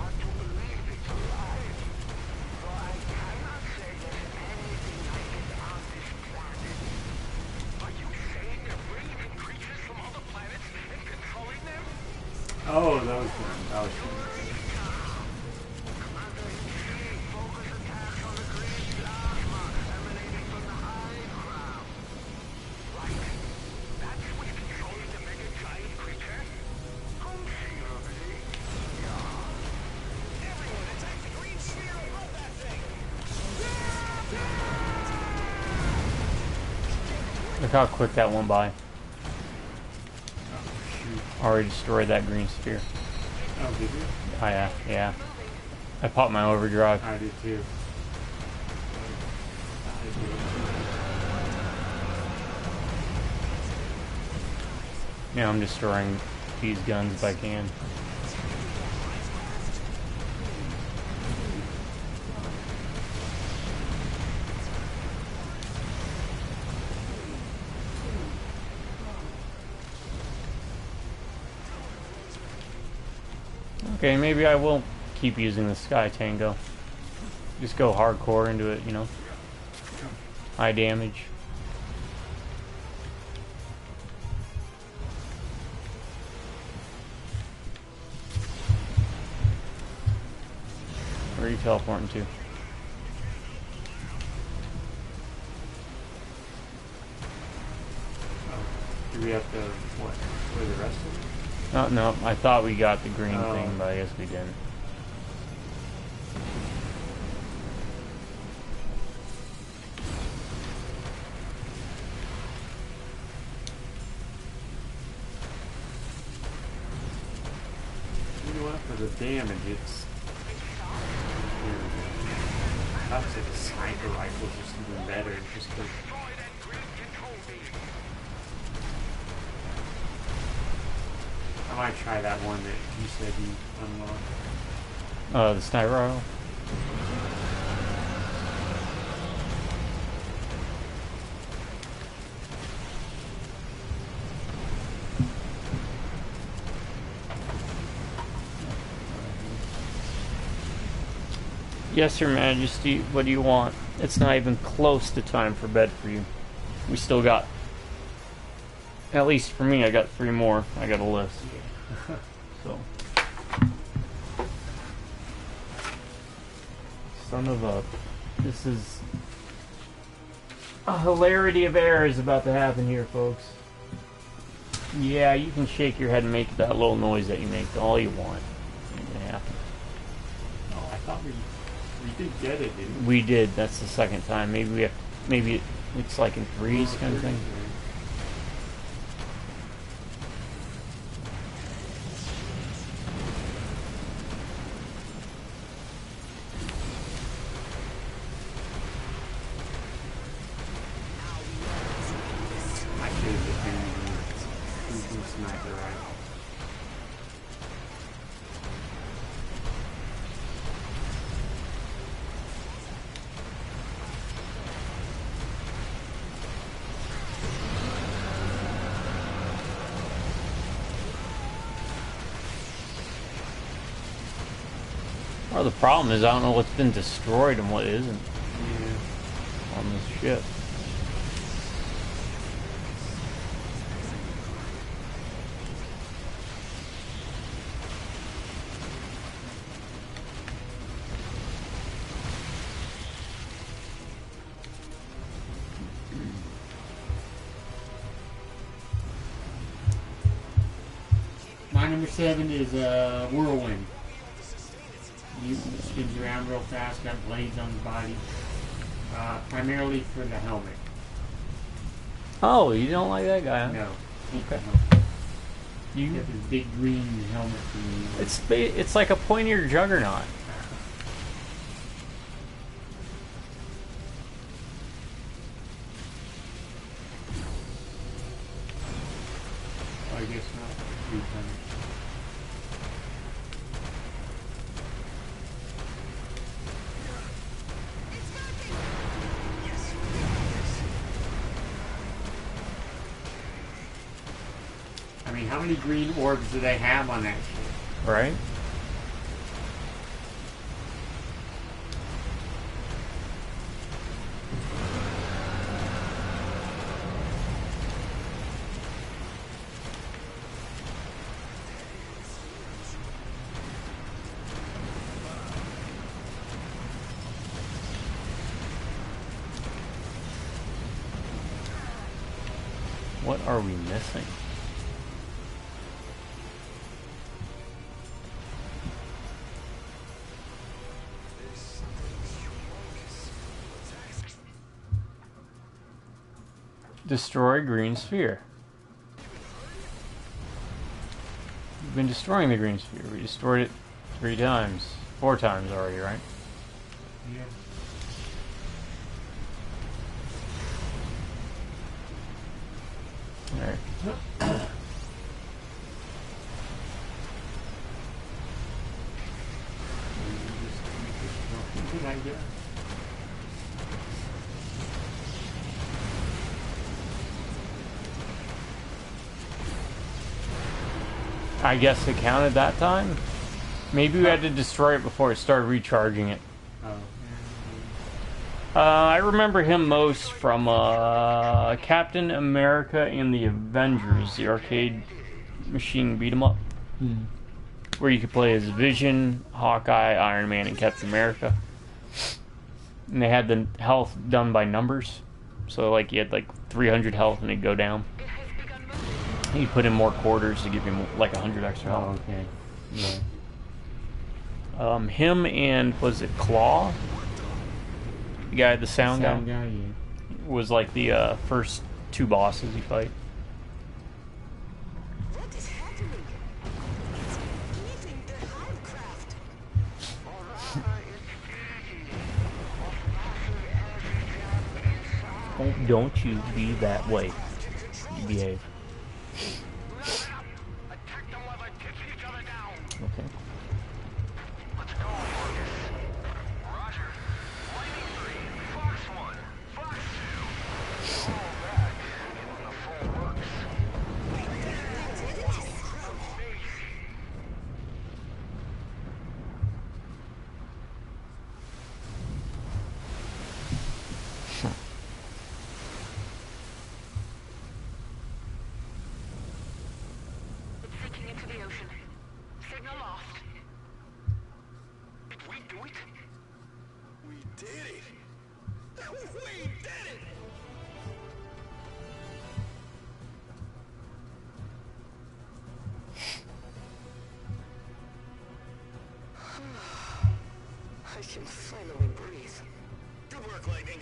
Oh, that was fun. That was fun. Look how quick that went by. Already destroyed that green sphere. Oh, did you? Oh yeah, yeah. I popped my overdrive. I did too. Yeah, I'm destroying these guns if I can. Okay, maybe I will keep using the Sky Tango. Just go hardcore into it, you know. High damage. Where are you teleporting to? Do we have to, what, play the rest of it? Oh, no, I thought we got the green Oh. thing, but I guess we didn't. You know what? For the damage, it's... I would say the sniper rifle is just even better. Just the... I might try that one that you said you unlocked. The sniper rifle? Yes, Your Majesty, what do you want? It's not even close to time for bed for you. We still got, at least for me, I got 3 more. I got a list. So. Son of a... This is... A hilarity of errors about to happen here, folks. Yeah, you can shake your head and make that little noise that you make all you want. Yeah. Oh, I thought we did get it, didn't we? We did. That's the second time. Maybe we have... Maybe it's like in threes kind of thing. I should have just been using sniper rifle. Well, the problem is I don't know what's been destroyed and what isn't Yeah. on this ship. My number 7 is Whirlwind. He spins around real fast, got blades on his body. Primarily for the helmet. Oh, you don't like that guy, huh? No. Okay. You get this big green helmet thing. It's like a pointier juggernaut. I guess not. 3 times. I mean, how many green orbs do they have on that ship? Right? What are we missing? Destroy green sphere. We've been destroying the green sphere. We destroyed it 4 times already, right? Yeah. Alright. Good idea. I guess it counted that time? Maybe we had to destroy it before it started recharging it. Oh. I remember him most from Captain America and the Avengers, the arcade machine beat 'em up. Where you could play as Vision, Hawkeye, Iron Man, and Captain America. And they had the health done by numbers. So like you had like 300 health and it'd go down. You put in more quarters to give him like 100 extra Oh, health. okay. Yeah. Him and was it Claw? The guy, the sound guy, Yeah. was like the first two bosses you fight. What is happening? It's eating the Hivecraft. Or rather, it's easy. Of massive energy jam inside. Oh, don't you be that way. You behave. Listen up. Attack them while they kick each other down. Okay. Let's go, Marcus. Roger. Lightning 3, Fox 1, Fox 2. All back in the full works. It's sinking into the ocean. Signal lost. Did we do it? We did it! We did it! I can finally breathe. Good work, Lightning.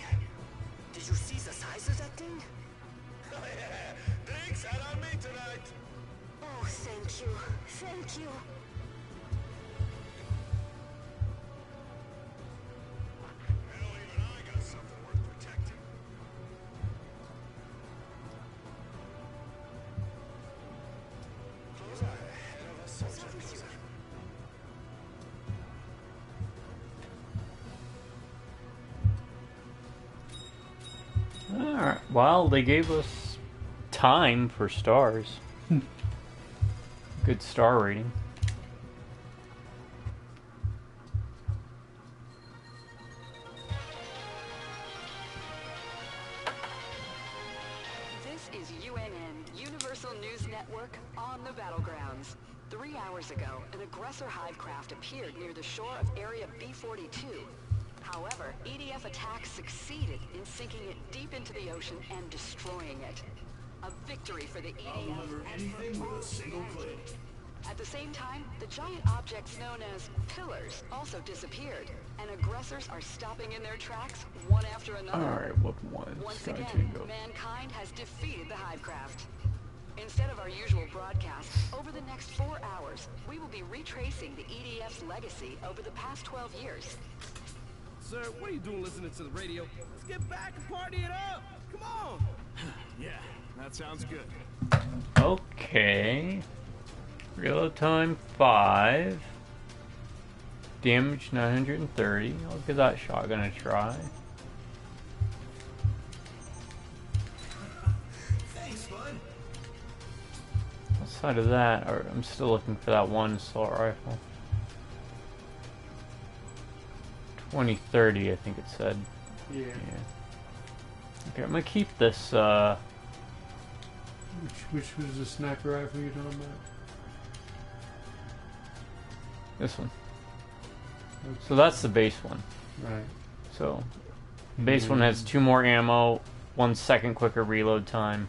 Did you see the size of that thing? Oh yeah! Drinks out on me tonight! Oh, thank you. Thank you. Hell, even I got something worth protecting. He's a head of a soldier. Alright, well, they gave us time for stars. Good star rating. This is UNN, Universal News Network, on the battlegrounds. 3 hours ago, an aggressor hivecraft appeared near the shore of Area B-42. However, EDF attacks succeeded in sinking it deep into the ocean and destroying it. A victory for the EDF and for all humanity. At the same time, the giant objects known as pillars also disappeared, and aggressors are stopping in their tracks one after another. Alright, what one? Once again, mankind has defeated the hivecraft. Instead of our usual broadcast, over the next 4 hours, we will be retracing the EDF's legacy over the past 12 years. Sir, what are you doing listening to the radio? Let's get back and party it up! Come on! Yeah, that sounds good. Okay. Reload time 5. Damage 930. I'll give that shotgun a try. Thanks, bud. Outside of that, I'm still looking for that one assault rifle. 2030, I think it said. Yeah. Okay, I'm gonna keep this. Which was the sniper rifle you're talking about? This one. Okay. So that's the base one. Right. So, base one has 2 more ammo, 1 second quicker reload time,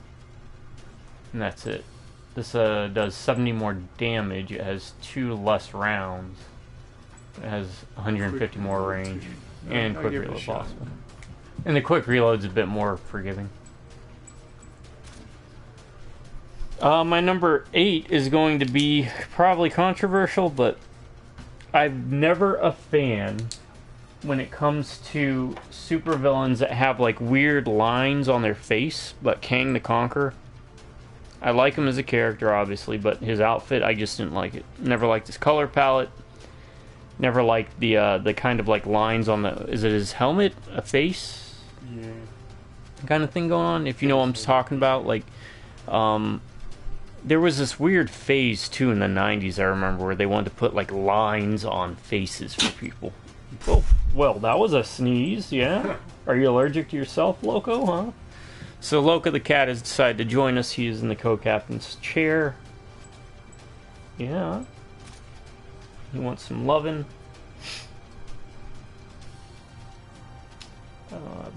and that's it. This does 70 more damage. It has 2 less rounds. It has 150 more range, and I'll quick give it a reload shot. possible. And the quick reload's a bit more forgiving. My number 8 is going to be probably controversial, but I'm never a fan when it comes to supervillains that have like weird lines on their face, but Kang the Conqueror. I like him as a character, obviously, but his outfit, I just didn't like it. Never liked his color palette. Never liked the kind of like lines on the... Is it his helmet? A face? Yeah. Kind of thing going on? If you know what I'm talking about. Like, there was this weird phase, too, in the 90s, I remember, where they wanted to put like lines on faces for people. Oh, well, that was a sneeze, yeah? Are you allergic to yourself, Loco, huh? So Loco the cat has decided to join us. He is in the co-captain's chair. Yeah. He wants some loving.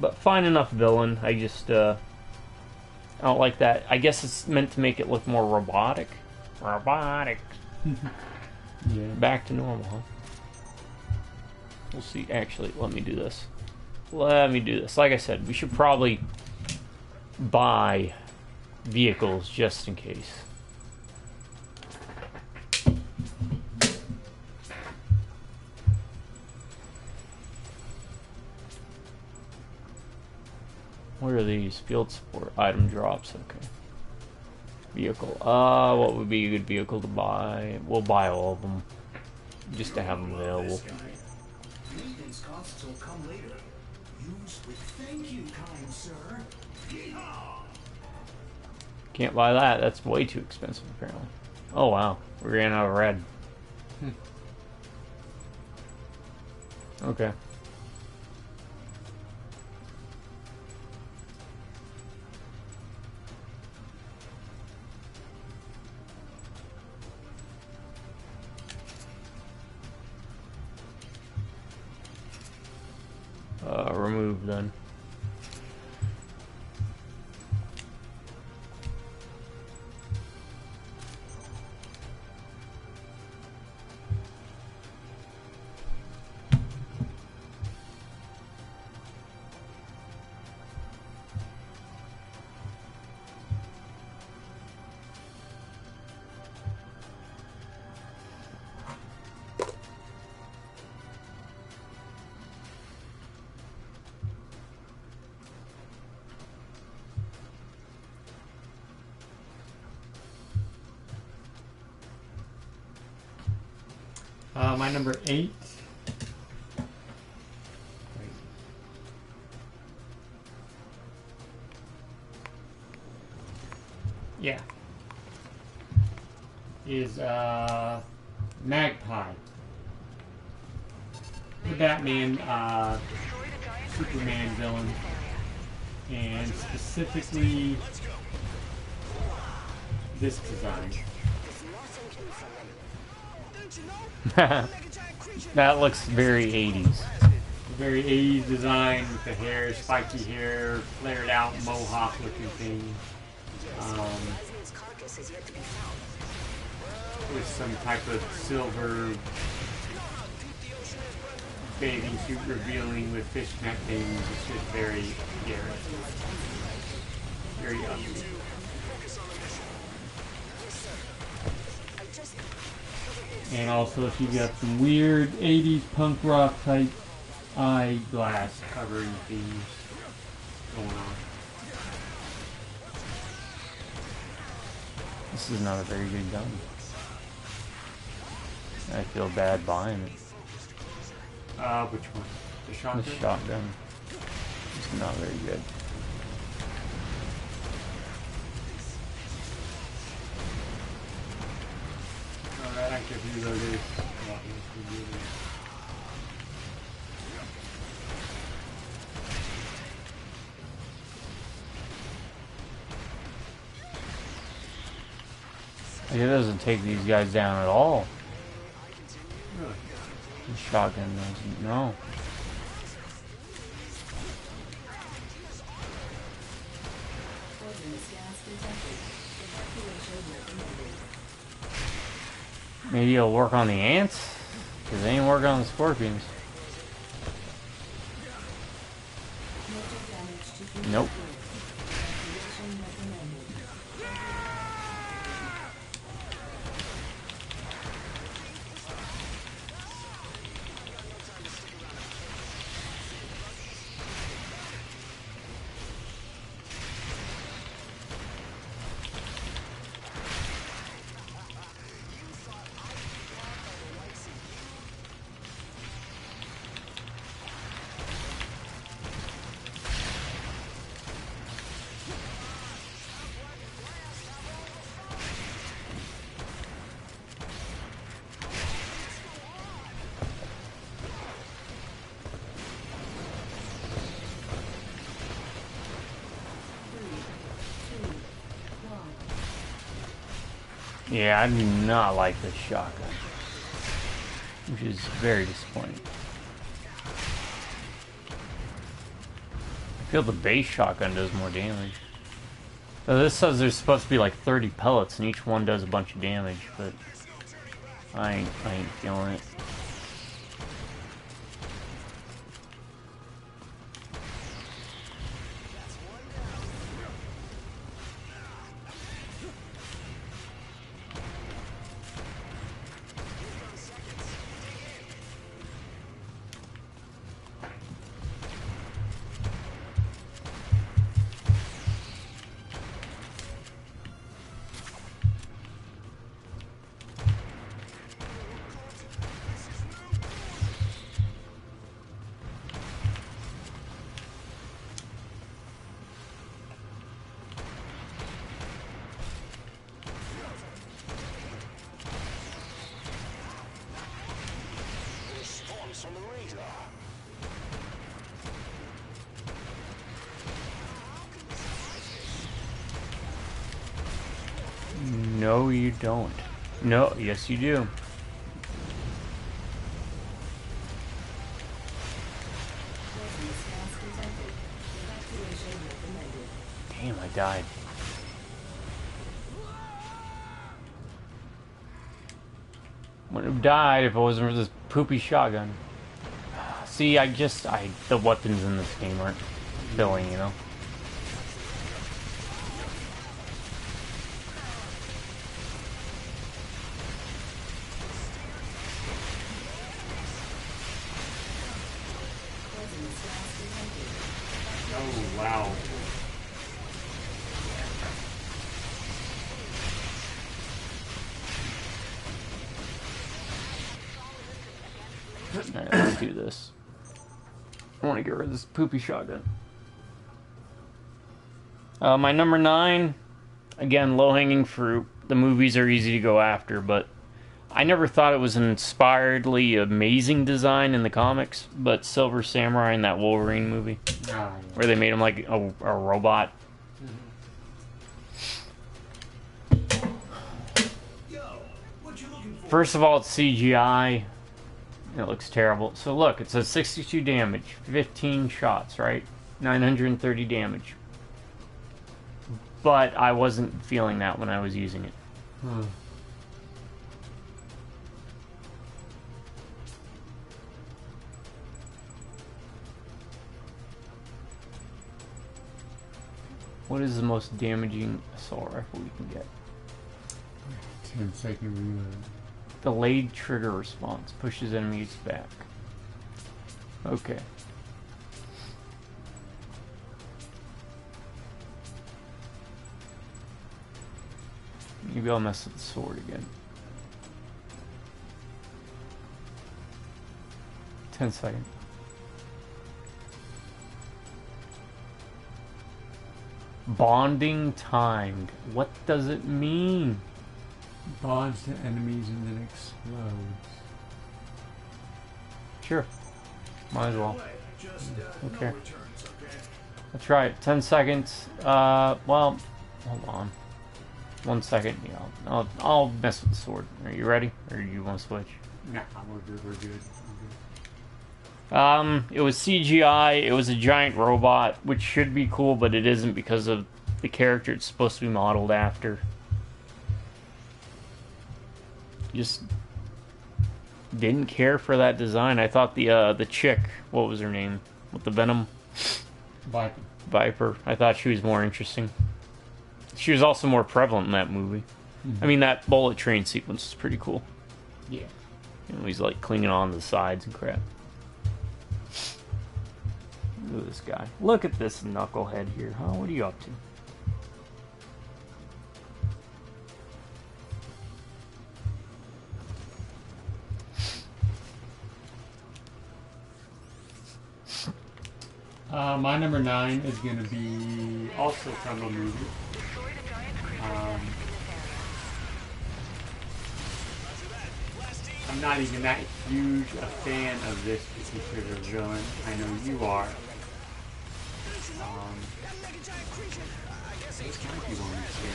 But fine enough villain. I just, I don't like that. I guess it's meant to make it look more robotic. Robotic. Yeah. Back to normal, huh? We'll see. Actually, let me do this. Let me do this. Like I said, we should probably buy vehicles just in case. What are these? Field support item drops. Okay. Vehicle. What would be a good vehicle to buy? We'll buy all of them just to have them available. Maintenance costs will come later. Use with thank you, kind sir. Yeehaw! Can't buy that. That's way too expensive, apparently. Oh wow, we ran out of red. Okay. Remove then. My number 8. Yeah. Is Magpie. The Batman, Superman villain. And specifically this design. That looks very 80s. Very 80s design with the hair, spiky hair, flared out mohawk looking thing. With some type of silver bathing suit revealing with fishnet things. It's just very garish. Very ugly. And also she got some weird 80s punk rock type eyeglass covering things going on. This is not a very good gun. I feel bad buying it. Which one? The shotgun? The shotgun. It's not very good. That active reload is a lot less good. It doesn't take these guys down at all. Really? The shotgun doesn't. No. Maybe it'll work on the ants? Because they ain't working on the scorpions. Nope. Yeah, I do not like this shotgun, which is very disappointing. I feel the base shotgun does more damage. This says there's supposed to be like 30 pellets and each one does a bunch of damage, but I ain't feeling it. No, you don't. No, yes, you do. Damn, I died. Wouldn't have died if it wasn't for this poopy shotgun. See, the weapons in this game aren't filling, you know? Oh, wow. Alright, let's do this. I want to get rid of this poopy shotgun. My number 9, again, low-hanging fruit. The movies are easy to go after, but I never thought it was an inspiredly amazing design in the comics, but Silver Samurai in that Wolverine movie, where they made him like a robot. First of all, it's CGI. It looks terrible. So look, it says 62 damage, 15 shots, right? 930 damage. But I wasn't feeling that when I was using it. What is the most damaging assault rifle we can get? 10-second reload. Delayed trigger response. Pushes enemies back. Okay. Maybe I'll mess with the sword again. 10 seconds. Bonding timed. What does it mean? Bonds to enemies and then explodes. Sure. Might as well. Okay. Let's try it. 10 seconds. Well, hold on. 1 second. Yeah, I'll mess with the sword. Are you ready? Or do you want to switch? Nah, we're good. It was CGI. It was a giant robot, which should be cool, but it isn't because of the character it's supposed to be modeled after. Just didn't care for that design. I thought the chick, what was her name, with the venom? Viper. I thought she was more interesting. She was also more prevalent in that movie. I mean, that bullet train sequence is pretty cool. Yeah. And he's like clinging on the sides and crap. Look at this guy. Look at this knucklehead here, huh? What are you up to? My number 9 is going to be also from a movie. I'm not even that huge a fan of this particular villain. I know you are. This might be one to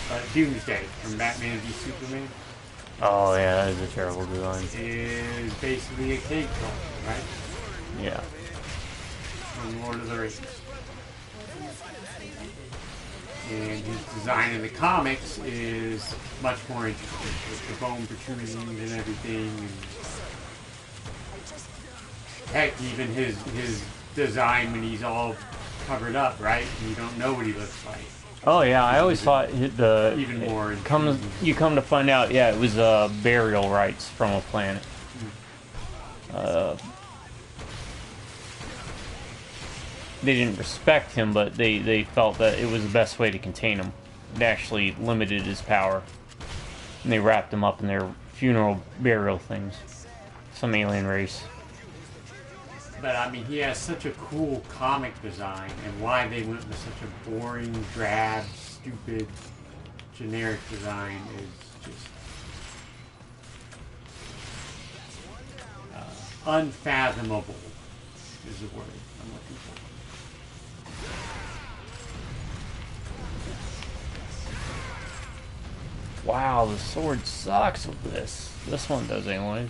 but Doomsday from Batman v Superman. Oh yeah, that is a terrible design. Is basically a cave troll, right? Yeah. From Lord of the Rings. And his design in the comics is much more interesting, with the bone protrusions and everything. And heck, even his design when he's all covered up, right? And you don't know what he looks like. Oh yeah, I always thought the even more. You come to find out, yeah, it was burial rites from a planet. They didn't respect him, but they felt that it was the best way to contain him. It actually limited his power, and they wrapped him up in their funeral burial things. Some alien race. But I mean, he has such a cool comic design, and why they went with such a boring, drab, stupid, generic design is just unfathomable, is the word I'm looking for. Wow, the sword sucks with this. This one does anyways.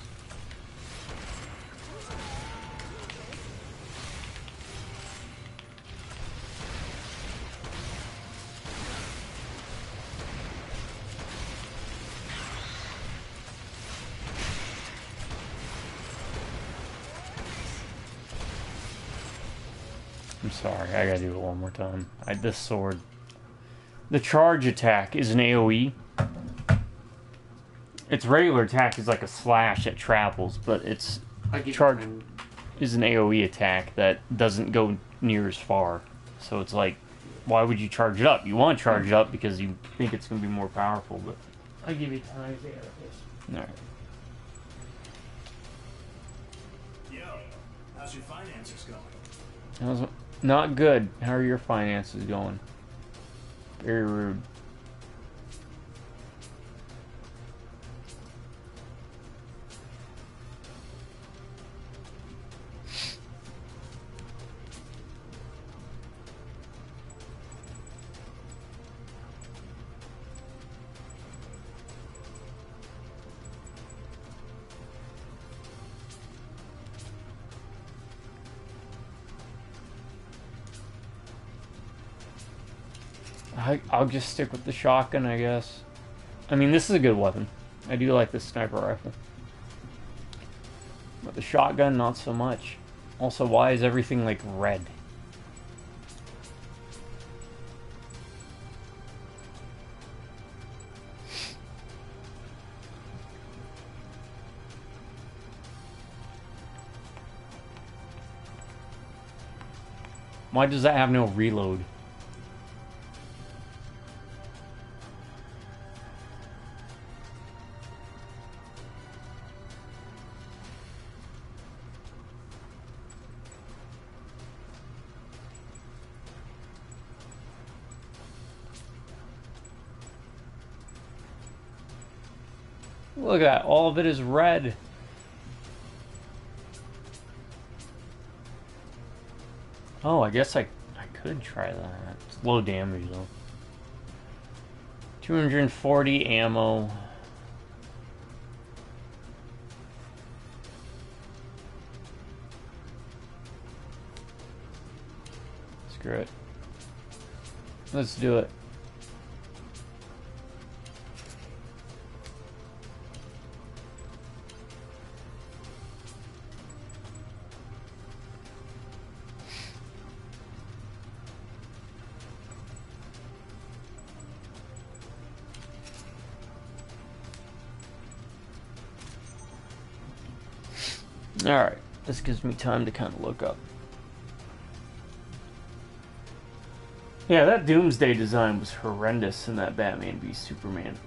I'm sorry, I gotta do it one more time. This sword. The charge attack is an AoE. Its regular attack is like a slash that travels, but its charge is an AoE attack that doesn't go near as far. So it's like, why would you charge it up? You want to charge it up because you think it's going to be more powerful, but... I'll give you time to get this. Alright. Yo, how's your finances going? That was not good. How are your finances going? Very rude. I'll just stick with the shotgun, I guess. I mean, this is a good weapon. I do like the sniper rifle. But the shotgun, not so much. Also, why is everything, like, red? Why does that have no reload? Look at that, all of it is red. Oh, I guess I could try that. It's low damage though. 240 ammo. Screw it. Let's do it. Alright, this gives me time to kind of look up. Yeah, that Doomsday design was horrendous in that Batman v Superman.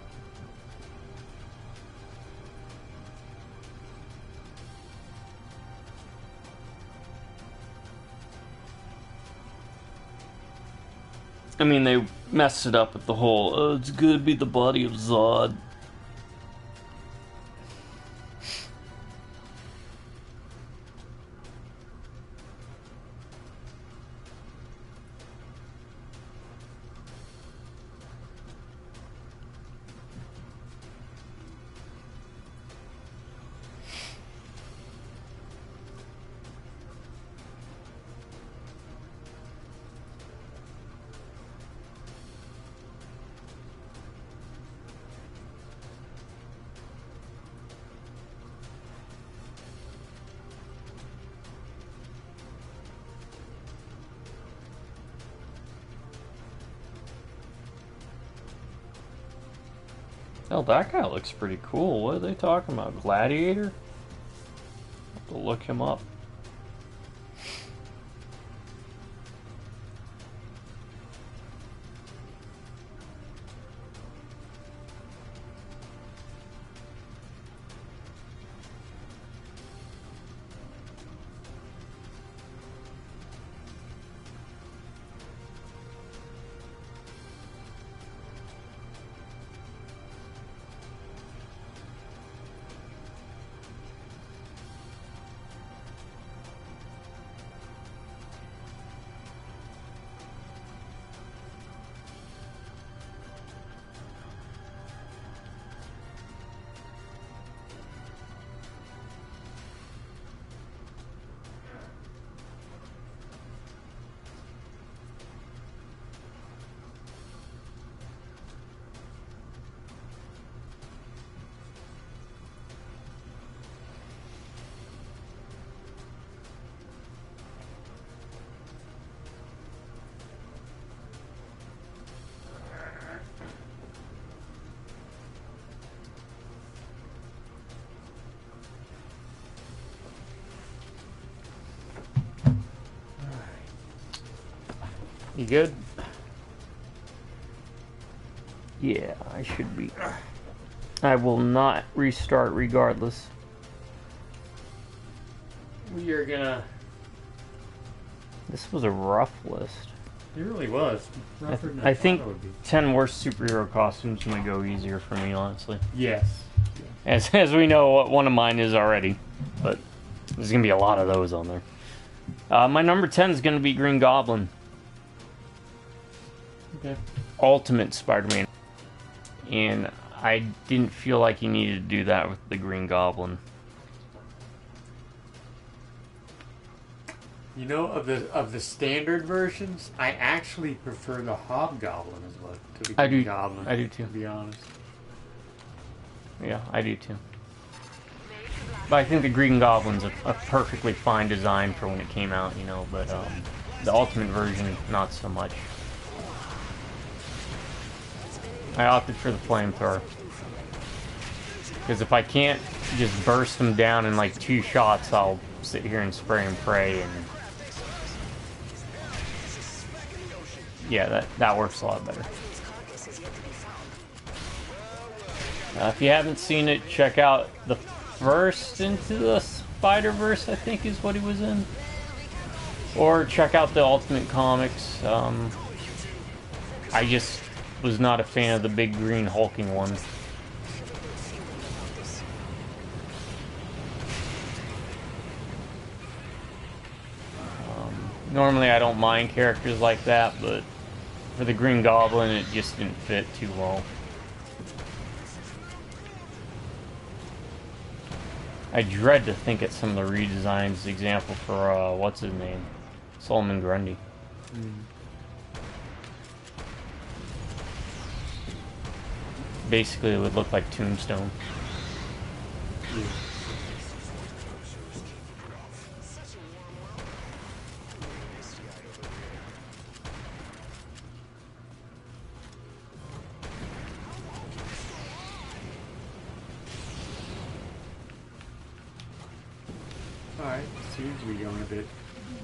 I mean, they messed it up with the whole, oh, it's gonna be the body of Zod. Hell, that guy looks pretty cool. What are they talking about? Gladiator? Have to look him up. You good? Yeah, I should be. I will not restart regardless. We are gonna... This was a rough list. It really was. I think 10 worst superhero costumes might go easier for me, honestly. Yes. As we know what one of mine is already. But there's gonna be a lot of those on there. My number 10 is gonna be Green Goblin. Okay. Ultimate Spider-Man. And I didn't feel like he needed to do that with the Green Goblin. You know, of the standard versions, I actually prefer the Hobgoblin as well to the Green Goblin. I do too. To be honest. Yeah, I do too. But I think the Green Goblin's a perfectly fine design for when it came out, you know, but the Ultimate version, not so much. I opted for the flamethrower. Because if I can't just burst them down in like 2 shots, I'll sit here and spray and pray, and yeah, that works a lot better. If you haven't seen it, check out the first Into the Spider-Verse, I think is what he was in. Or check out the Ultimate Comics. I just was not a fan of the big green hulking one. Normally I don't mind characters like that, but for the Green Goblin it just didn't fit too well. I dread to think at some of the redesigns. Example for what's his name? Solomon Grundy. Basically, it would look like Tombstone. Alright, seems to be going a bit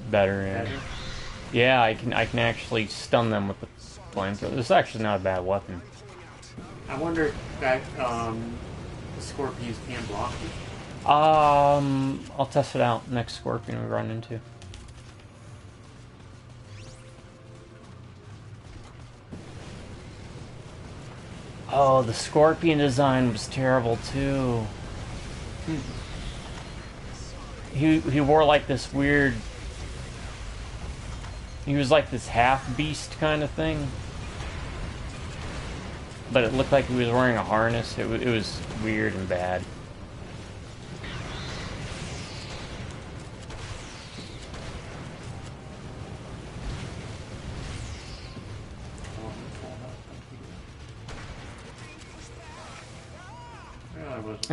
better. Yeah, I can actually stun them with the flamethrower. This is actually not a bad weapon. I wonder if that the scorpions can block it. I'll test it out next scorpion we run into. Oh, the scorpion design was terrible too. He wore like this weird... He was like this half beast kind of thing. But it looked like he was wearing a harness. It was weird and bad.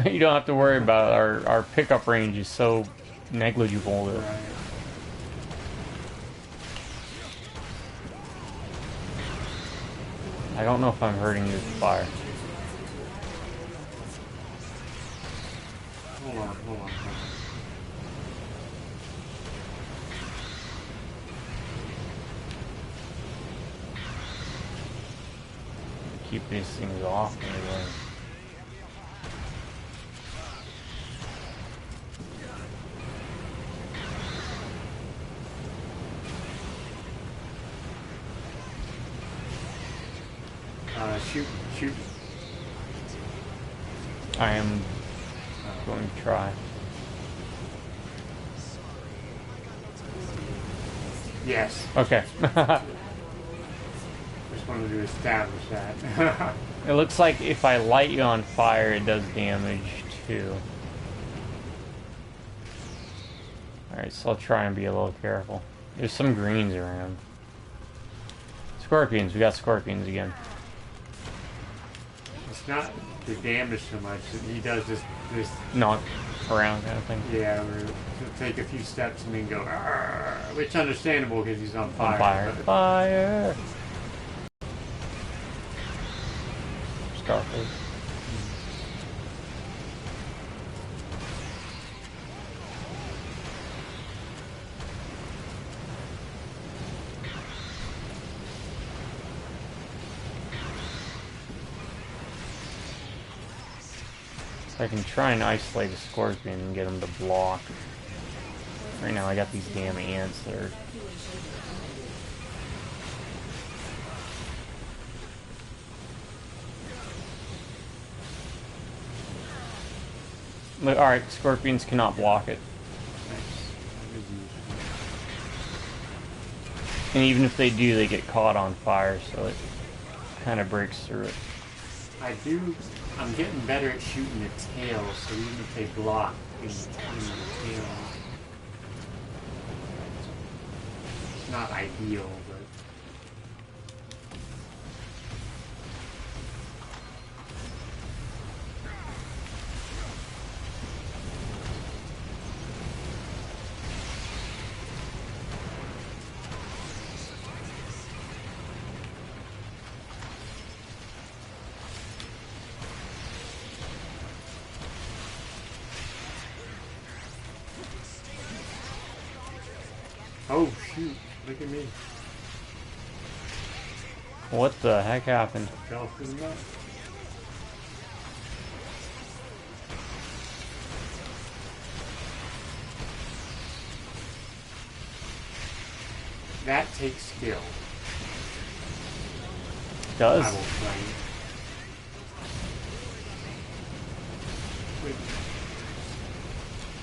You don't have to worry about it. Our pickup range is so negligible that... Right. I don't know if I'm hurting you with fire. Hold on, hold on, hold on. Keep these things off anyway. Shoot, shoot. I am going to try. Yes. Okay. Just wanted to establish that. It looks like if I light you on fire, it does damage too. Alright, so I'll try and be a little careful. There's some greens around. Scorpions, we got scorpions again. It's not the damage so much. He does this Knock around kind of thing. Yeah, he'll take a few steps and then go, "Argh," which is understandable because he's on fire. On fire. Fire! Scarface. I can try and isolate a scorpion and get him to block. Right now I got these damn ants that are... Alright, scorpions cannot block it. And even if they do, they get caught on fire, so it kind of breaks through it. I'm getting better at shooting the tail, so even if they block in the tail, it's not ideal, but... Oh shoot, look at me. What the heck happened? I fell through the net. That takes skill. It does. I will play. Wait.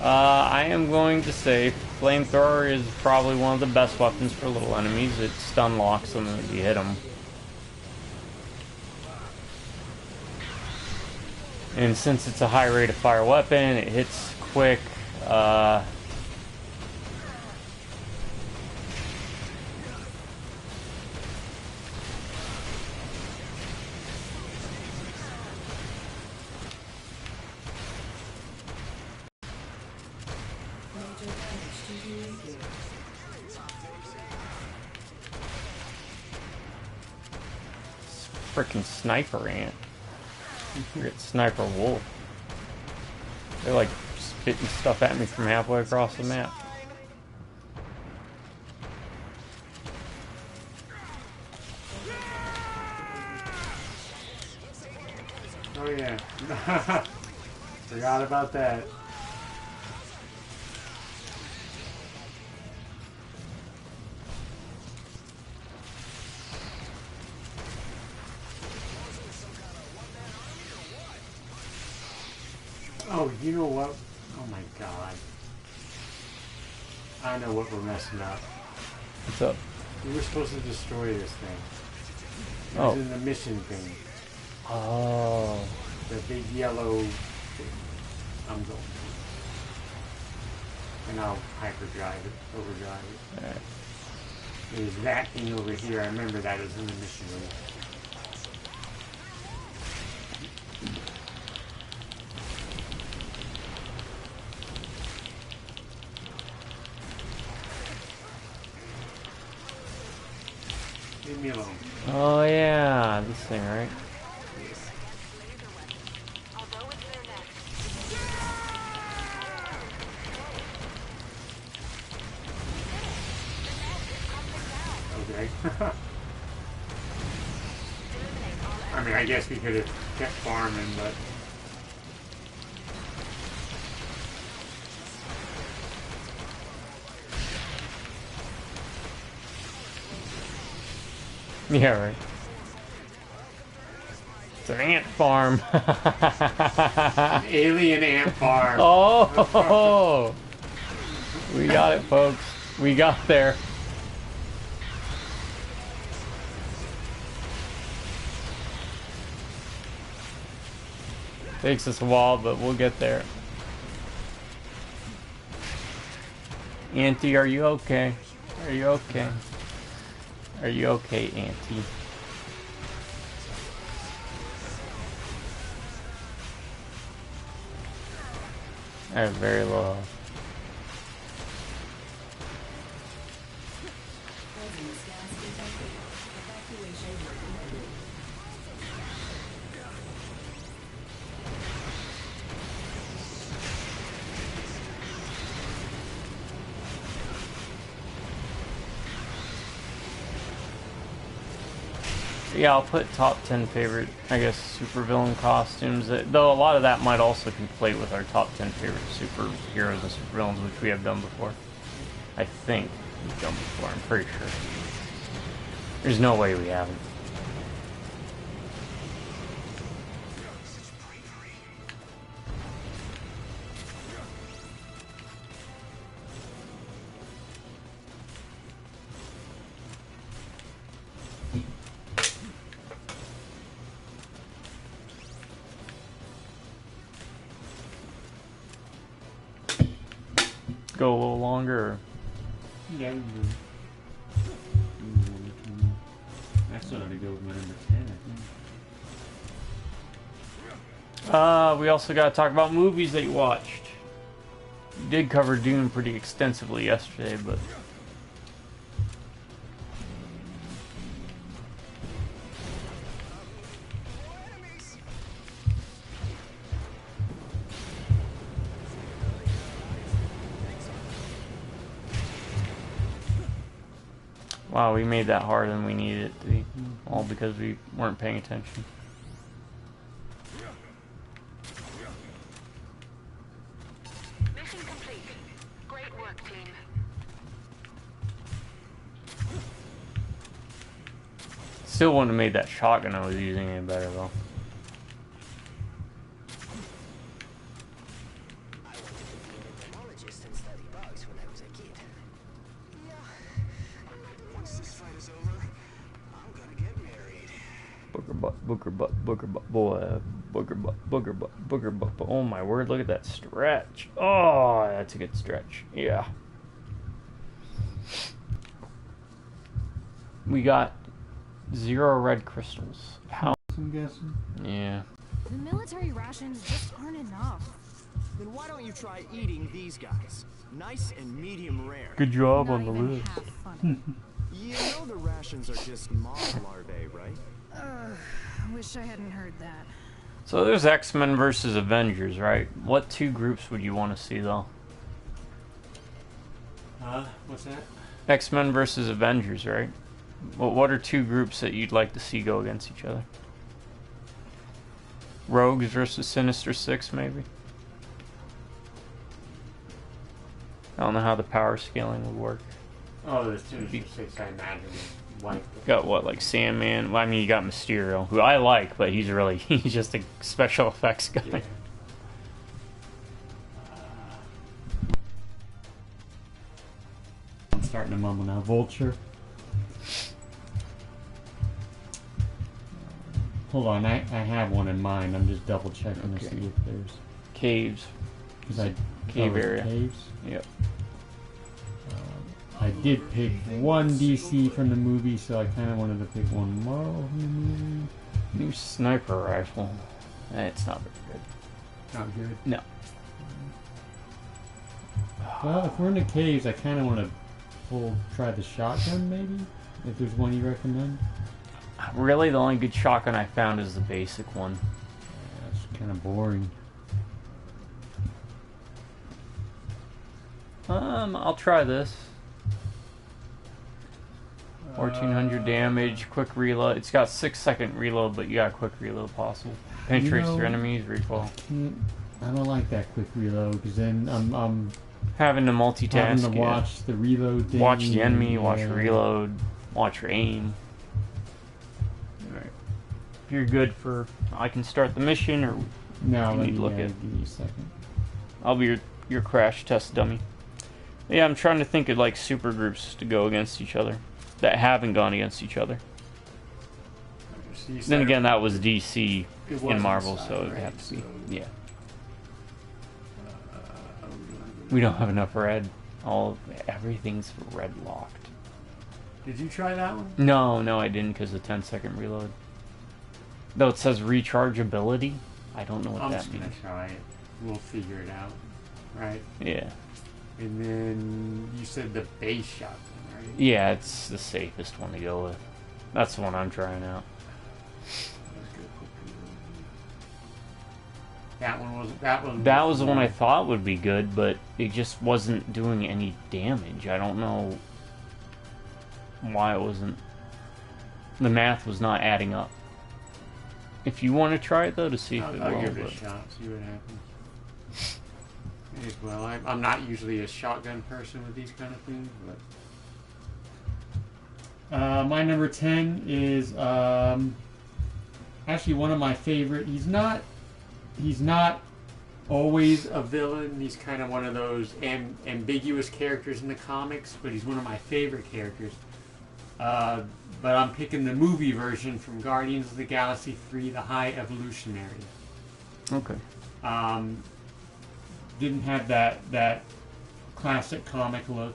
I am going to say flamethrower is probably one of the best weapons for little enemies. It stun locks them if you hit them. And since it's a high rate of fire weapon, it hits quick. Freaking sniper ant. Forget sniper wolf. They're like spitting stuff at me from halfway across the map. Oh yeah. Forgot about that. Oh, you know what? Oh my god. I know what we're messing up. What's up? We were supposed to destroy this thing. It Oh. was in the mission thing. Oh. The big yellow thing. I'm going. And I'll hyperdrive it, overdrive it. Alright. It was that thing over here. I remember that was in the mission room. Leave me alone. Oh yeah, this thing, right? right? I mean, I guess we could have kept farming, but... Yeah, right. It's an ant farm. An alien ant farm. Oh! We got it, folks. We got there. Takes us a while, but we'll get there. Auntie, are you okay? Are you okay? Are you okay, Auntie? I have very low health. Yeah, I'll put top 10 favorite, I guess, supervillain costumes. Though a lot of that might also conflate with our top 10 favorite superheroes and supervillains, which we have done before. I think we've done before, I'm pretty sure. There's no way we haven't. Go a little longer? Or? Yeah, I still have to go with my number 10, I think. We also got to talk about movies that you watched. We did cover Dune pretty extensively yesterday, but... Wow, we made that harder than we needed it to be. All because we weren't paying attention. Mission complete. Great work, team. Still wouldn't have made that shotgun I was using any better though. Booger butt, boy, booger butt. Oh my word, look at that stretch. Oh, that's a good stretch. Yeah. We got 0 red crystals. How? I'm guessing. Yeah. The military rations just aren't enough. Then why don't you try eating these guys? Nice and medium rare. Good job Not on the even list. half funny. You know the rations are just moth larvae, right? Wish I hadn't heard that. So there's X-Men versus Avengers, right? What 2 groups would you want to see though? What's that? X-Men versus Avengers, right? What are 2 groups that you'd like to see go against each other? Rogues versus Sinister Six, maybe? I don't know how the power scaling would work. Oh, the Sinister Six, I imagine. Got what, like Sandman? Well, I mean, you got Mysterio, who I like, but he's just a special effects guy. Yeah. I'm starting to mumble now. Vulture. Hold on, I have one in mind. I'm just double checking to see if there's Caves. Cave area. Caves. Yep. I did pick one DC from the movie, so I kind of wanted to pick one Marvel from the movie. New sniper rifle. It's not very good. Not good. No. Well, if we're in the caves, I kind of want to try the shotgun, maybe? If there's one you recommend? Really, the only good shotgun I found is the basic one. Yeah, it's kind of boring. I'll try this. 1400 damage, quick reload. It's got 6-second reload, but you got quick reload possible. Penetrates through enemies, recoil. I don't like that quick reload because then I'm having to multitask. Having to watch the reload thing. Watch the enemy, watch reload, watch your aim. Alright. If you're good for, I can start the mission, or no, you need to look at. Give me a second. I'll be your crash test dummy. Yeah, I'm trying to think of like super groups to go against each other that haven't gone against each other. Then again, that was DC in Marvel, so it would have to be. Yeah. We don't have enough red. Everything's red locked. Did you try that one? No, I didn't because of 10-second reload. Though it says rechargeability. I don't know what that means. I'm just gonna try it. We'll figure it out, right? Yeah. And then you said the base shotgun, right? Yeah, it's the safest one to go with. That's the one I'm trying out. That was the one I thought would be good, but it just wasn't doing any damage. I don't know why it wasn't. The math was not adding up. If you want to try it though, to see if it will. I'll give it a shot, see what happens. Well, I'm not usually a shotgun person with these kind of things, but my number 10 is actually one of my favorite. He's not always a villain. He's kind of one of those ambiguous characters in the comics, but he's one of my favorite characters. But I'm picking the movie version from Guardians of the Galaxy 3, The High Evolutionary. Okay. Didn't have that classic comic look.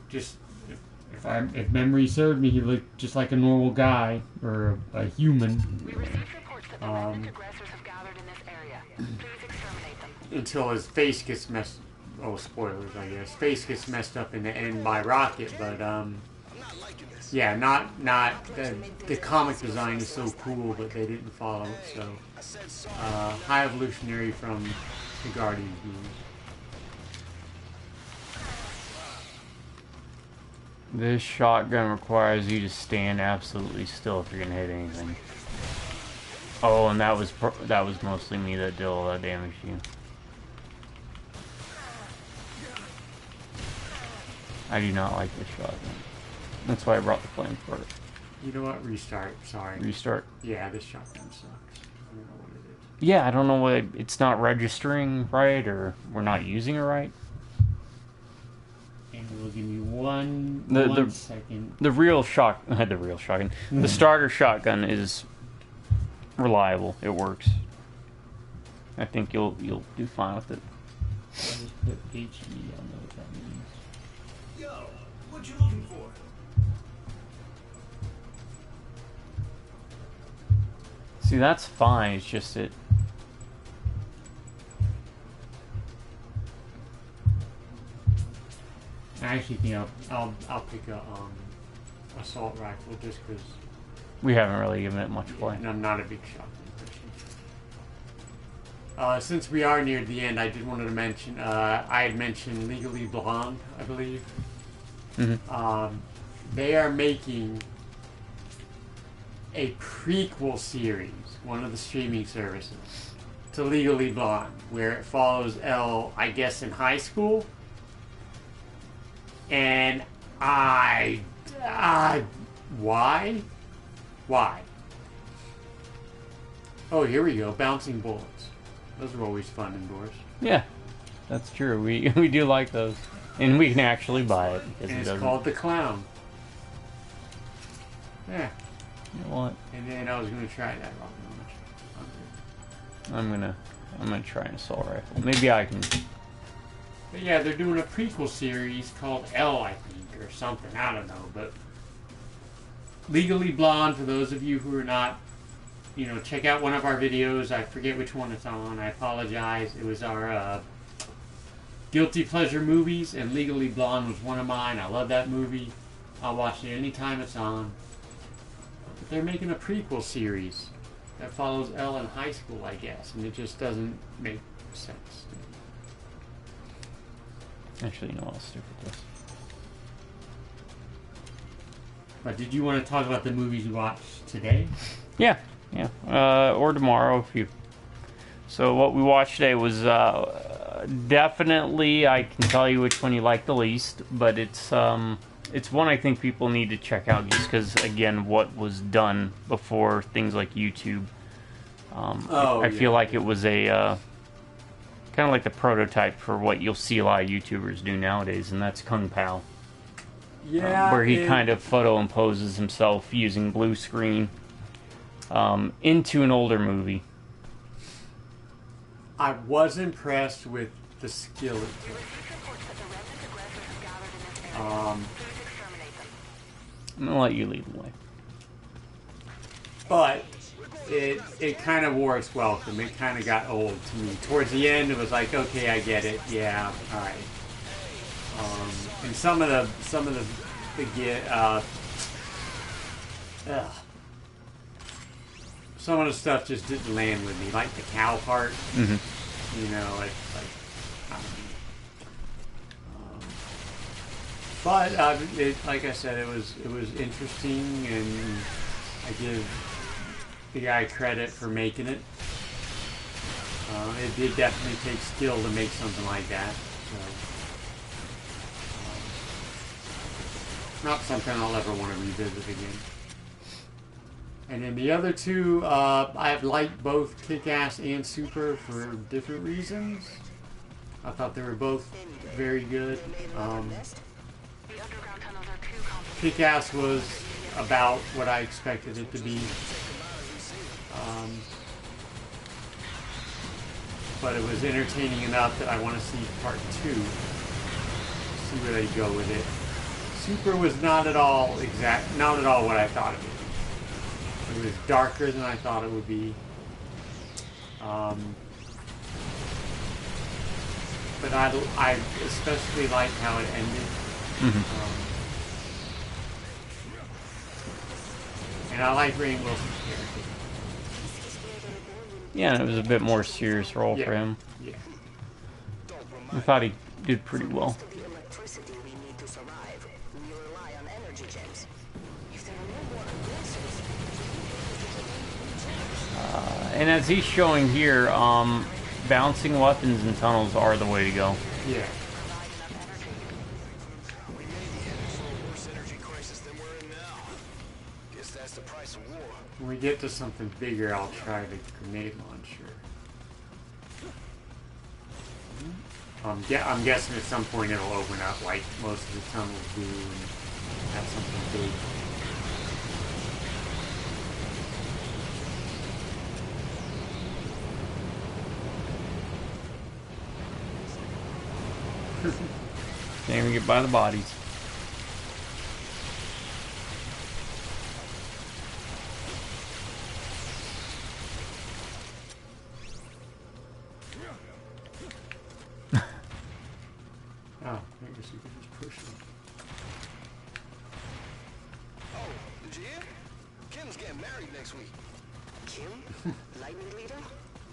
Just if memory served me, he looked just like a normal guy or a human. We received reports that malignant aggressors have gathered in this area. Please exterminate them. Until his face gets messed. Oh, spoilers, I guess. Face gets messed up in the end by Rocket, but yeah, not the comic design is so cool, but they didn't follow it. So, High Evolutionary from the Guardians movie. This shotgun requires you to stand absolutely still if you're gonna hit anything. Oh, and that was mostly me that did all that damage to you. I do not like this shotgun. That's why I brought the flamethrower. You know what? Restart. Sorry. Restart. Yeah, this shotgun sucks. I don't know what it is. Yeah, I don't know why it's not registering right, or we're not using it right. And we'll give me one second. The real shotgun. The starter shotgun is reliable. It works. I think you'll do fine with it. I'll just put HE. I'll know what that means. Yo, what you looking for? See, that's fine. It's just it. I actually think I'll pick a assault rifle just because we haven't really given it much play. And I'm not a big shotgun person. Since we are near the end, I did want to mention I had mentioned Legally Blonde, I believe. Mm-hmm. They are making a prequel series, one of the streaming services, to Legally Blonde, where it follows Elle, I guess, in high school. And why? Oh, here we go. Bouncing bullets. Those are always fun indoors. Yeah, that's true. We do like those, and we can actually buy it because and it's called The Clown. Yeah. You know what? And then I was gonna try that rocket launcher. I'm gonna try an assault rifle. Maybe I can. But yeah, they're doing a prequel series called Elle, I think, or something. I don't know, but Legally Blonde, for those of you who are not, check out one of our videos. I forget which one it's on. I apologize. It was our Guilty Pleasure movies, and Legally Blonde was one of mine. I love that movie. I'll watch it anytime it's on. But they're making a prequel series that follows Elle in high school, I guess, and it just doesn't make sense. Actually, you know what? I'll stick with this. But did you want to talk about the movies we watched today? Yeah. Or tomorrow if you. So what we watched today was definitely, I can tell you which one you like the least, but it's one I think people need to check out just because, again, what was done before things like YouTube. I feel like it was a kind of like the prototype for what you'll see a lot of YouTubers do nowadays, and that's Kung Pao. Yeah, where he kind of photo imposes himself using blue screen into an older movie. I was impressed with the skill it took. I'm gonna let you lead the way. But it kind of wore its welcome. It kind of got old to me. Towards the end, it was like, okay, I get it. Yeah, all right. And some of the stuff just didn't land with me, like the cow part. Mm-hmm. You know, I don't know. But like I said, it was interesting, and I give the guy credit for making it. It did definitely take skill to make something like that. So, not something I'll ever want to revisit again. And then the other two, I've liked both Kick-Ass and Super for different reasons. I thought they were both very good. Kick-Ass was about what I expected it to be. But it was entertaining enough that I want to see part 2. See where they go with it. Super was not at all what I thought it would be. It was darker than I thought it would be. But I especially liked how it ended. Mm-hmm. And I like Rainn Wilson's character. Yeah, and it was a bit more serious role for him. Yeah. I thought he did pretty well. And as he's showing here, bouncing weapons in tunnels are the way to go. Yeah. When we get to something bigger, I'll try the grenade launcher. I'm guessing at some point it'll open up like most of the tunnels do and have something big. Can't even get by the bodies. Oh, I guess you can just push them. Oh, did you hear? Kim's getting married next week. Kim? Lightning Leader?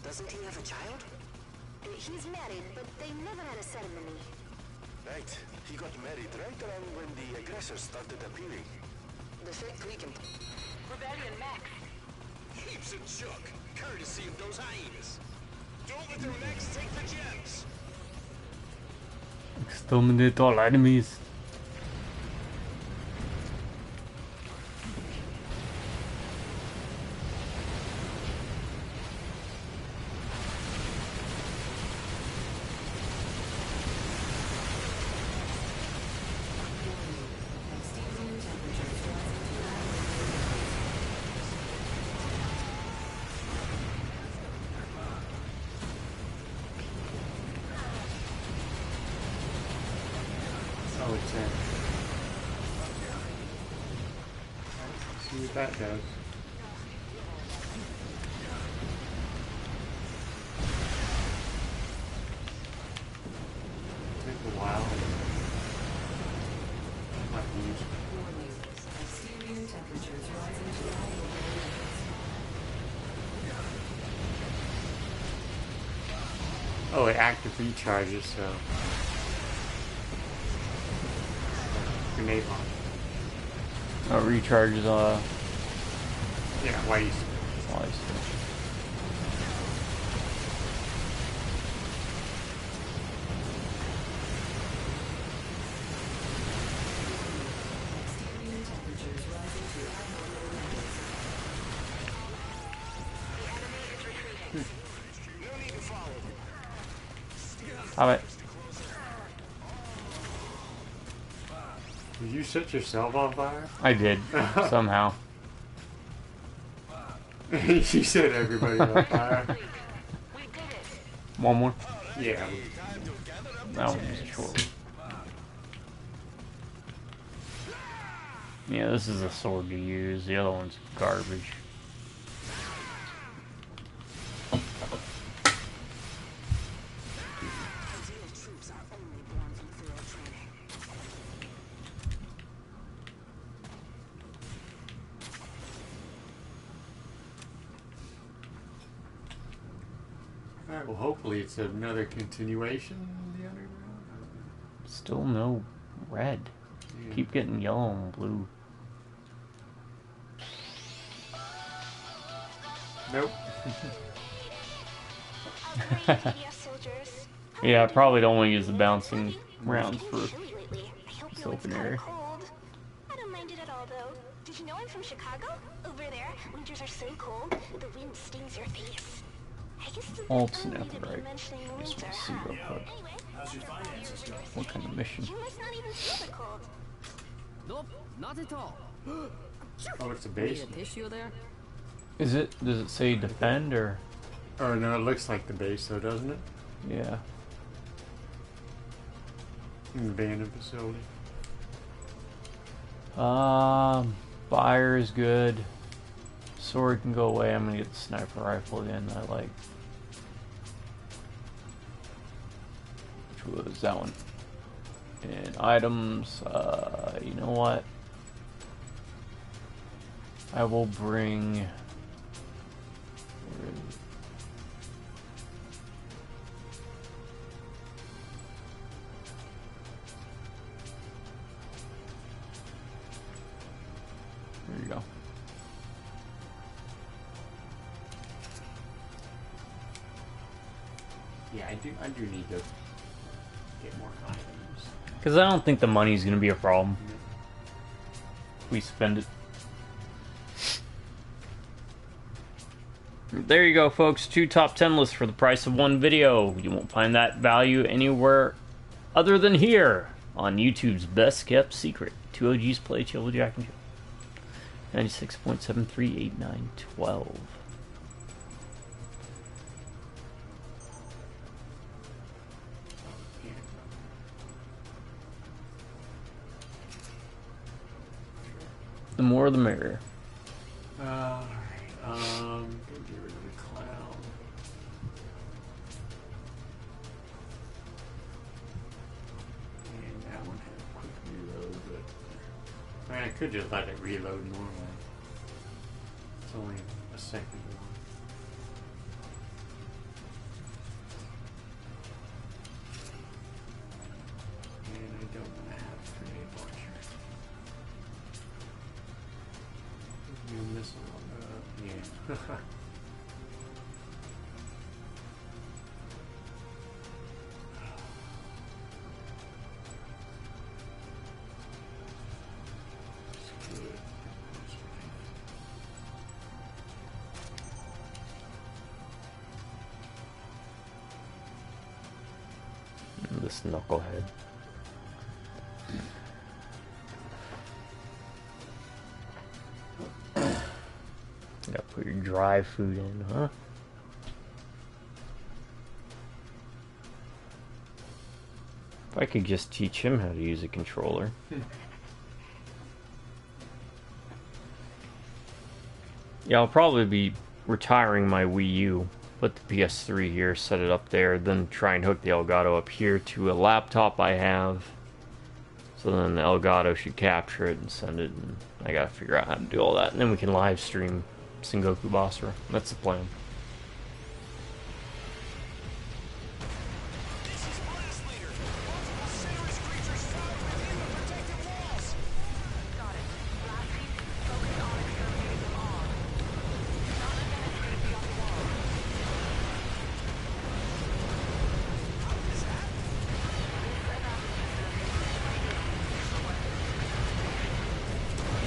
Doesn't he have a child? He's married, but they never had a ceremony. Right. He got married right around when the aggressors started appearing. The fifth week in Rebellion Max. Heaps of junk, courtesy of those hyenas. Don't let their necks take the gems. Exterminate all enemies. Oh, it's in. See what that does. Take a while. Might be useful. Oh, it active recharges, so. Grenade launcher. Recharges, Yeah, waste. waste. Have it. Did you set yourself on fire? I did, somehow. You set everybody on fire. One more? Yeah. That one was short. Yeah, this is a sword to use. The other one's garbage. Alright, well hopefully it's another continuation of the underground. Still no red. Yeah. Keep getting yellow and blue. Nope. Yeah, I probably don't want to use the bouncing rounds for this open area. I don't mind it at all, though. Did you know I'm from Chicago? Over there, winters are so cold, the wind stings your face. I guess it's Alt snap right. Just want to see real quick. How's your finances going? What kind of mission? You must not even feel the cold. Nope, not at all. Oh, it's a base. Need a tissue there? Is it? Does it say defend or? Oh no, it looks like the base though, doesn't it? Yeah. Abandoned facility. Fire is good. Sword can go away. I'm gonna get the sniper rifle again. I like. Which was that one? And items. You know what? I will bring. Where is it? There you go. Yeah, I do need to get more items. Because I don't think the money's going to be a problem. We spend it. There you go, folks. 2 top 10 lists for the price of 1 video. You won't find that value anywhere other than here on YouTube's best kept secret. 2 OGs play Chill Jack and Jill. 96.738912. The more the merrier. Alright, go get rid of the clown. And that one had a quick reload, but I mean, I could just let it reload normally. It's only a second long. And I don't want to have a grenade launcher. New missile. Yeah. This knucklehead. Gotta put your dry food in, huh? If I could just teach him how to use a controller. Yeah, I'll probably be retiring my Wii U. Put the PS3 here, set it up there, then try and hook the Elgato up here to a laptop I have. So then the Elgato should capture it and send it, and I gotta figure out how to do all that. And then we can live stream Sengoku Basra. That's the plan. This is Blast Leader. Multiple Sailor's creatures found within the protective walls. Got it. Last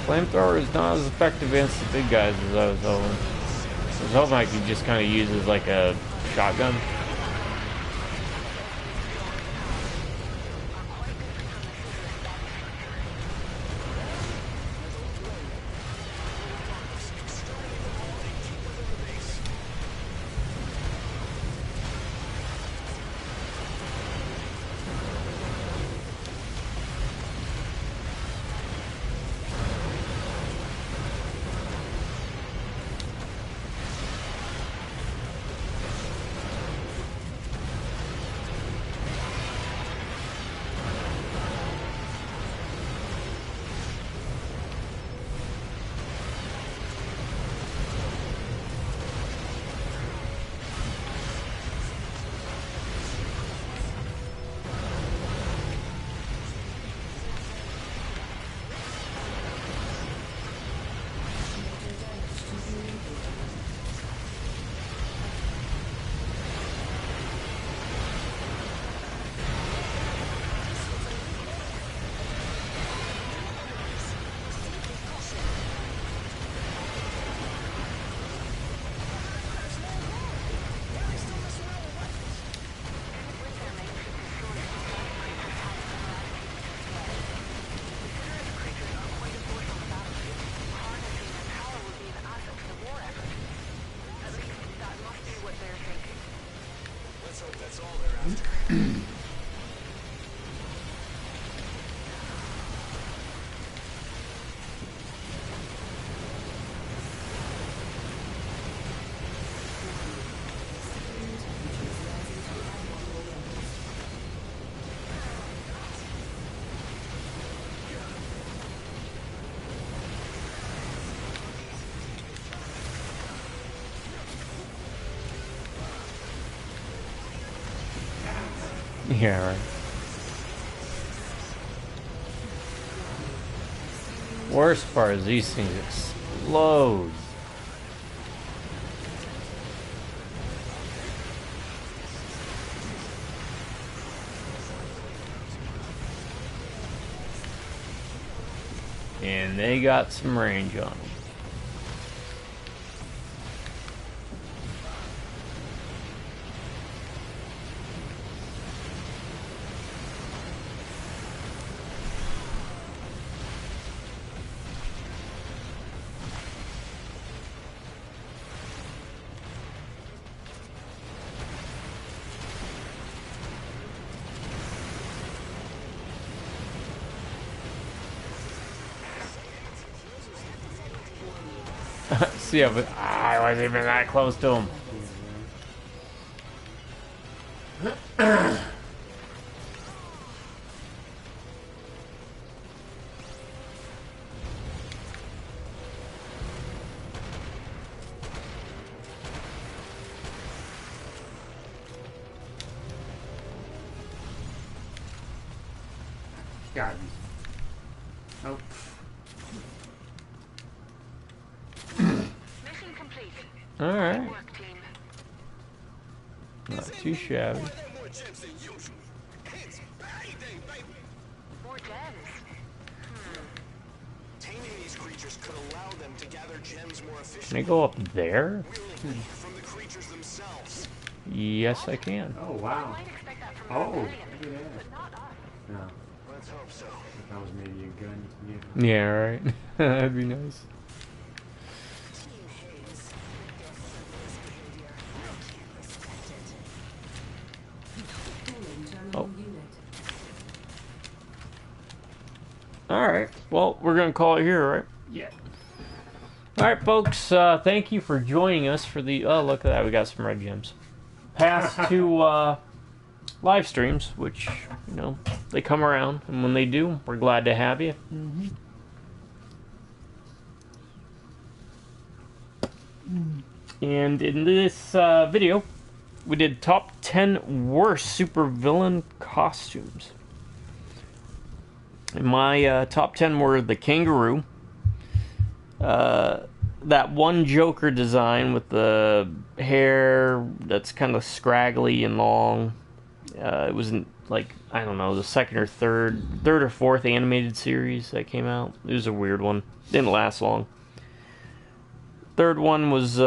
Flamethrower is not as effective against the big guys as I was hoping. I was hoping I could just kind of use it as like a shotgun. Yeah, right. Worst part is these things explode. And they got some range on them. Yeah, but I wasn't even that close to him. God. Nope. Alright. Not too shabby. Can I go up there? Yes, I can. Oh, wow. Oh, look at that. No. Let's hope so. If that was maybe a gun you could get. Yeah, right. That'd be nice. Oh. Alright, well, we're going to call it here, right? Yeah. Alright, folks, thank you for joining us for the... Oh, look at that, we got some red gems. Past two live streams, which, you know, they come around, and when they do, we're glad to have you. Mm-hmm. And in this video, we did top 10 worst supervillain costumes. And my top 10 were the kangaroo, that one Joker design with the hair that's kind of scraggly and long. It was like, I don't know, the second or third or fourth animated series that came out. It was a weird one. Didn't last long. Third one was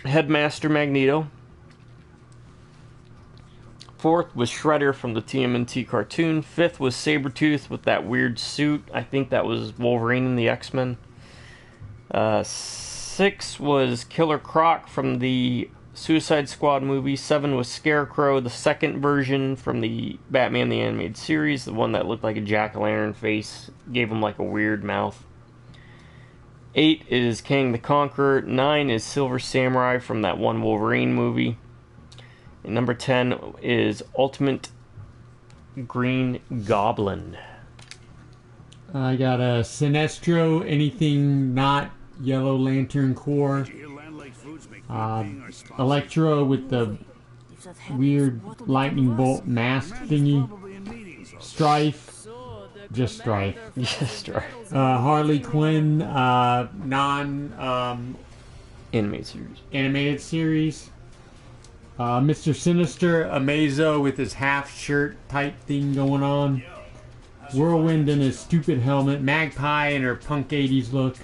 Headmaster Magneto. Fourth was Shredder from the TMNT cartoon. Fifth was Sabretooth with that weird suit. I think that was Wolverine in the X-Men. Six was Killer Croc from the Suicide Squad movie. 7 was Scarecrow, the second version from the Batman the Animated Series, the one that looked like a jack-o'-lantern face, gave him like a weird mouth. 8 is Kang the Conqueror. 9 is Silver Samurai from that one Wolverine movie. And number 10 is Ultimate Green Goblin. I got a Sinestro, anything not Yellow Lantern Corps. Electro with the weird lightning bolt mask thingy. Strife. Just Strife. Just Strife. Harley Quinn, animated series. Mr. Sinister, Amazo with his half shirt type thing going on. Whirlwind in his stupid helmet. Magpie in her punk 80s look.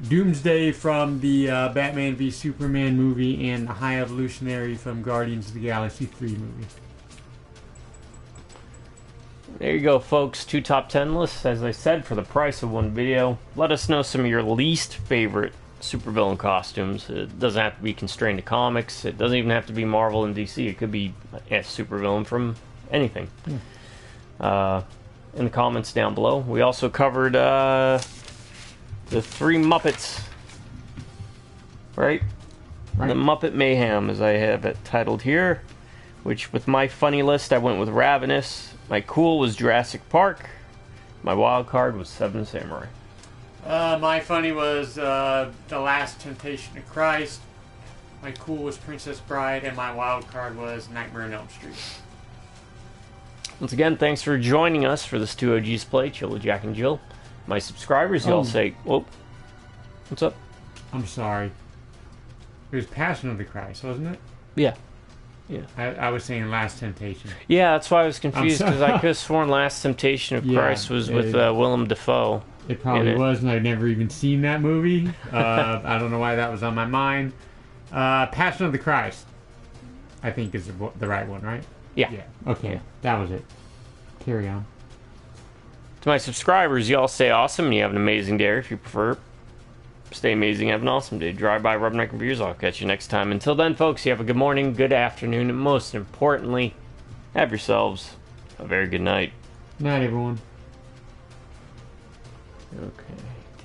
Doomsday from the Batman v Superman movie, and the High Evolutionary from Guardians of the Galaxy 3 movie. There you go, folks. 2 top 10 lists, as I said, for the price of one video. Let us know some of your least favorite supervillain costumes. It doesn't have to be constrained to comics. It doesn't even have to be Marvel and DC. It could be a supervillain from anything. In the comments down below. We also covered the 3 Muppets. Right? The Muppet Mayhem, as I have it titled here. Which, with my funny list, I went with Ravenous. My cool was Jurassic Park. My wild card was 7 Samurai. My funny was The Last Temptation of Christ. My cool was Princess Bride, and my wild card was Nightmare on Elm Street. Once again, thanks for joining us for this 2 OGs play, Chilla, Jack, and Jill. My subscribers, y'all say, whoa, what's up? I'm sorry. It was Passion of the Christ, wasn't it? Yeah. Yeah. I was saying Last Temptation. Yeah, that's why I was confused, because I could have sworn Last Temptation of Christ was with Willem Dafoe. It probably was, and I'd never even seen that movie. I don't know why that was on my mind. Passion of the Christ, I think, is the right one, right? Yeah. Okay, that was it. Carry on. To my subscribers, y'all stay awesome, and you have an amazing day, or if you prefer, stay amazing, have an awesome day. Drive by Rubberneck Reviews. I'll catch you next time. Until then, folks, you have a good morning, good afternoon, and most importantly, have yourselves a very good night. Night, everyone. Okay,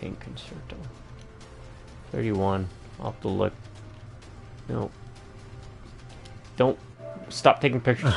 Tank Concerto. 31. I'll have to look. No. Don't stop taking pictures.